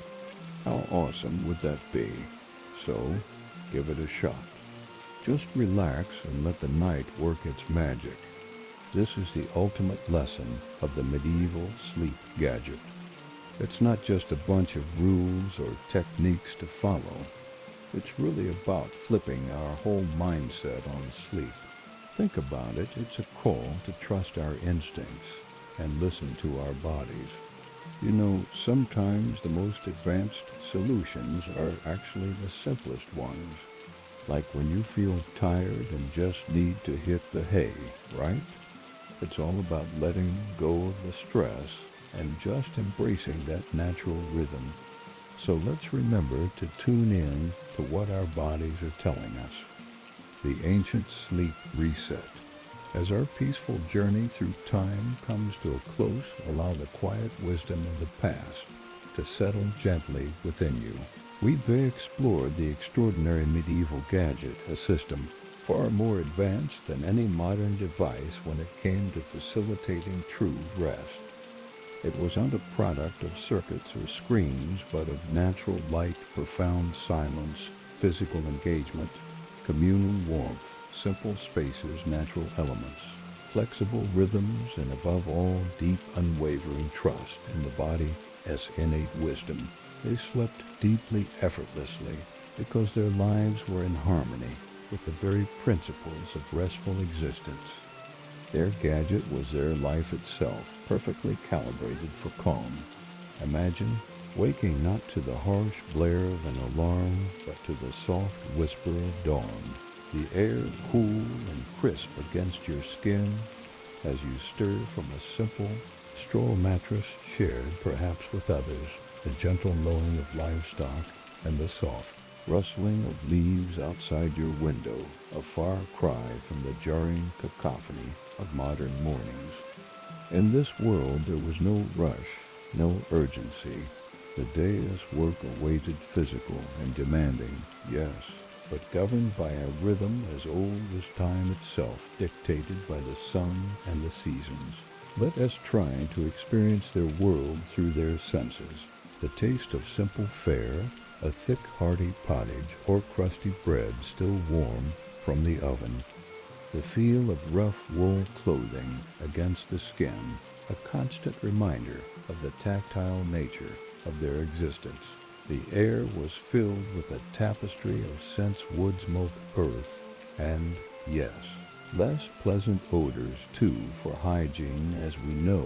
How awesome would that be? So, give it a shot. Just relax and let the night work its magic. This is the ultimate lesson of the medieval sleep gadget. It's not just a bunch of rules or techniques to follow. It's really about flipping our whole mindset on sleep. Think about it, it's a call to trust our instincts and listen to our bodies. Sometimes the most advanced solutions are actually the simplest ones. Like when you feel tired and just need to hit the hay, right? It's all about letting go of the stress and just embracing that natural rhythm. So let's remember to tune in to what our bodies are telling us. The ancient sleep reset. As our peaceful journey through time comes to a close, allow the quiet wisdom of the past to settle gently within you. We've explored the extraordinary medieval gadget, a system far more advanced than any modern device when it came to facilitating true rest. It was not a product of circuits or screens, but of natural light, profound silence, physical engagement, communal warmth, simple spaces, natural elements, flexible rhythms, and above all, deep, unwavering trust in the body as innate wisdom. They slept deeply, effortlessly, because their lives were in harmony with the very principles of restful existence. Their gadget was their life itself, perfectly calibrated for calm. Imagine waking not to the harsh blare of an alarm, but to the soft whisper of dawn. The air cool and crisp against your skin as you stir from a simple straw mattress shared perhaps with others, the gentle mowing of livestock and the soft rustling of leaves outside your window, a far cry from the jarring cacophony of modern mornings. In this world there was no rush, no urgency. The day's work awaited, physical and demanding, yes, but governed by a rhythm as old as time itself, dictated by the sun and the seasons. Let us try to experience their world through their senses. The taste of simple fare, a thick hearty pottage or crusty bread still warm from the oven. The feel of rough wool clothing against the skin, a constant reminder of the tactile nature of their existence. The air was filled with a tapestry of scents, wood smoke, earth, and, yes, less pleasant odors too for hygiene, as we know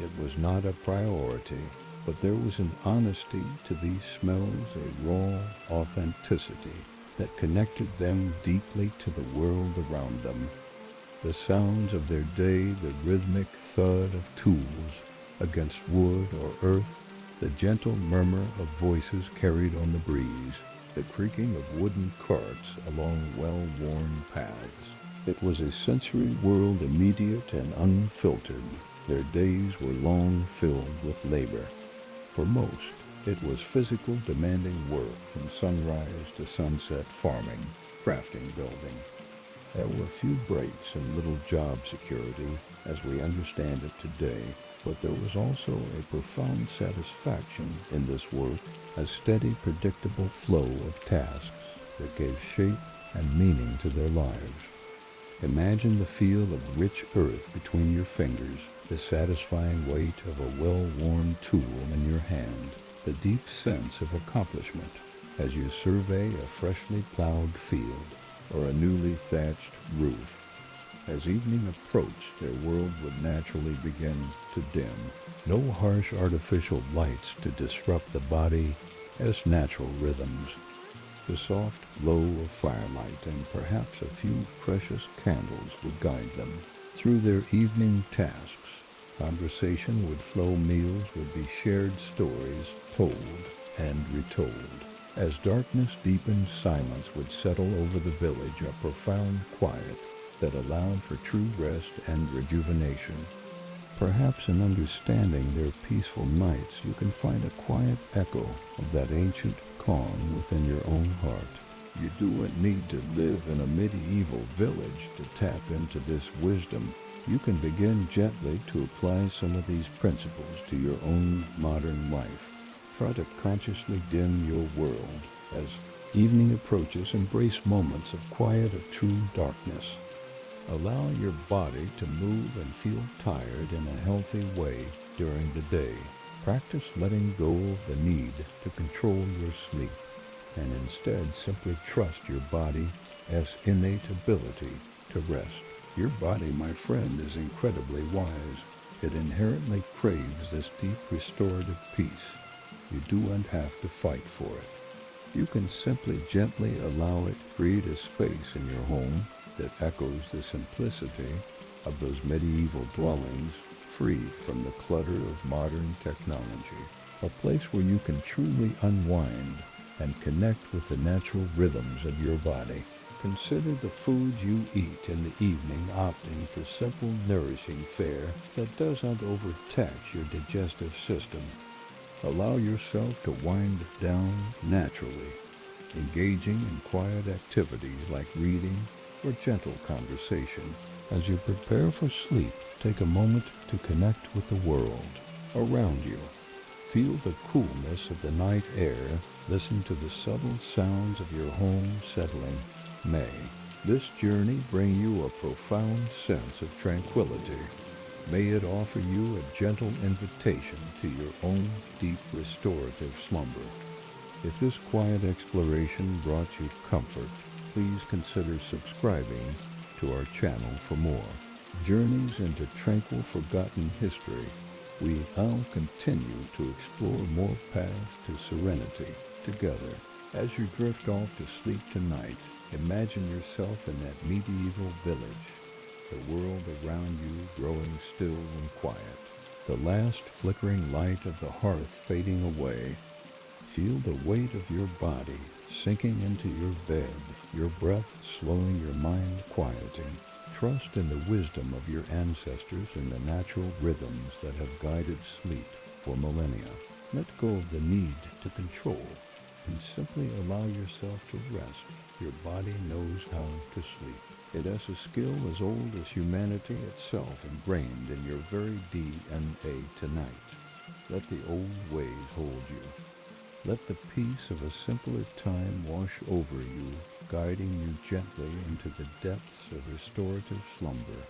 it was not a priority. But there was an honesty to these smells, a raw authenticity that connected them deeply to the world around them. The sounds of their day, the rhythmic thud of tools against wood or earth, the gentle murmur of voices carried on the breeze, the creaking of wooden carts along well-worn paths. It was a sensory world immediate and unfiltered. Their days were long filled with labor. For most, it was physical, demanding work from sunrise to sunset, farming, crafting, building. There were few breaks and little job security as we understand it today, but there was also a profound satisfaction in this work, a steady, predictable flow of tasks that gave shape and meaning to their lives. Imagine the feel of rich earth between your fingers, the satisfying weight of a well-worn tool in your hand, the deep sense of accomplishment as you survey a freshly plowed field or a newly thatched roof. As evening approached, their world would naturally begin to dim. No harsh artificial lights to disrupt the body as natural rhythms. The soft glow of firelight and perhaps a few precious candles would guide them through their evening tasks. Conversation would flow, meals would be shared, stories told and retold. As darkness deepened, silence would settle over the village, a profound quiet that allowed for true rest and rejuvenation. Perhaps in understanding their peaceful nights, you can find a quiet echo of that ancient calm within your own heart. You don't need to live in a medieval village to tap into this wisdom. You can begin gently to apply some of these principles to your own modern life. Try to consciously dim your world. As evening approaches, embrace moments of quiet, of true darkness. Allow your body to move and feel tired in a healthy way during the day. Practice letting go of the need to control your sleep, and instead simply trust your body's innate ability to rest. Your body, my friend, is incredibly wise. It inherently craves this deep restorative peace. You don't have to fight for it. You can simply gently allow it to create a space in your home that echoes the simplicity of those medieval dwellings, free from the clutter of modern technology. A place where you can truly unwind and connect with the natural rhythms of your body. Consider the foods you eat in the evening, opting for simple, nourishing fare that doesn't overtax your digestive system. Allow yourself to wind down naturally, engaging in quiet activities like reading or gentle conversation. As you prepare for sleep, take a moment to connect with the world around you. Feel the coolness of the night air. Listen to the subtle sounds of your home settling. May this journey bring you a profound sense of tranquility. May it offer you a gentle invitation to your own deep restorative slumber. If this quiet exploration brought you comfort, please consider subscribing to our channel for more journeys into tranquil, forgotten history. We now continue to explore more paths to serenity together. As you drift off to sleep tonight, imagine yourself in that medieval village, the world around you growing still and quiet, the last flickering light of the hearth fading away. Feel the weight of your body sinking into your bed, your breath slowing, your mind quieting. Trust in the wisdom of your ancestors and the natural rhythms that have guided sleep for millennia. Let go of the need to control and simply allow yourself to rest. Your body knows how to sleep. It has a skill as old as humanity itself, ingrained in your very DNA tonight. Let the old ways hold you. Let the peace of a simpler time wash over you, guiding you gently into the depths of restorative slumber.